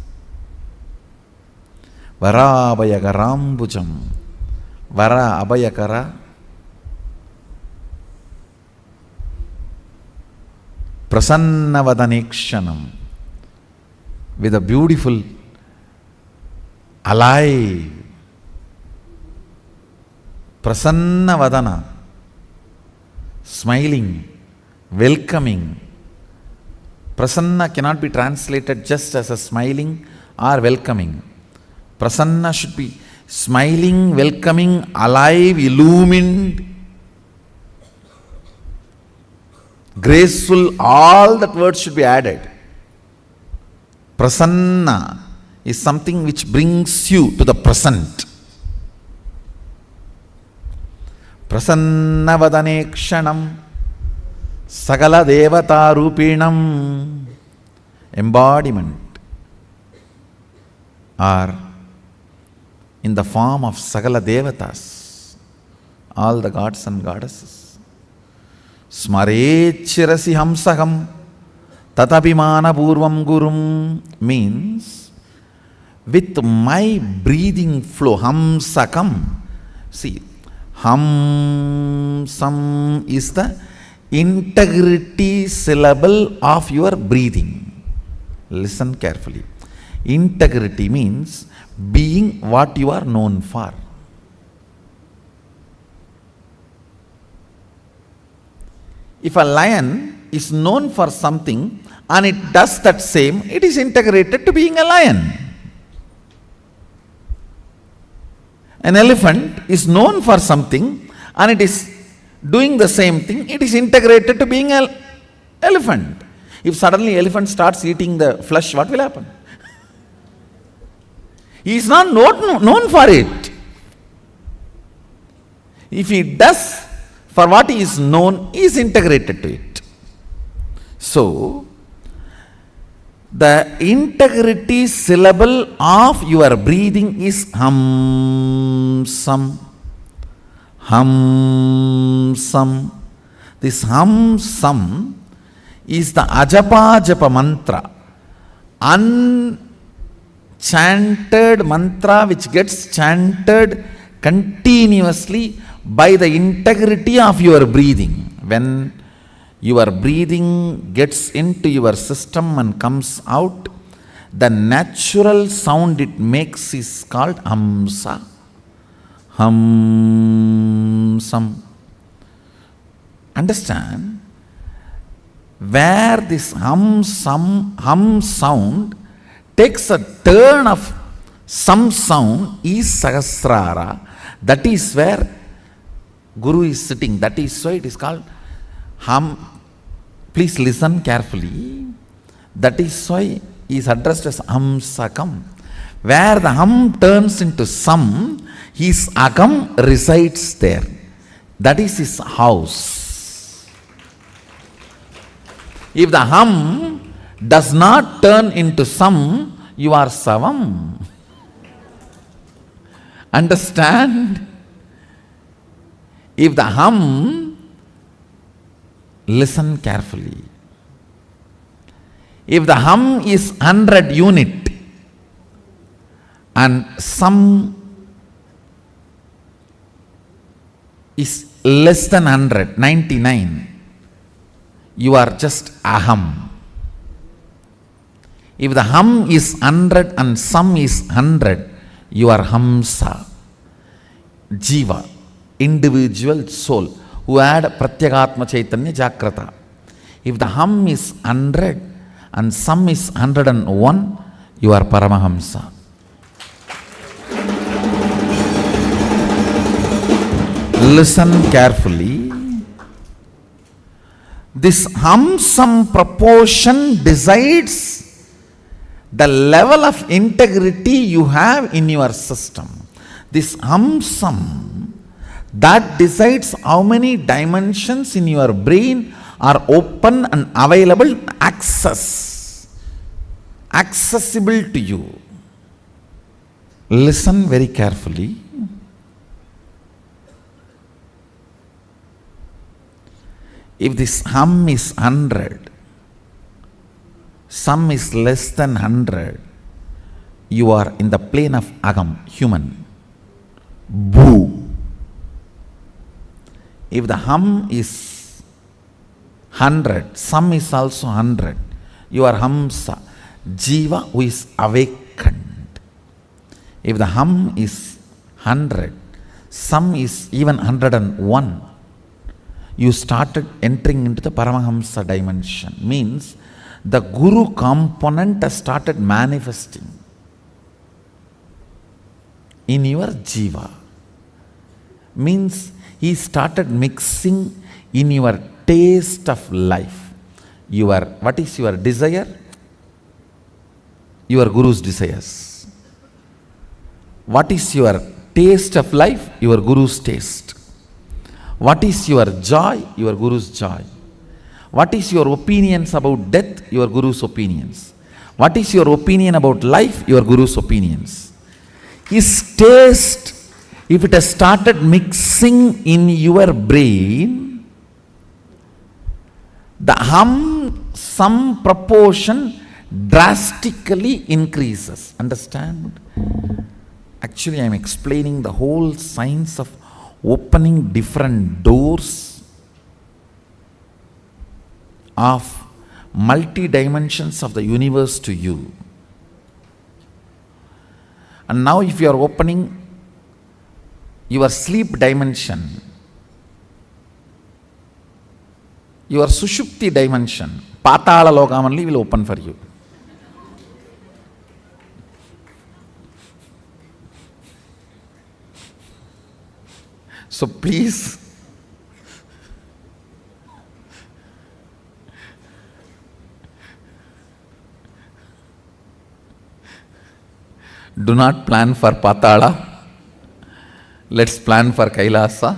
Varabayagarambucham, Vara Abhayakara, Prasanna Vadanekshanam, with a beautiful, alive, Prasanna Vadana, smiling, welcoming. Prasanna cannot be translated just as a smiling or welcoming. Prasanna should be smiling, welcoming, alive, illumined, graceful. All that words should be added. Prasanna is something which brings you to the present. Prasanna Vadanekshanam Sagala Devata Rupinam, embodiment, or in the form of Sagala Devatas, all the gods and goddesses. Smarechirasi Hamsaham Tatapimana Purvam Gurum means with my breathing flow, Hamsakam. See, Hamsam is the integrity syllable of your breathing. Listen carefully. Integrity means being what you are known for. If a lion is known for something and it does that same, it is integrated to being a lion. An elephant is known for something and it is doing the same thing, it is integrated to being an elephant. If suddenly elephant starts eating the flesh, what will happen? He is not known for it. If he does for what he is known, he is integrated to it. So, the integrity syllable of your breathing is hamsam. Hamsam. This hamsam is the ajapa japa mantra, unchanted mantra which gets chanted continuously by the integrity of your breathing. When your breathing gets into your system and comes out, the natural sound it makes is called hamsa. Hamsam. Understand? Where this hum sound takes a turn of some sound is Sahasrara. That is where Guru is sitting. That is why it is called hum. Please listen carefully. That is why he is addressed as Hamsakam. Where the hum turns into sam, his agam resides there. That is his house. If the hum does not turn into sam, you are savam. Understand? If the hum, listen carefully. If the hum is 100 unit and sam is less than 100, 99, you are just aham. If the hum is 100 and sam is 100, you are hamsa. Jiva, individual soul, who had Pratyagatma Chaitanya Jagrata. If the hum is 100 and sam is 101, you are Paramahamsa. Listen carefully. This hum-sam proportion decides the level of integrity you have in your system. This hum-sam, that decides how many dimensions in your brain are open and available access. accessible to you. Listen very carefully. If this hum is 100, sum is less than 100, you are in the plane of agam, human. Boo. If the hum is 100, sum is also 100, you are hamsa, jiva who is awakened. If the hum is 100, sum is even 101, you started entering into the Paramahamsa dimension. Means the Guru component has started manifesting in your jiva. Means he started mixing in your taste of life. What is your desire? Your Guru's desires. What is your taste of life? Your Guru's taste. What is your joy? Your Guru's joy. What is your opinions about death? Your Guru's opinions. What is your opinion about life? Your Guru's opinions. His taste, if it has started mixing in your brain, the hum, some proportion drastically increases. Understand? Actually, I am explaining the whole science of opening different doors of multi-dimensions of the universe to you. And now if you are opening your sleep dimension, your sushupti dimension, Patala Lokam only will open for you. So please, do not plan for Patala. Let's plan for Kailasa.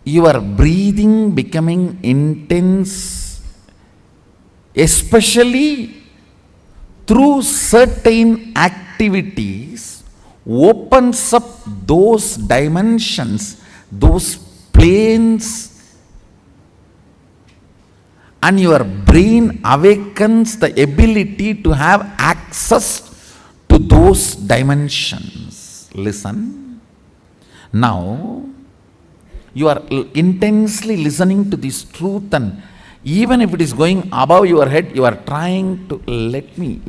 Your breathing becoming intense, especially through certain activities, opens up those dimensions, those planes, and your brain awakens the ability to have access to those dimensions. Listen. Now, you are intensely listening to this truth, and even if it is going above your head, you are trying to let me.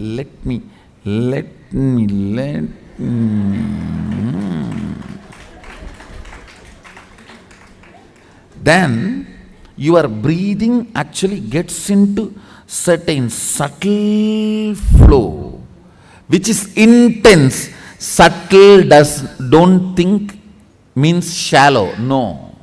Then your breathing actually gets into certain subtle flow, which is intense. Subtle don't think means shallow. No.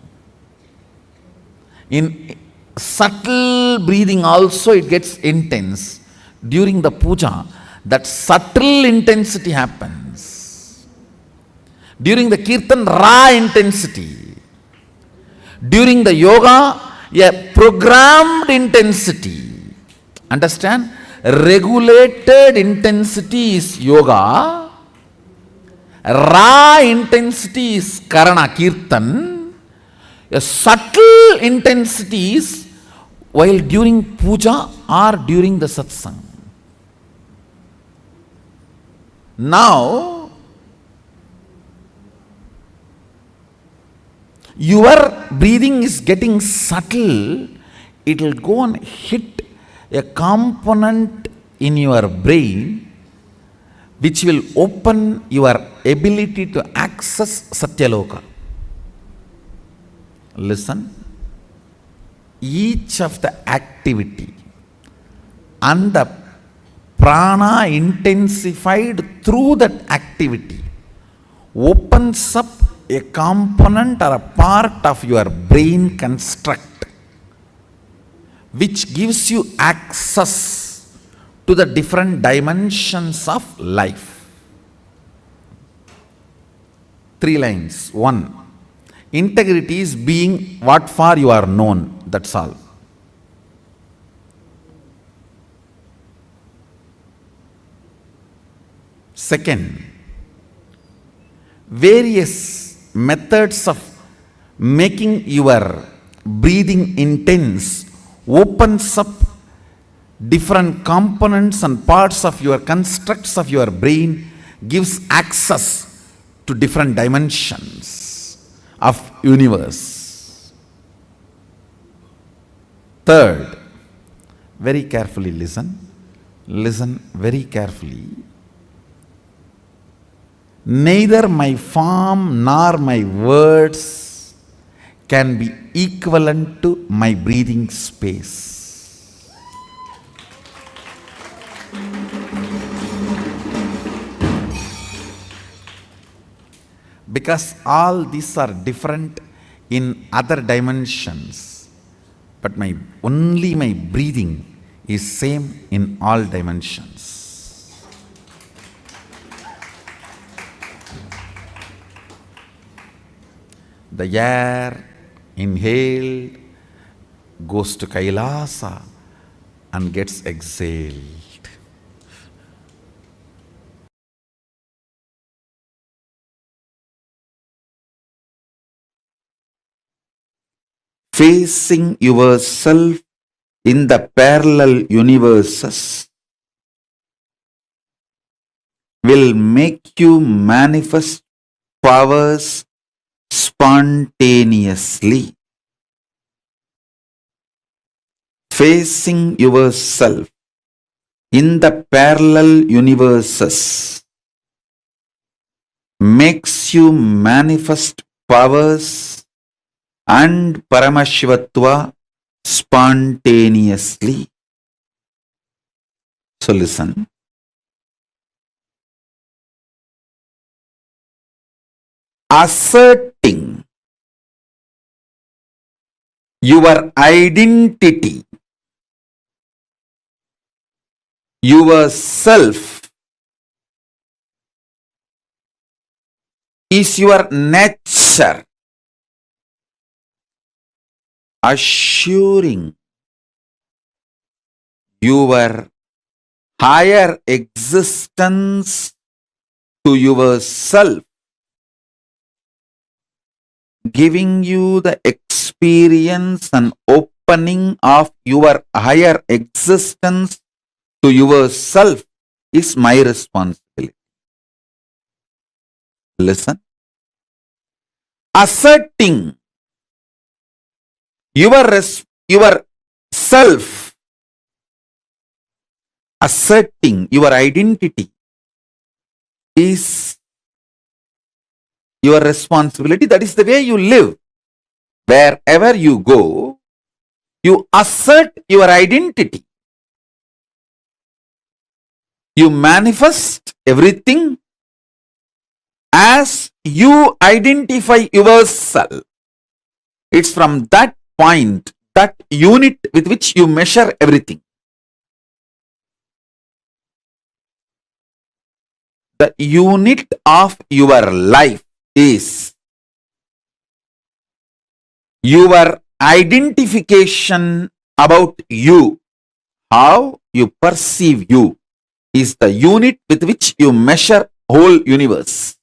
In subtle breathing also it gets intense. During the puja, that subtle intensity happens. During the kirtan, raw intensity. During the yoga, a programmed intensity. Understand? Regulated intensity is yoga. Raw intensity is karana, kirtan. A subtle intensity is while during puja or during the satsang. Now, your breathing is getting subtle. It will go and hit a component in your brain which will open your ability to access Satyaloka. Listen. Each of the activity and the prana intensified through that activity opens up a component or a part of your brain construct which gives you access to the different dimensions of life. 3 lines. 1. Integrity is being what for you are known. That's all. Second, various methods of making your breathing intense opens up different components and parts of your constructs of your brain, gives access to different dimensions of universe. Third, very carefully listen very carefully. Neither my form nor my words can be equivalent to my breathing space. Because all these are different in other dimensions, but only my breathing is same in all dimensions. The air inhaled goes to Kailasa and gets exhaled. Facing yourself in the parallel universes will make you manifest powers spontaneously. Facing yourself in the parallel universes makes you manifest powers and Paramashivatva spontaneously. So listen. Asserting your identity, yourself, is your nature. Assuring your higher existence to yourself, giving you the experience and opening of your higher existence to yourself is my responsibility. Listen. Asserting your self, asserting your identity is your responsibility. That is the way you live. Wherever you go, you assert your identity. You manifest everything as you identify yourself. It's from that point, that unit with which you measure everything. The unit of your life is your identification about you. How you perceive you is the unit with which you measure whole universe.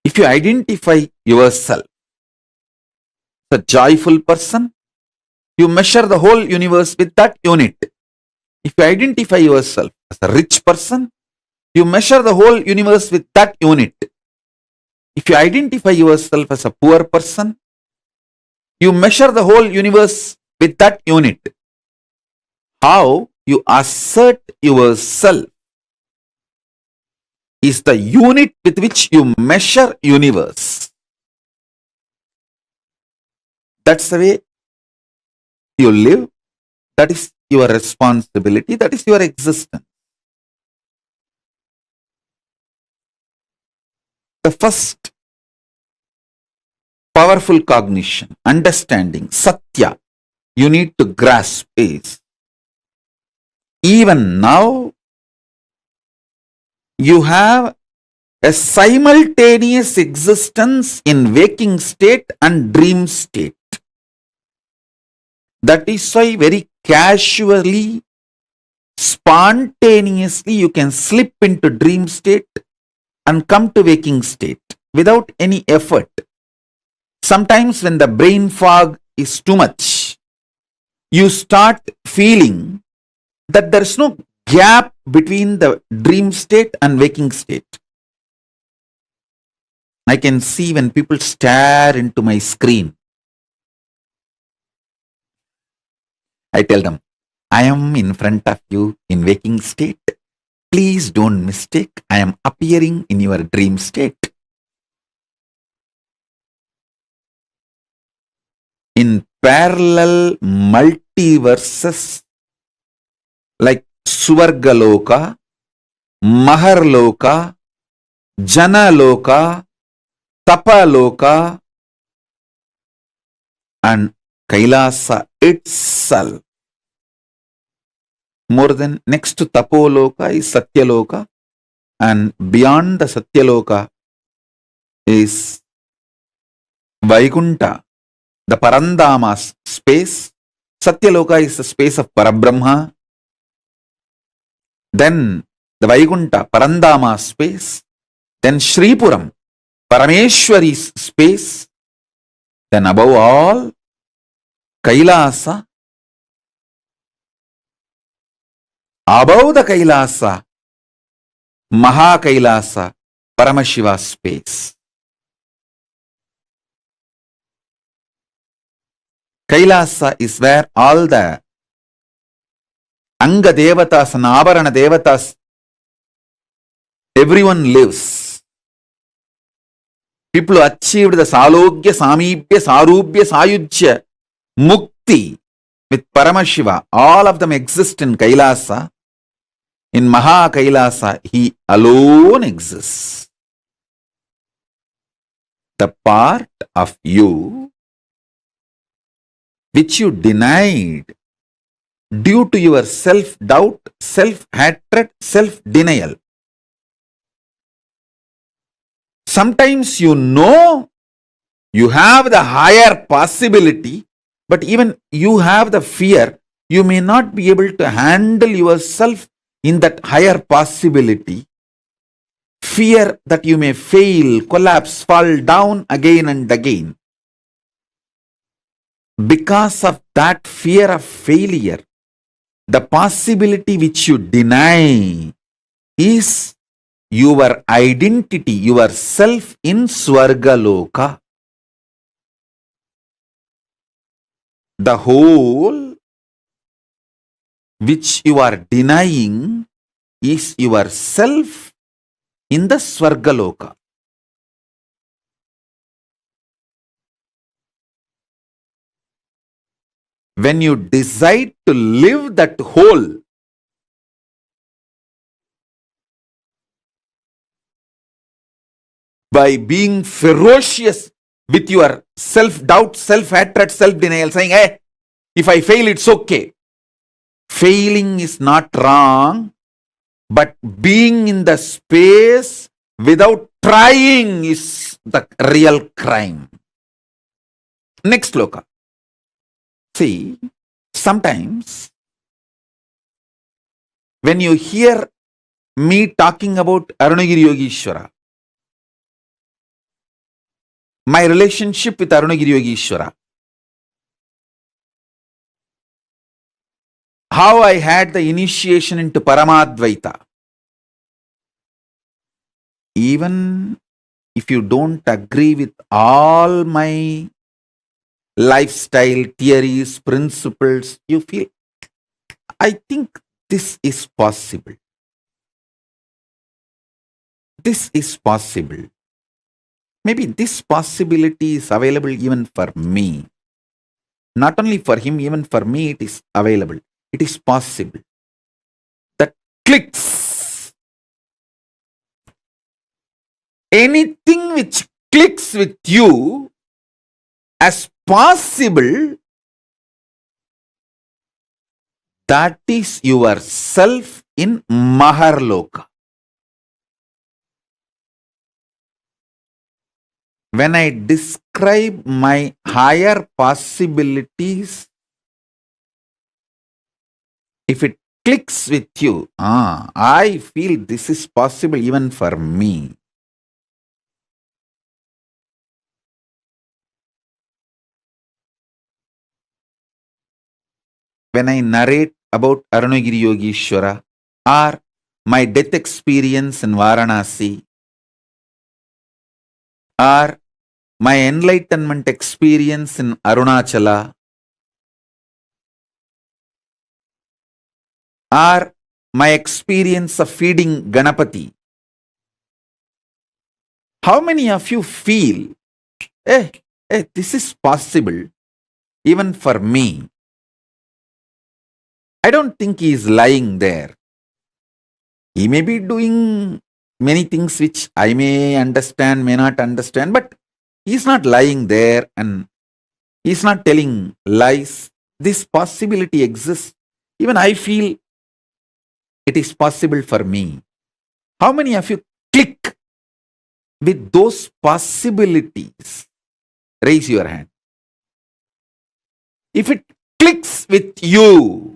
If you identify yourself as a joyful person, you measure the whole universe with that unit. If you identify yourself as a rich person, you measure the whole universe with that unit. If you identify yourself as a poor person, you measure the whole universe with that unit. How you assert yourself is the unit with which you measure universe. That's the way you live. That is your responsibility. That is your existence. The first powerful cognition, understanding, satya, you need to grasp is, even now, you have a simultaneous existence in waking state and dream state. That is why very casually spontaneously you can slip into dream state and come to waking state without any effort. Sometimes when the brain fog is too much, you start feeling that there is no gap between the dream state and waking state. I can see when people stare into my screen, I tell them, I am in front of you in waking state. Please don't mistake, I am appearing in your dream state. In parallel multiverses like Suvargaloka, Maharloka, Janaloka, Tapaloka, and Kailasa itself. More than next to Tapoloka is Satyaloka, and beyond the Satyaloka is Vaikunta, the Parandama space. Satyaloka is the space of Parabrahma. Then the Vaikunta, Parandama space. Then Shripuram, Parameshwari's space. Then above all, Kailasa. Above the Kailasa, Mahakailasa, Paramashiva space. Kailasa is where all the Anga Devatas and Avarana Devatas, everyone lives. People who achieved the Salogya, Samibhya, Sarubhya, Sayujya, Mukti with Paramashiva, all of them exist in Kailasa. In Maha Kailasa, he alone exists. The part of you which you denied due to your self-doubt, self-hatred, self-denial. Sometimes you know you have the higher possibility, but even you have the fear, you may not be able to handle yourself in that higher possibility. Fear that you may fail, collapse, fall down again and again. Because of that fear of failure, the possibility which you deny is your identity, your self in Swargaloka. The whole which you are denying is yourself in the Swargaloka. When you decide to live that whole, by being ferocious with your self-doubt, self-hatred, self-denial, saying, hey, if I fail, it's okay. Failing is not wrong, but being in the space without trying is the real crime. Next sloka. See, sometimes when you hear me talking about Arunagiri Yogeshwara, my relationship with Arunagiri Yogeshwara, how I had the initiation into Paramadvaita. Even if you don't agree with all my lifestyle, theories, principles, you feel, I think this is possible. This is possible. Maybe this possibility is available even for me. Not only for him, even for me it is available. It is possible. That clicks. Anything which clicks with you as possible, that is yourself in Maharloka. When I describe my higher possibilities, if it clicks with you, I feel this is possible even for me. When I narrate about Arunagiri Yogeshwara or my death experience in Varanasi or my enlightenment experience in Arunachala or my experience of feeding Ganapati, how many of you feel, this is possible even for me? I don't think he is lying there. He may be doing many things which I may understand, may not understand, but he is not lying there and he is not telling lies. This possibility exists. Even I feel it is possible for me. How many of you click with those possibilities? Raise your hand. If it clicks with you,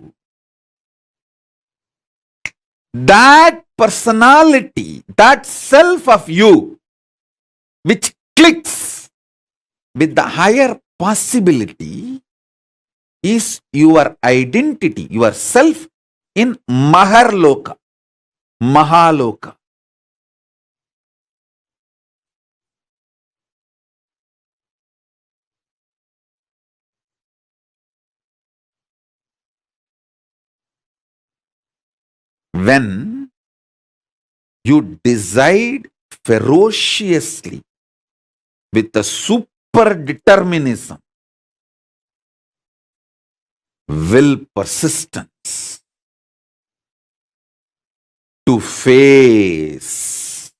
that personality, that self of you, which clicks with the higher possibility, is your identity, your self in Maharloka, Mahaloka. When you decide ferociously with a super determinism, will persistence to face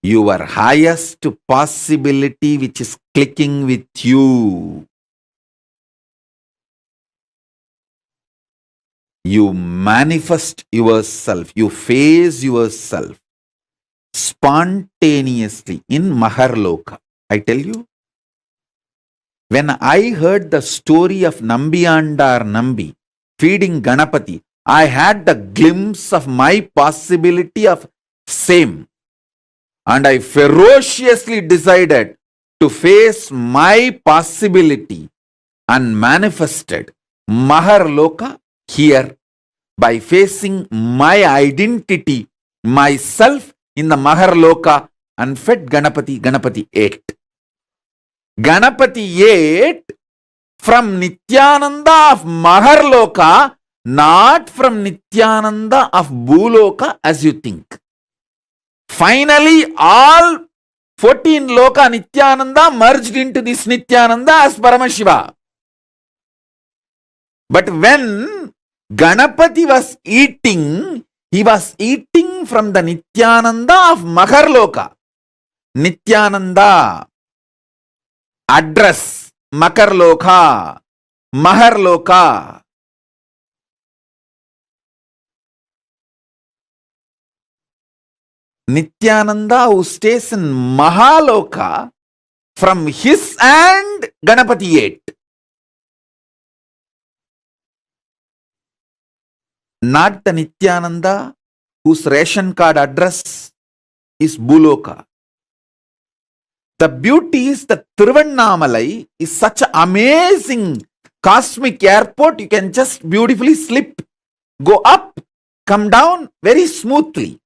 your highest possibility which is clicking with you, you manifest yourself, you face yourself spontaneously in Maharloka. I tell you, when I heard the story of Nambiyandar Nambi feeding Ganapati, I had the glimpse of my possibility of same. And I ferociously decided to face my possibility and manifested Maharloka here by facing my identity, myself in the Maharloka, and fed Ganapati. Ganapati ate. Ganapati ate from Nityananda of Maharloka, not from Nityananda of Bhuloka as you think. Finally, all 14 Loka Nityananda merged into this Nityananda as Paramashiva. But when Ganapati was eating, he was eating from the Nityananda of Maharloka. Nityananda, address, Makarloka, Maharloka. Nityananda who stays in Mahaloka, from his hand Ganapati ate. Not the Nityananda whose ration card address is Bhuloka. The beauty is that Tiruvannamalai is such an amazing cosmic airport. You can just beautifully slip, go up, come down very smoothly.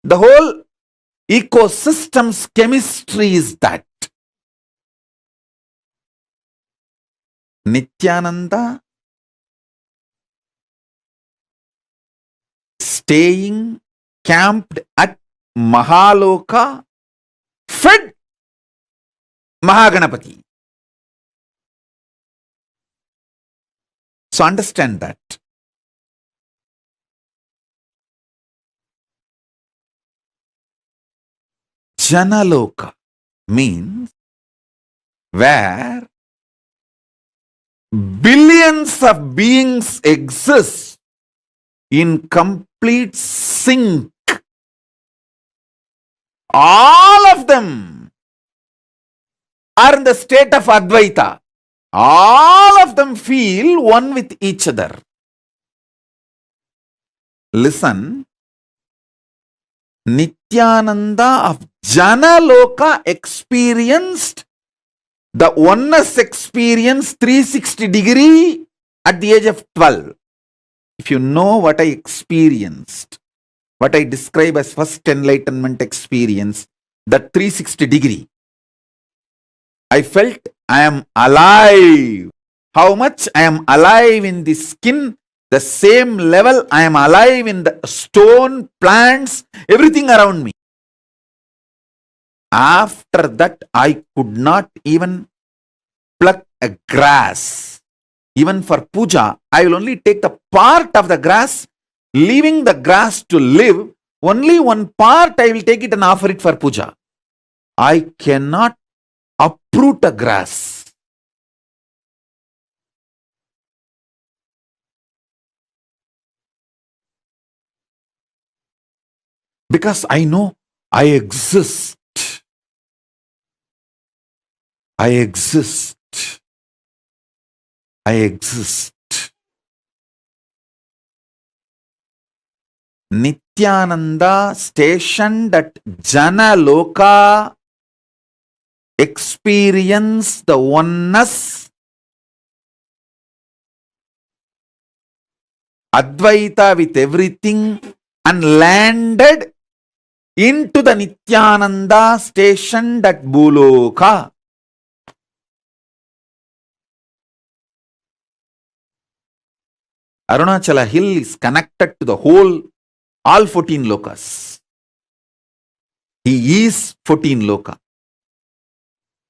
The whole ecosystem's chemistry is that. Nityananda staying camped at Mahaloka, fed Mahaganapati. So understand that. Janaloka means where billions of beings exist in complete sync. All of them are in the state of Advaita. All of them feel one with each other. Listen. Nityananda of Janaloka experienced the oneness experience 360 degree at the age of 12. If you know what I experienced, what I describe as first enlightenment experience, that 360 degree, I felt I am alive. How much I am alive in the skin, the same level I am alive in the stone, plants, everything around me. After that, I could not even pluck a grass. Even for puja, I will only take the part of the grass, leaving the grass to live. Only one part I will take it and offer it for puja. I cannot uproot a grass. Because I know I exist. I exist. I exist. Nityananda stationed at Janaloka experienced the oneness, Advaita with everything, and landed into the Nityananda stationed at Bhuloka. Arunachala hill is connected to the whole, all 14 lokas. He is 14 loka.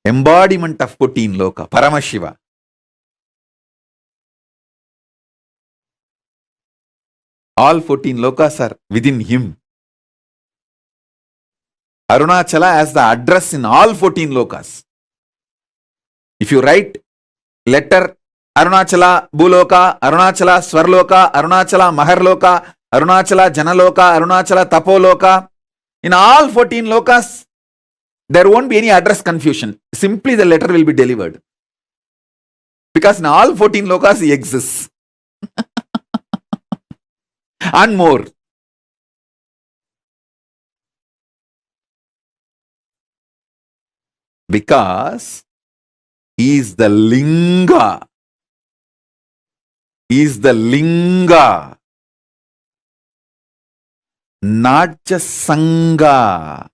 Embodiment of 14 loka, Paramashiva. All 14 lokas are within him. Arunachala has the address in all 14 lokas. If you write letter Arunachala Bhuloka, Arunachala Swarloka, Arunachala Maharloka, Arunachala Janaloka, Arunachala Tapoloka, in all 14 lokas, there won't be any address confusion. Simply the letter will be delivered. Because in all 14 lokas he exists. And more. Because he is the Linga. He is the Linga. Not just Sangha.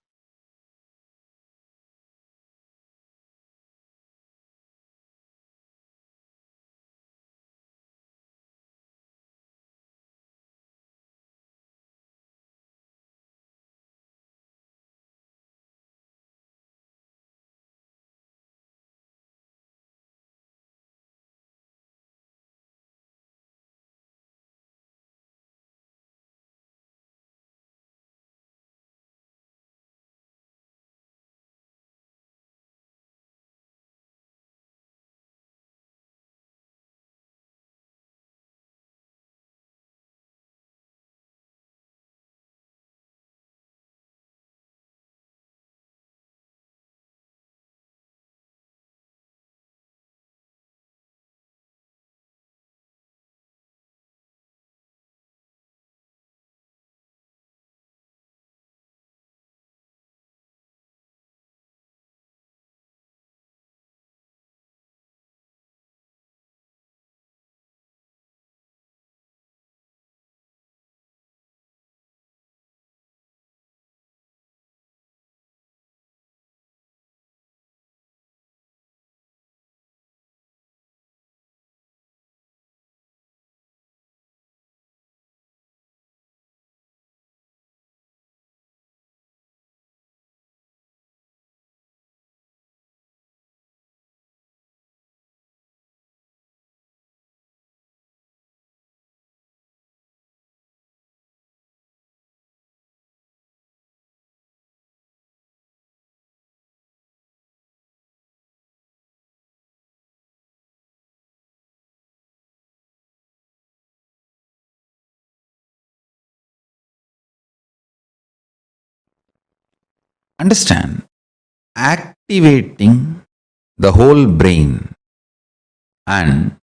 Understand? Activating the whole brain and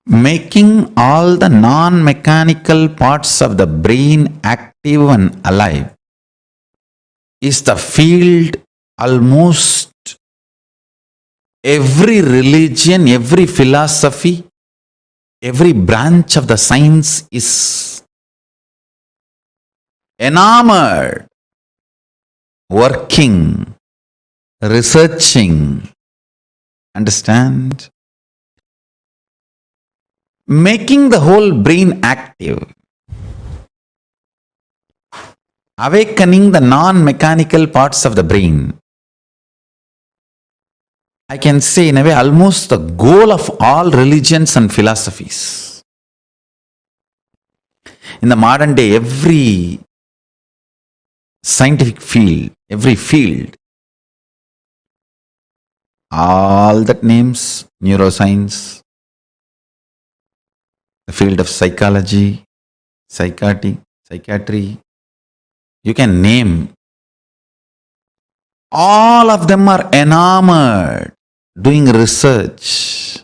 making all the non-mechanical parts of the brain active and alive is the field almost every religion, every philosophy, every branch of the science is enamored, working, researching. Understand? Making the whole brain active. Awakening the non-mechanical parts of the brain. I can say in a way almost the goal of all religions and philosophies. In the modern day, every scientific field, every field, all that names, neuroscience, the field of psychology, psychiatry, you can name. All of them are enamored, doing research,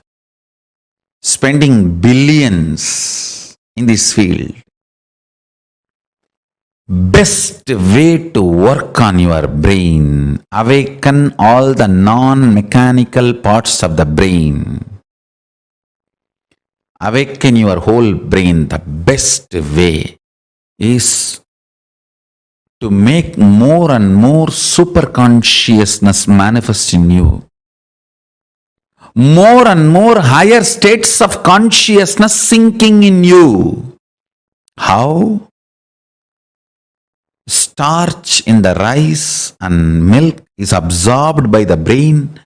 spending billions in this field. Best way to work on your brain, awaken all the non-mechanical parts of the brain. Awaken your whole brain. The best way is to make more and more super consciousness manifest in you. More and more higher states of consciousness sinking in you. How? Starch in the rice and milk is absorbed by the brain,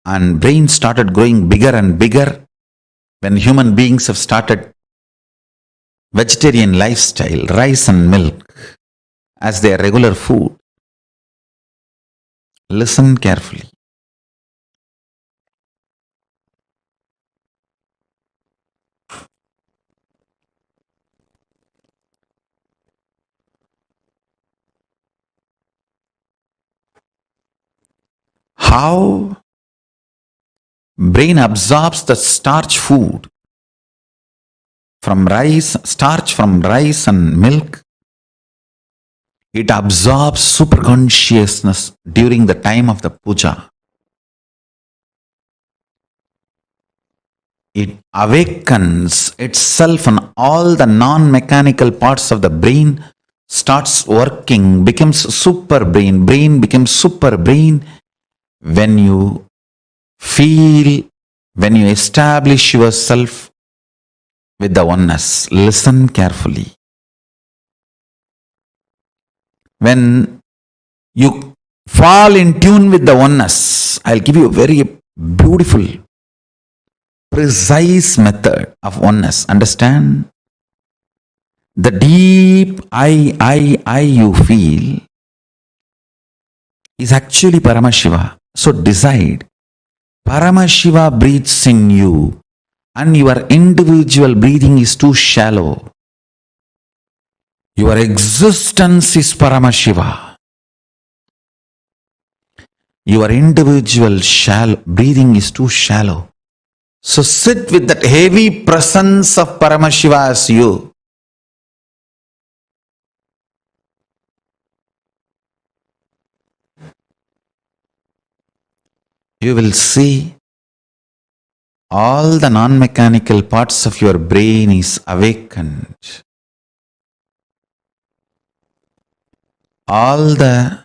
and brain started growing bigger and bigger when human beings have started vegetarian lifestyle, rice and milk as their regular food. Listen carefully. How brain absorbs the starch food from rice, starch from rice and milk. It absorbs superconsciousness during the time of the puja. It awakens itself and all the non-mechanical parts of the brain starts working, becomes super brain. Brain becomes super brain when you feel, when you establish yourself with the oneness. Listen carefully. When you fall in tune with the oneness, I'll give you a very beautiful, precise method of oneness. Understand? The deep I you feel is actually Paramashiva. So decide, Paramashiva breathes in you and your individual breathing is too shallow. Your existence is Paramashiva. Your individual breathing is too shallow. So sit with that heavy presence of Paramashiva as you. You will see all the non-mechanical parts of your brain is awakened. All the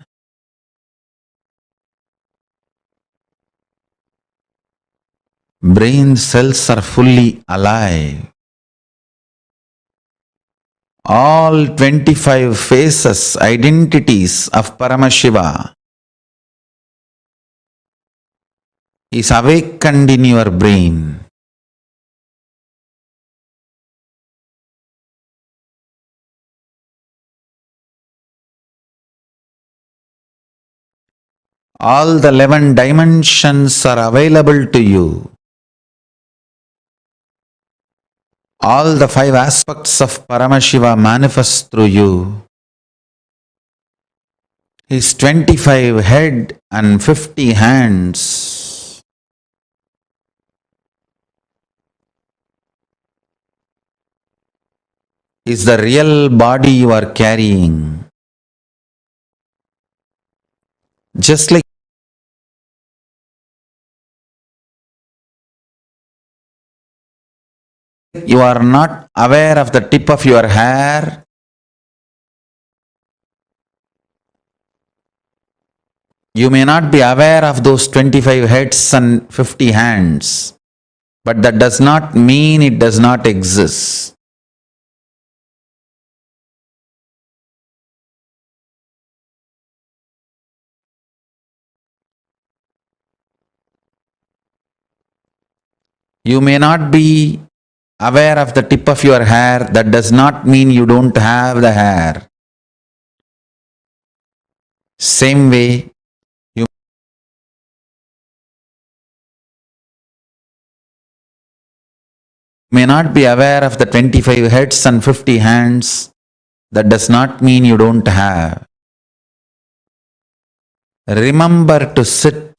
brain cells are fully alive. All 25 faces, identities of Paramashiva is awakened in your brain. All the 11 dimensions are available to you. All the 5 aspects of Paramashiva manifest through you. His 25 head and 50 hands. is the real body you are carrying. Just like you are not aware of the tip of your hair, you may not be aware of those 25 heads and 50 hands, but that does not mean it does not exist. You may not be aware of the tip of your hair, that does not mean you don't have the hair. Same way, you may not be aware of the 25 heads and 50 hands, that does not mean you don't have. Remember to sit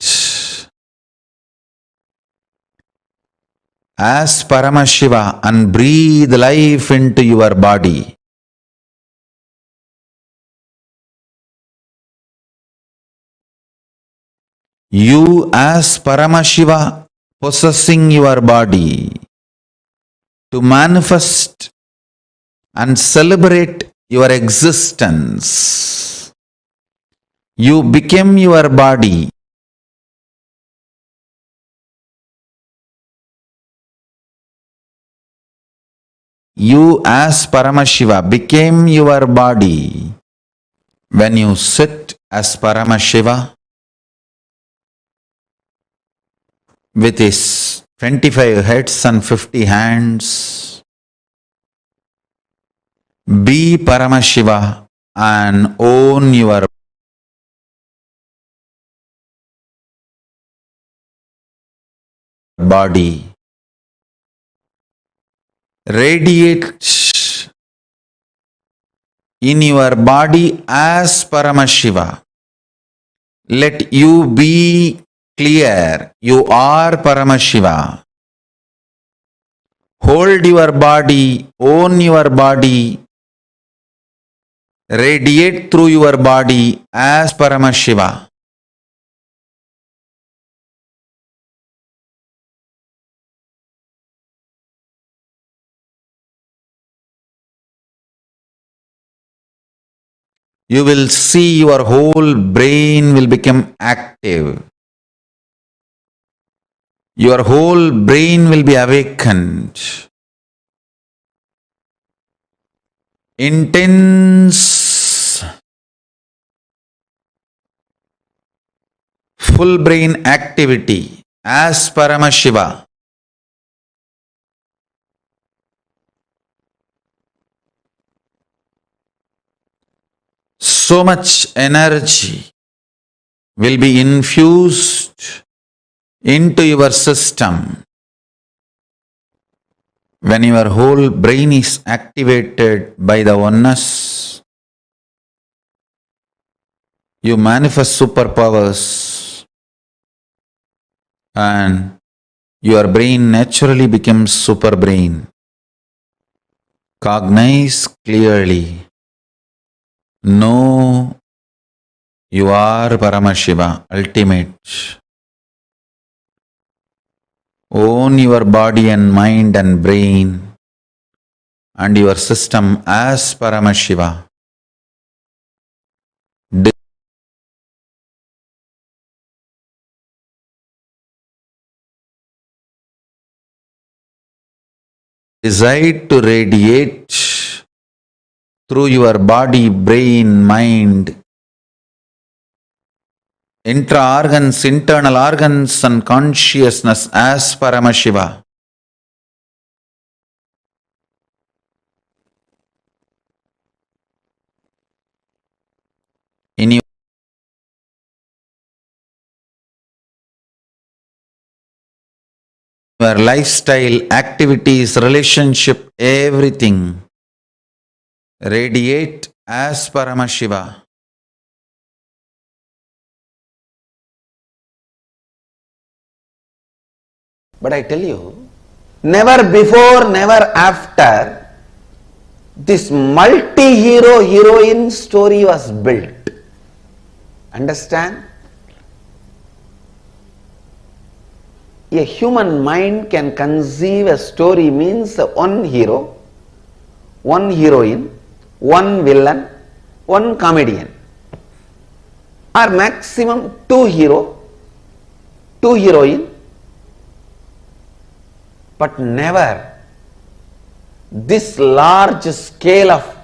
as Paramashiva and breathe life into your body. You as Paramashiva possessing your body to manifest and celebrate your existence. You became your body. You as Paramashiva became your body. When you sit as Paramashiva with his 25 heads and 50 hands, be Paramashiva and own your body. Radiate in your body as Paramashiva. Let you be clear, you are Paramashiva. Hold your body, own your body, radiate through your body as Paramashiva. You will see your whole brain will become active. Your whole brain will be awakened. Intense, full brain activity as Paramashiva. So much energy will be infused into your system. When your whole brain is activated by the oneness, you manifest superpowers and your brain naturally becomes super brain. Cognize clearly. Know you are Paramashiva, ultimate. Own your body and mind and brain and your system as Paramashiva. Decide to radiate through your body, brain, mind, intra-organs, internal organs and consciousness as Paramashiva. In your lifestyle, activities, relationship, everything, radiate as Paramashiva.
But I tell you, never before, never after, this multi-hero heroine story was built. Understand? A human mind can conceive a story means one hero, one heroine, one villain, one comedian, or maximum two hero, two heroine, but never this large scale of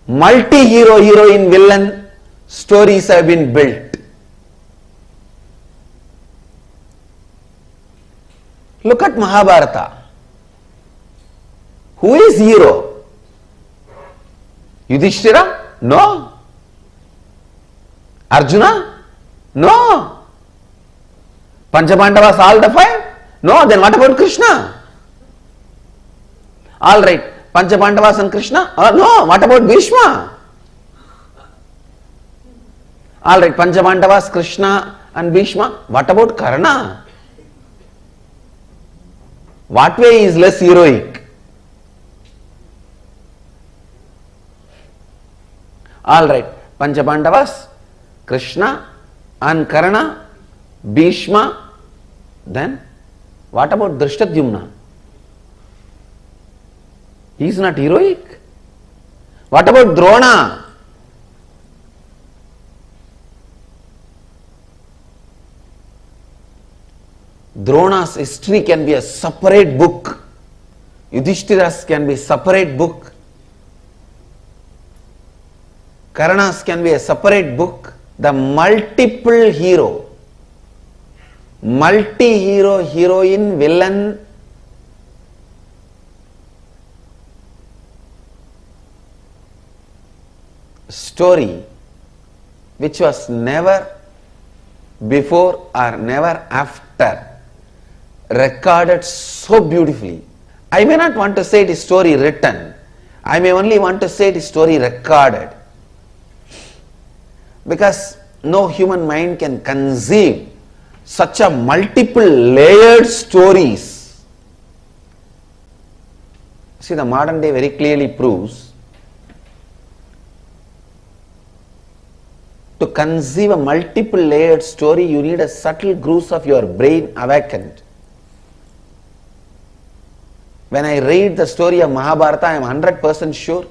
multi-hero heroine villain stories have been built. Look at Mahabharata. Who is hero? Yudhishthira? No. Arjuna? No. Panchabandavas all the five? No. Then what about Krishna? All right. Panchabandavas and Krishna? No. What about Bhishma? All right. Panchabandavas, Krishna and Bhishma. What about Karna? What way is less heroic? All right. Panchabandavas, Krishna and Karna, Bhishma. Then what about Drishtadyumna? He is not heroic. What about Drona? Drona's history can be a separate book. Yudhishthira's can be a separate book. Karna's can be a separate book. The multiple hero, multi-hero, heroine, villain, story which was never before or never after recorded so beautifully. I may not want to say it is story written. I may only want to say it is story recorded. Because no human mind can conceive such a multiple layered stories. See, the modern day very clearly proves to conceive a multiple layered story, you need a subtle grooves of your brain awakened. When I read the story of Mahabharata, I am 100% sure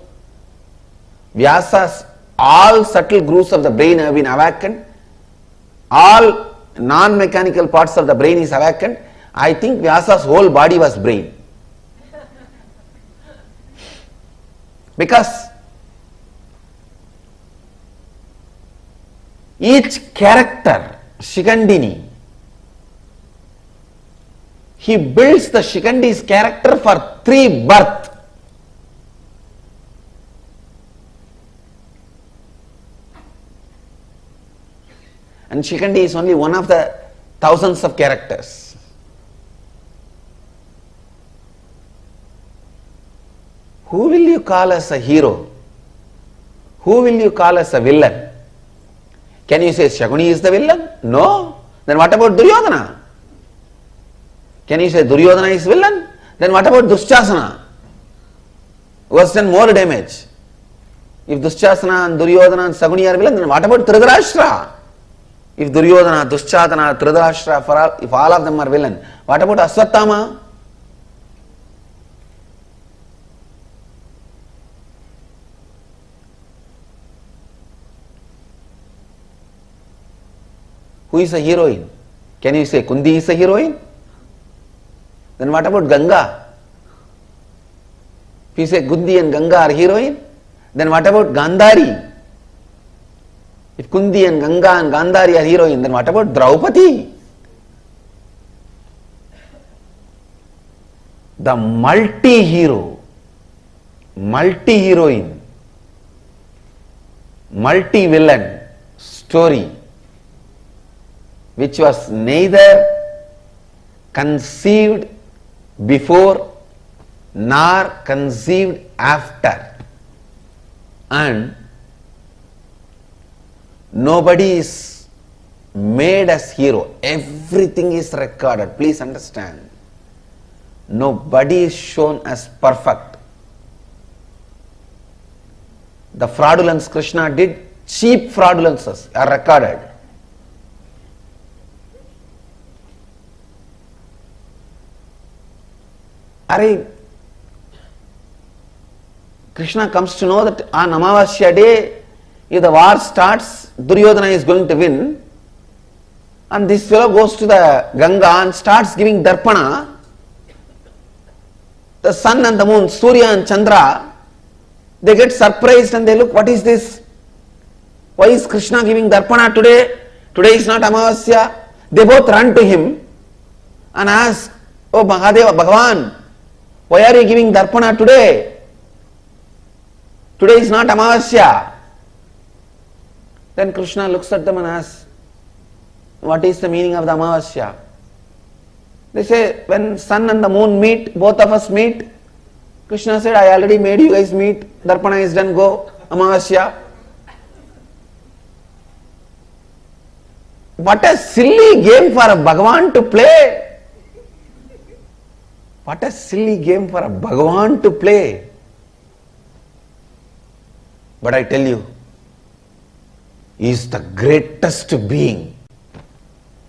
Vyasa's all subtle grooves of the brain have been awakened. All non-mechanical parts of the brain is awakened. I think Vyasa's whole body was brain. Because each character, Shikandini, he builds the Shikandi's character for 3 births. And Shikandi is only one of the thousands of characters. Who will you call as a hero? Who will you call as a villain? Can you say Shakuni is the villain? No. Then what about Duryodhana? Can you say Duryodhana is villain? Then what about Dushasana? Who has done more damage? If Dushasana and Duryodhana and Shakuni are villain, then what about Dhritarashtra? If Duryodhana, Dushasana, Dhritarashtra, if all of them are villain, what about Aswathama? Who is a heroine? Can you say Kundi is a heroine? Then what about Ganga? If you say Kundi and Ganga are heroine, then what about Gandhari? If Kundi and Ganga and Gandhari are heroine, then what about Draupadi? The multi-hero, multi-heroine, multi-villain story, which was neither conceived before nor conceived after, and nobody is made as hero. Everything is recorded. Please understand. Nobody is shown as perfect. The fraudulence Krishna did, cheap fraudulences are recorded. Krishna comes to know that on Amavasya day, if the war starts, Duryodhana is going to win, and this fellow goes to the Ganga and starts giving darpana. The sun and the moon, Surya and Chandra, they get surprised and they look, what is this? Why is Krishna giving darpana today? Today is not Amavasya. They both run to him and ask, oh Mahadeva, Bhagavan, why are you giving darpana today? Today is not Amavasya. Then Krishna looks at them and asks, what is the meaning of the Amavasya? They say, when sun and the moon meet, both of us meet. Krishna said, I already made you guys meet. Darpana is done, go. Amavasya. What a silly game for a Bhagavan to play. What a silly game for a Bhagavan to play. But I tell you, he is the greatest being.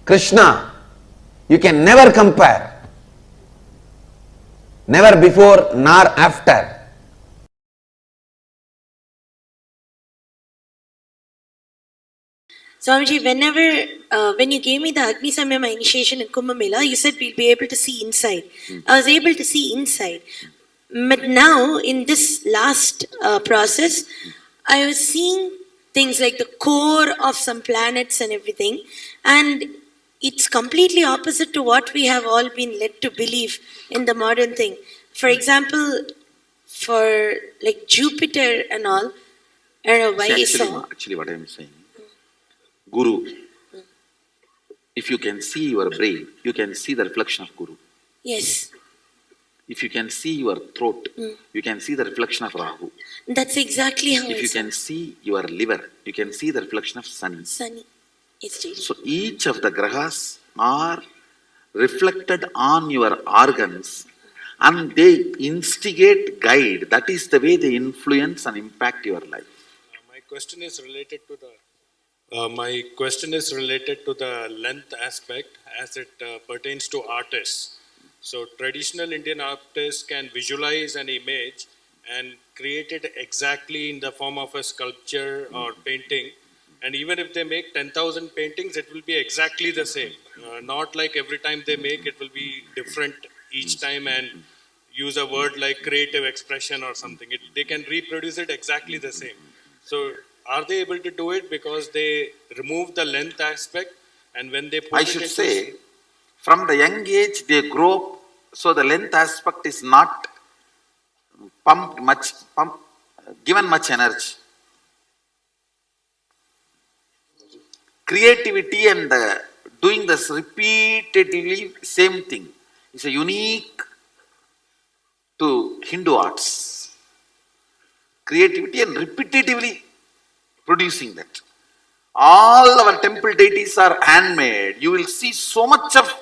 Krishna, you can never compare. Never before nor after.
Swamiji, when you gave me the Agni Samyama initiation in Kumbh Mela, you said we'll be able to see inside. I was able to see inside. But now, in this last process, I was seeing things like the core of some planets and everything. And it's completely opposite to what we have all been led to believe in the modern thing. For example, for like Jupiter and all, I don't know why I saw.
Actually, what I am saying, Guru, if you can see your brain, you can see the reflection of Guru.
Yes.
If you can see your throat, you can see the reflection of Rahu.
That's exactly how
If you can see your liver, you can see the reflection of Sun.
Sunny.
So each of the grahas are reflected on your organs and they instigate, guide. That is the way they influence and impact your life.
My question is related to the length aspect as it pertains to artists. So traditional Indian artists can visualize an image and create it exactly in the form of a sculpture or painting. And even if they make 10,000 paintings, it will be exactly the same. Not like every time they make, it will be different each time and use a word like creative expression or something. They can reproduce it exactly the same. So are they able to do it because they remove the length aspect, and when they put
I
it
should
into
say, from the young age they grow up, so the length aspect is not given much energy. Creativity and doing this repeatedly same thing is a unique to Hindu arts. Creativity and repetitively producing that. All our temple deities are handmade. You will see so much of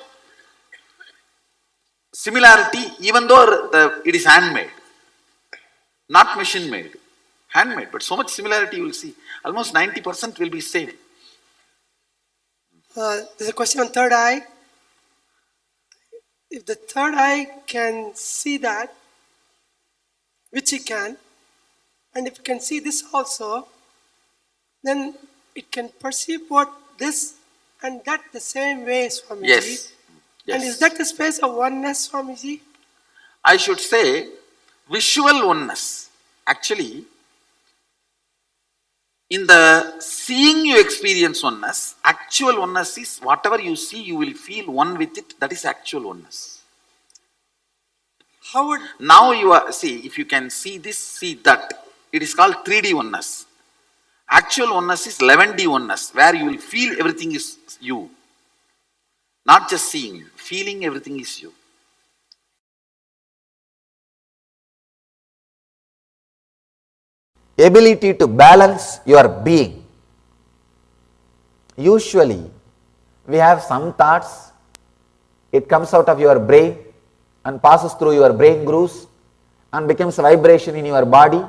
similarity even though it is handmade. Not machine made. Handmade, but so much similarity you will see. Almost 90% will be same.
There's a question on third eye. If the third eye can see that, which it can, and if it can see this also, then it can perceive what this and that the same way, Swamiji.
Yes.
And is that the space of oneness, Swamiji?
I should say visual oneness. Actually, in the seeing you experience oneness, actual oneness is whatever you see, you will feel one with it. That is actual oneness.
How would...
Now you are, see, if you can see this, see that. It is called 3D oneness. Actual oneness is 11D oneness, where you will feel everything is you. Not just seeing, feeling everything is you.
Ability to balance your being. Usually, we have some thoughts, it comes out of your brain and passes through your brain grooves and becomes a vibration in your body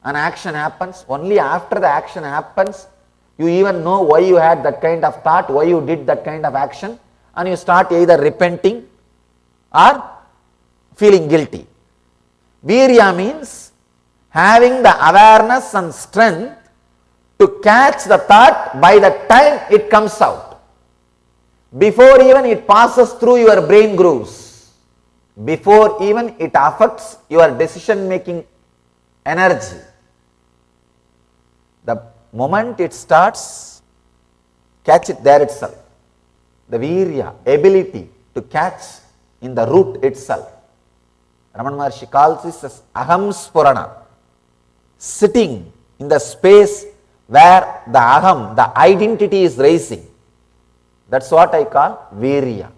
An action happens, only after the action happens, you even know why you had that kind of thought, why you did that kind of action, and you start either repenting or feeling guilty. Virya means having the awareness and strength to catch the thought by the time it comes out, before even it passes through your brain grooves, before even it affects your decision making energy. The moment it starts, catch it there itself. The virya, ability to catch in the root itself. Ramana Maharshi calls this as aham spurana, sitting in the space where the aham, the identity is rising. That's what I call virya.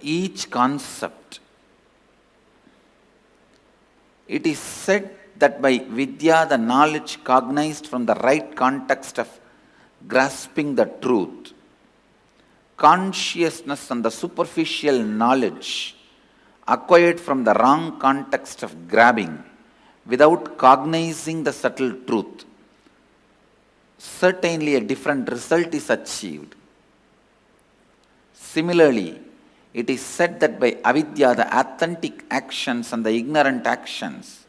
Each concept, it is said that by vidya, the knowledge cognized from the right context of grasping the truth, consciousness and the superficial knowledge acquired from the wrong context of grabbing without cognizing the subtle truth, certainly a different result is achieved. Similarly, it is said that by avidya, the authentic actions and the ignorant actions,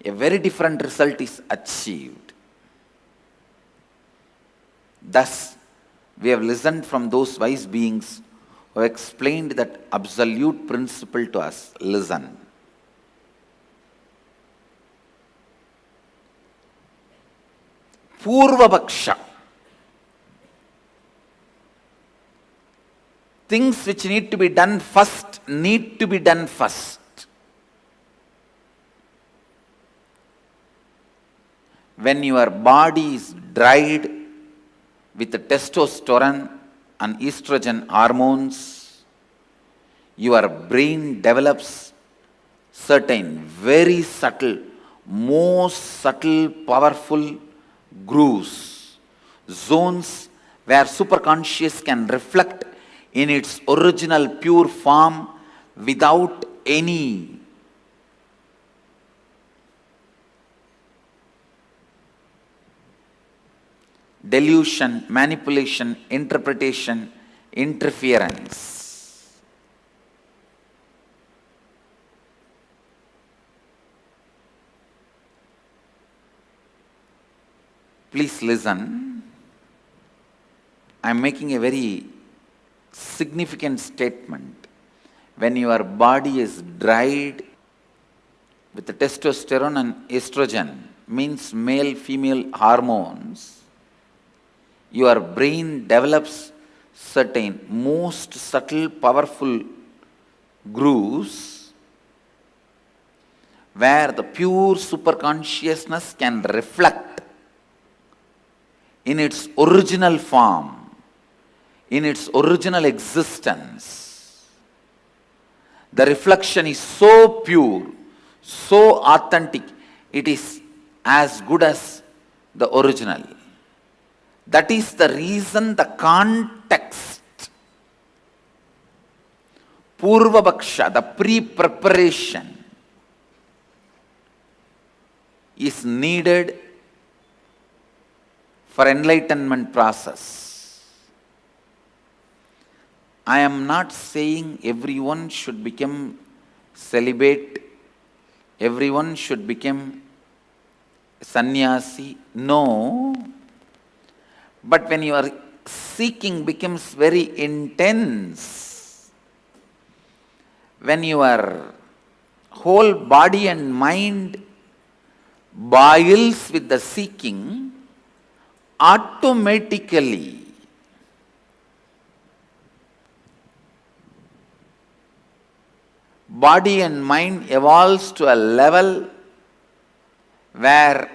a very different result is achieved. Thus, we have listened from those wise beings who have explained that absolute principle to us. Listen. Purvapaksha. Things which need to be done first need to be done first. When your body is dried with the testosterone and estrogen hormones, your brain develops certain very subtle, most subtle, powerful grooves, zones where superconscious can reflect in its original pure form without any delusion, manipulation, interpretation, interference. Please listen. I am making a very significant statement. When your body is dried with the testosterone and estrogen, means male female hormones, your brain develops certain most subtle powerful grooves where the pure superconsciousness can reflect in its original form, in its original existence. The reflection is so pure, so authentic, it is as good as the original. That is the reason the context, Purvapaksha, the pre-preparation, is needed for enlightenment process. I am not saying everyone should become celibate, everyone should become sannyasi. No. But when your seeking becomes very intense, when your whole body and mind boils with the seeking, automatically body and mind evolves to a level where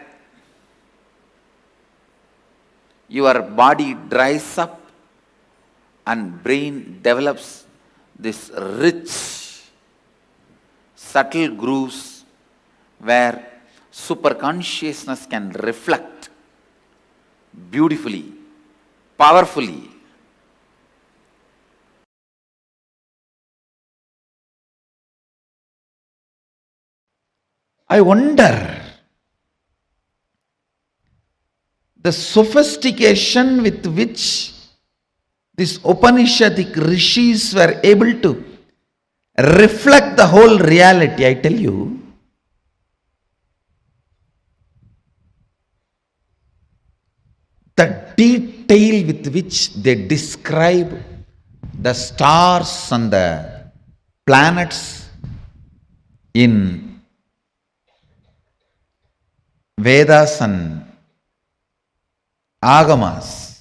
your body dries up and brain develops this rich, subtle grooves where
superconsciousness can reflect beautifully, powerfully. I wonder the sophistication with which these Upanishadic rishis were able to reflect the whole reality. I tell you, the detail with which they describe the stars and the planets in Vedas and Agamas,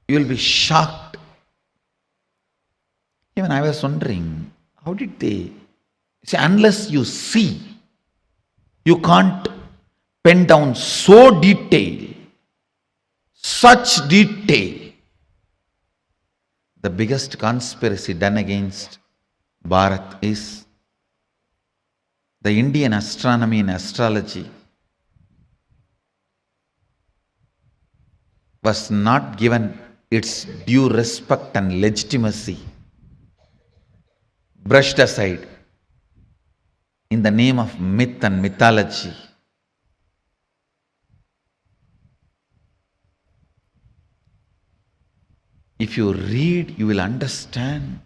you will be shocked. Even I was wondering, how did they see? Unless you see, you can't pen down so detail, such detail. The biggest conspiracy done against Bharat is the Indian astronomy and astrology was not given its due respect and legitimacy, brushed aside in the name of myth and mythology. If you read, you will understand.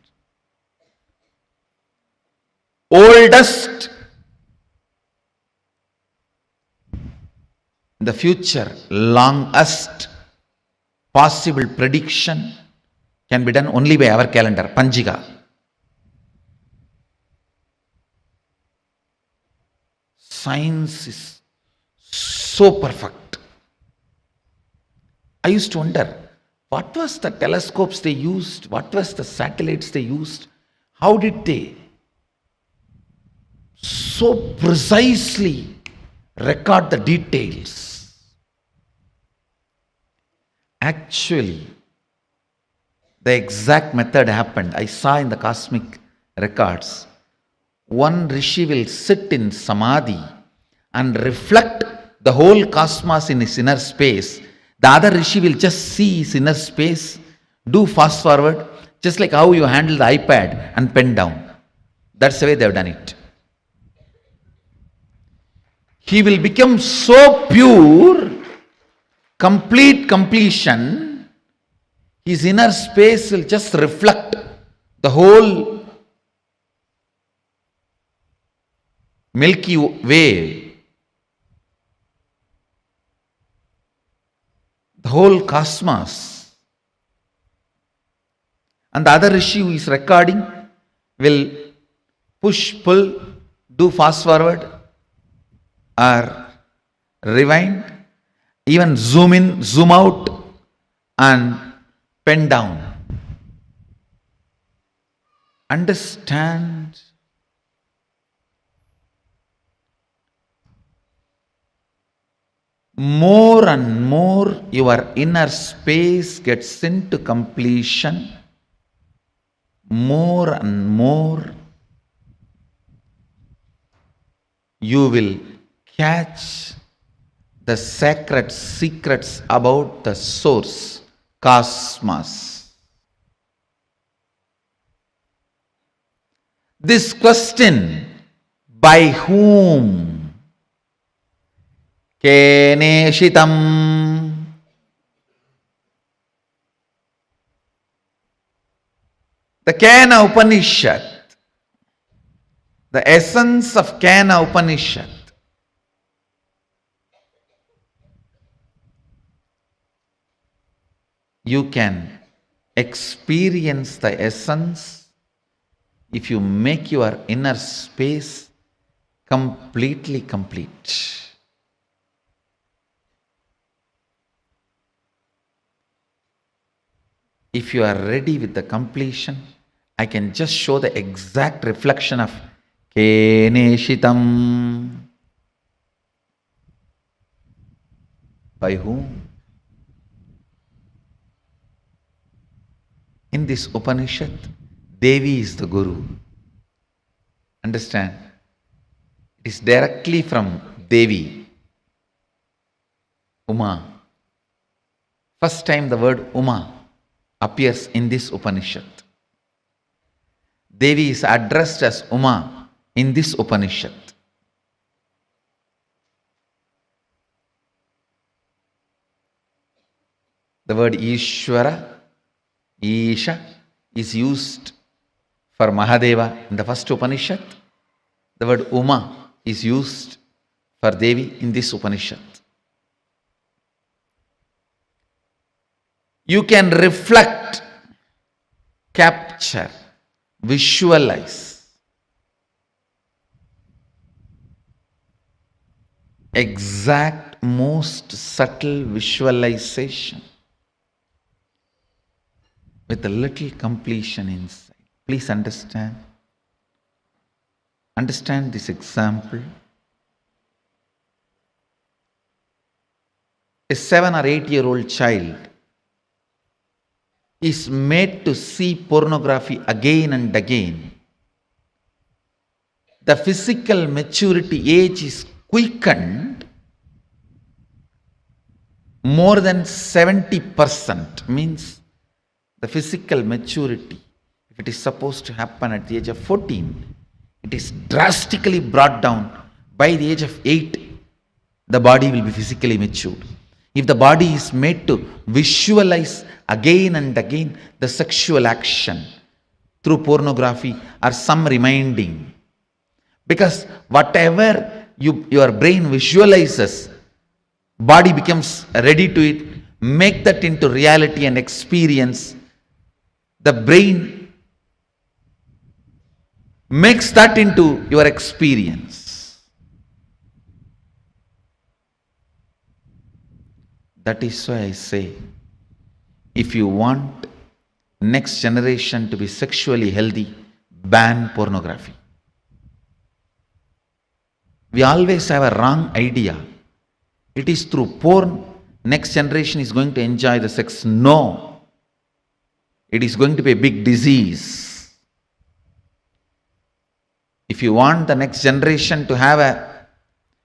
Oldest in the future, longest possible prediction can be done only by our calendar, Panjiga. Science is so perfect. I used to wonder, what was the telescopes they used? What was the satellites they used? How did they so precisely record the details? Actually, the exact method happened. I saw in the cosmic records. One rishi will sit in samadhi and reflect the whole cosmos in his inner space. The other rishi will just see his inner space, do fast forward, just like how you handle the iPad and pen down. That's the way they have done it. He will become so pure, complete completion, his inner space will just reflect the whole Milky Way, the whole cosmos. And the other rishi who is recording will push, pull, do fast forward or rewind, even zoom in, zoom out and pen down. Understand? More and more your inner space gets into completion, more and more you will catch the sacred secrets about the source, cosmos. This question, by whom? Keneshitam. The Kena Upanishad, the essence of Kena Upanishad, you can experience the essence if you make your inner space completely complete. If you are ready with the completion, I can just show the exact reflection of Keneshitam. By whom? In this Upanishad, Devi is the Guru. Understand? is directly from Devi, Uma. First time the word Uma appears in this Upanishad. Devi is addressed as Uma in this Upanishad. The word Ishvara, Isha, is used for Mahadeva in the first Upanishad. The word Uma is used for Devi in this Upanishad. You can reflect, capture, visualize exact, most subtle visualization with a little completion inside. Please understand. Understand this example. A 7 or 8-year-old child is made to see pornography again and again. The physical maturity age is quickened more than 70%, means the physical maturity, if it is supposed to happen at the age of 14, it is drastically brought down. By the age of 8, the body will be physically matured. If the body is made to visualize again and again the sexual action through pornography or some reminding, because whatever your brain visualizes, body becomes ready to it, make that into reality and experience. The brain makes that into your experience. That is why I say, if you want next generation to be sexually healthy, ban pornography. We always have a wrong idea. It is through porn next generation is going to enjoy the sex. No. It is going to be a big disease. If you want the next generation to have a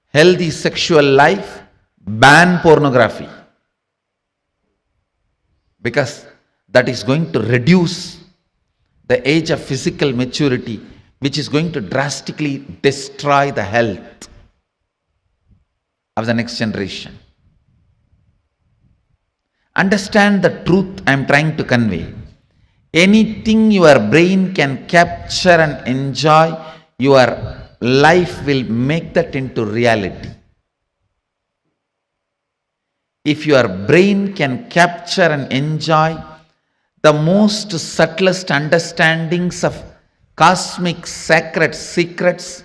healthy sexual life, ban pornography. Because that is going to reduce the age of physical maturity, which is going to drastically destroy the health of the next generation. Understand the truth I am trying to convey. Anything your brain can capture and enjoy, your life will make that into reality. If your brain can capture and enjoy the most subtlest understandings of cosmic sacred secrets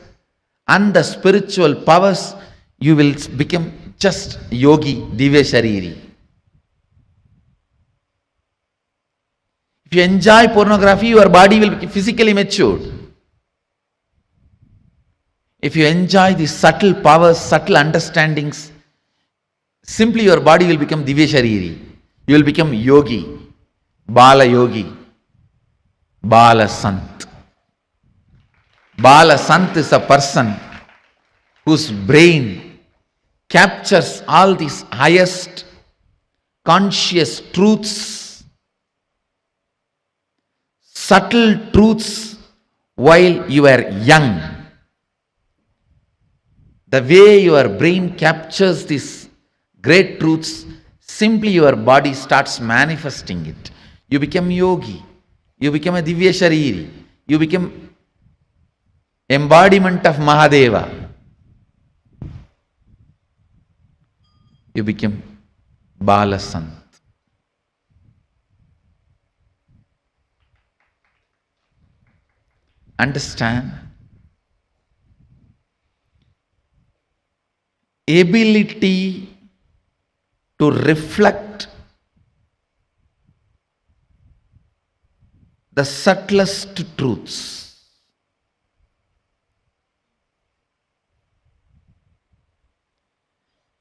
and the spiritual powers, you will become just yogi, divya shariri. If you enjoy pornography, your body will be physically matured. If you enjoy these subtle powers, subtle understandings, simply your body will become divya shariri. You will become yogi, bala yogi, bala sant. Bala sant is a person whose brain captures all these highest conscious truths, subtle truths while you are young. The way your brain captures these great truths, simply your body starts manifesting it. You become yogi. You become a divya shariri. You become embodiment of Mahadeva. You become Balasant. Understand? Ability to reflect the subtlest truths.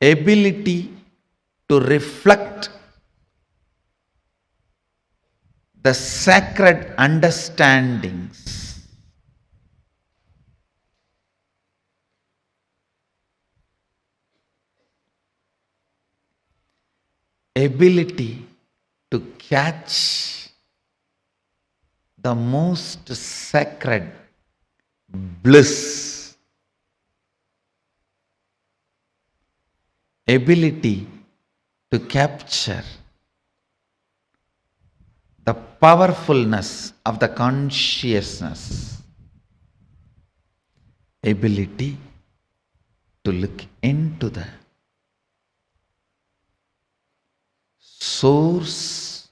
Ability to reflect the sacred understandings ability to catch the most sacred bliss, ability to capture the powerfulness of the consciousness, ability to look into the source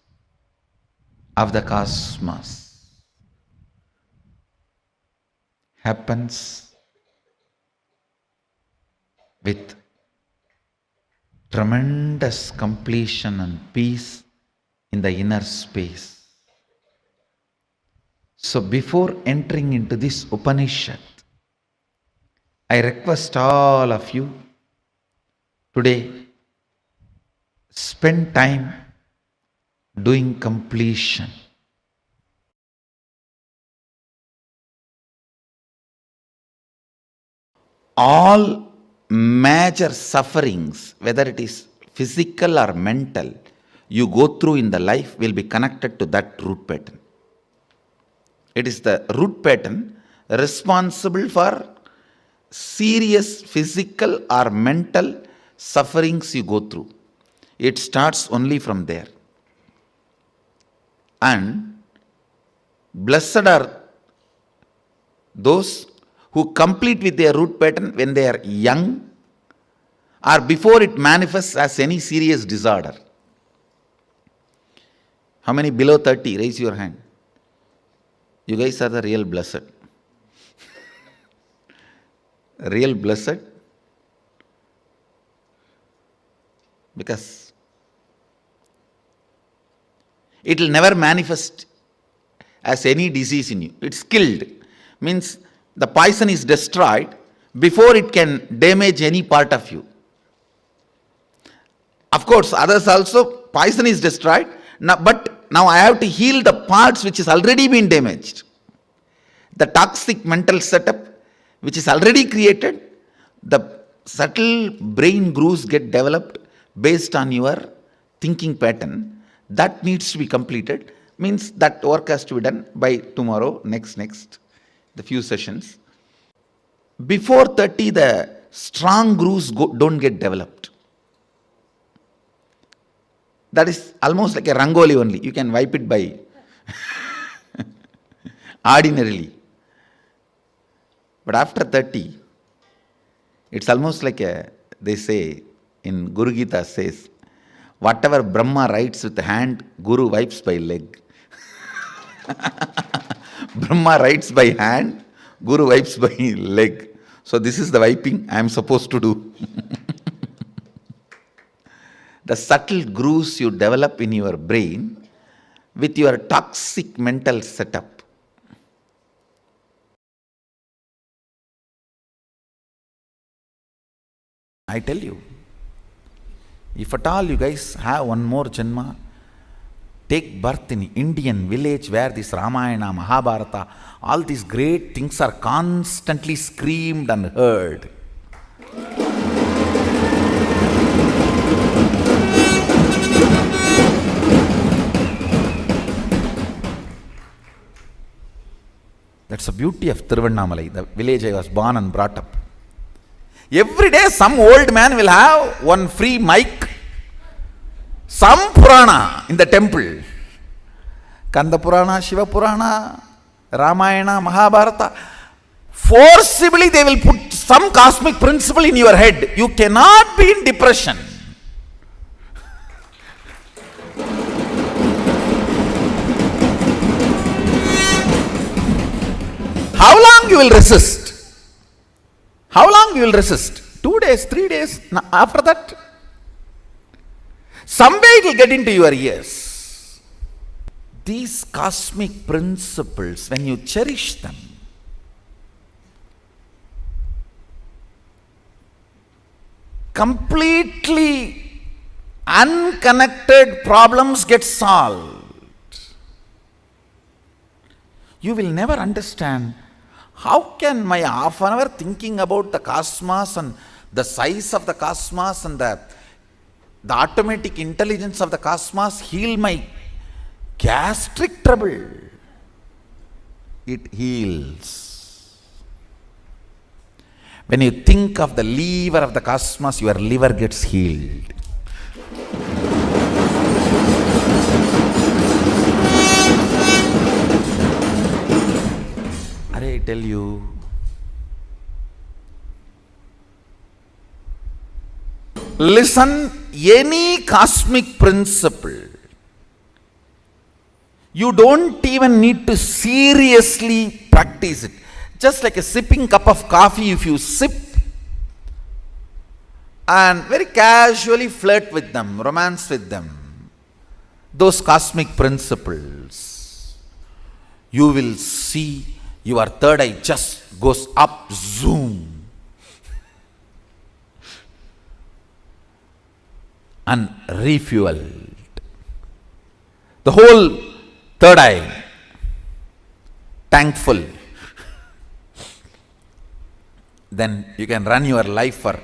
of the cosmos happens with tremendous completion and peace in the inner space. So before entering into this Upanishad, I request all of you today, spend time doing completion. All major sufferings, whether it is physical or mental, you go through in the life will be connected to that root pattern. It is the root pattern responsible for serious physical or mental sufferings you go through. It starts only from there. And blessed are those who complete with their root pattern when they are young or before it manifests as any serious disorder. How many below 30? Raise your hand. You guys are the real blessed. Real blessed. Because it will never manifest as any disease in you. It's killed. Means the poison is destroyed before it can damage any part of you. Of course, others also, poison is destroyed, but now I have to heal the parts which has already been damaged. The toxic mental setup which is already created, the subtle brain grooves get developed based on your thinking pattern. That needs to be completed. Means that work has to be done by tomorrow, next, the few sessions. Before 30, the strong grooves don't get developed. That is almost like a rangoli only. You can wipe it by ordinarily. But after 30, it's almost like they say in Guru Gita says, whatever Brahma writes with the hand, Guru wipes by leg. Brahma writes by hand, Guru wipes by leg. So this is the wiping I am supposed to do. The subtle grooves you develop in your brain with your toxic mental setup. I tell you, if at all you guys have one more janma, take birth in Indian village where this Ramayana, Mahabharata, all these great things are constantly screamed and heard. That's the beauty of Tiruvannamalai, the village I was born and brought up. Every day some old man will have one free mic, some Purana in the temple. Kanda Purana, Shiva Purana, Ramayana, Mahabharata. Forcibly they will put some cosmic principle in your head. You cannot be in depression. How long you will resist? How long you will resist? 2 days, 3 days, after that? Some way it will get into your ears. These cosmic principles, when you cherish them, completely unconnected problems get solved. You will never understand how can my half an hour thinking about the cosmos and the size of the cosmos and the The automatic intelligence of the cosmos heal my gastric trouble. It heals. When you think of the liver of the cosmos, your liver gets healed. I tell you, listen, any cosmic principle, you don't even need to seriously practice it. Just like a sipping cup of coffee, if you sip and very casually flirt with them, romance with them, those cosmic principles, you will see your third eye just goes up, zoom, and refueled. The whole third eye, thankful. Then you can run your life for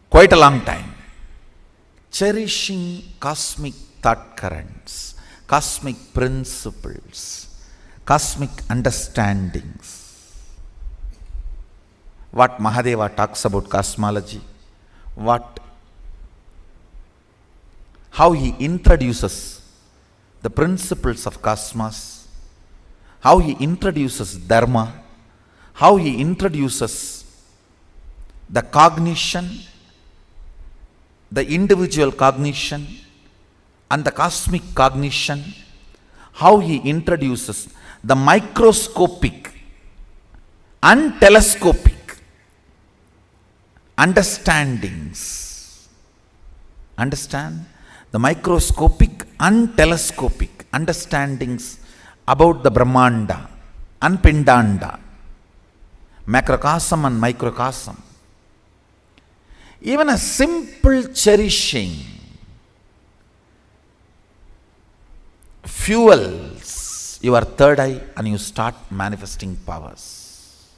quite a long time. Cherishing cosmic thought currents, cosmic principles, cosmic understandings. What Mahadeva talks about cosmology, how he introduces the principles of cosmos, how he introduces dharma, how he introduces the cognition, the individual cognition and the cosmic cognition, how he introduces the microscopic and telescopic understandings. Understand? The microscopic and telescopic understandings about the Brahmanda and Pindanda, macrocosm and microcosm. Even a simple cherishing fuels your third eye and you start manifesting powers.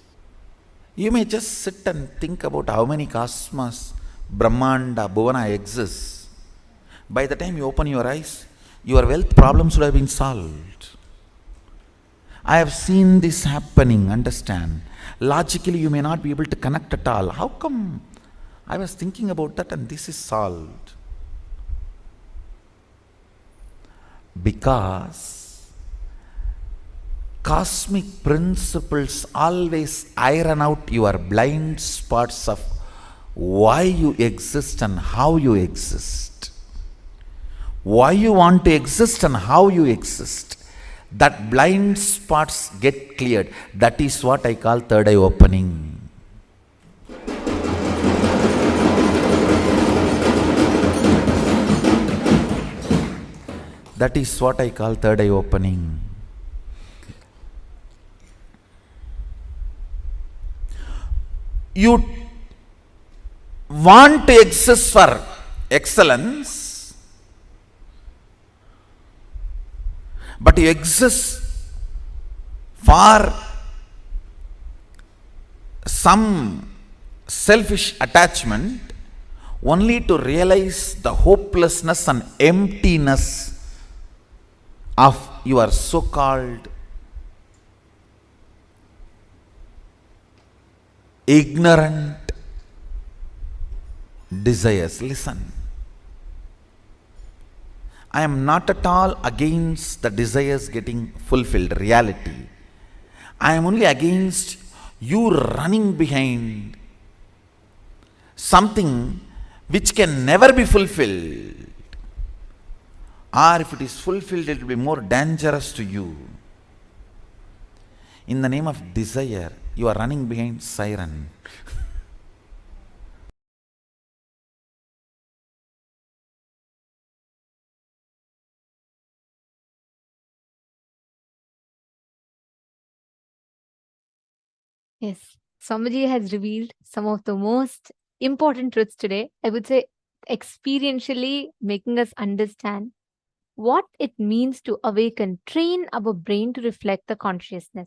You may just sit and think about how many cosmos, Brahmanda, Bhuvana exists. By the time you open your eyes, your wealth problems would have been solved. I have seen this happening, understand. Logically, you may not be able to connect at all. How come? I was thinking about that and this is solved. Because cosmic principles always iron out your blind spots of why you exist and how you exist. Why you want to exist and how you exist. That blind spots get cleared. That is what I call third eye opening. That is what I call third eye opening. You want to exist for excellence, but you exist for some selfish attachment only to realize the hopelessness and emptiness of your so-called ignorant desires. Listen, I am not at all against the desires getting fulfilled, reality. I am only against you running behind something which can never be fulfilled. Or if it is fulfilled, it will be more dangerous to you. In the name of desire, you are running behind siren.
Yes, Swamiji has revealed some of the most important truths today. I would say experientially making us understand what it means to awaken, train our brain to reflect the consciousness.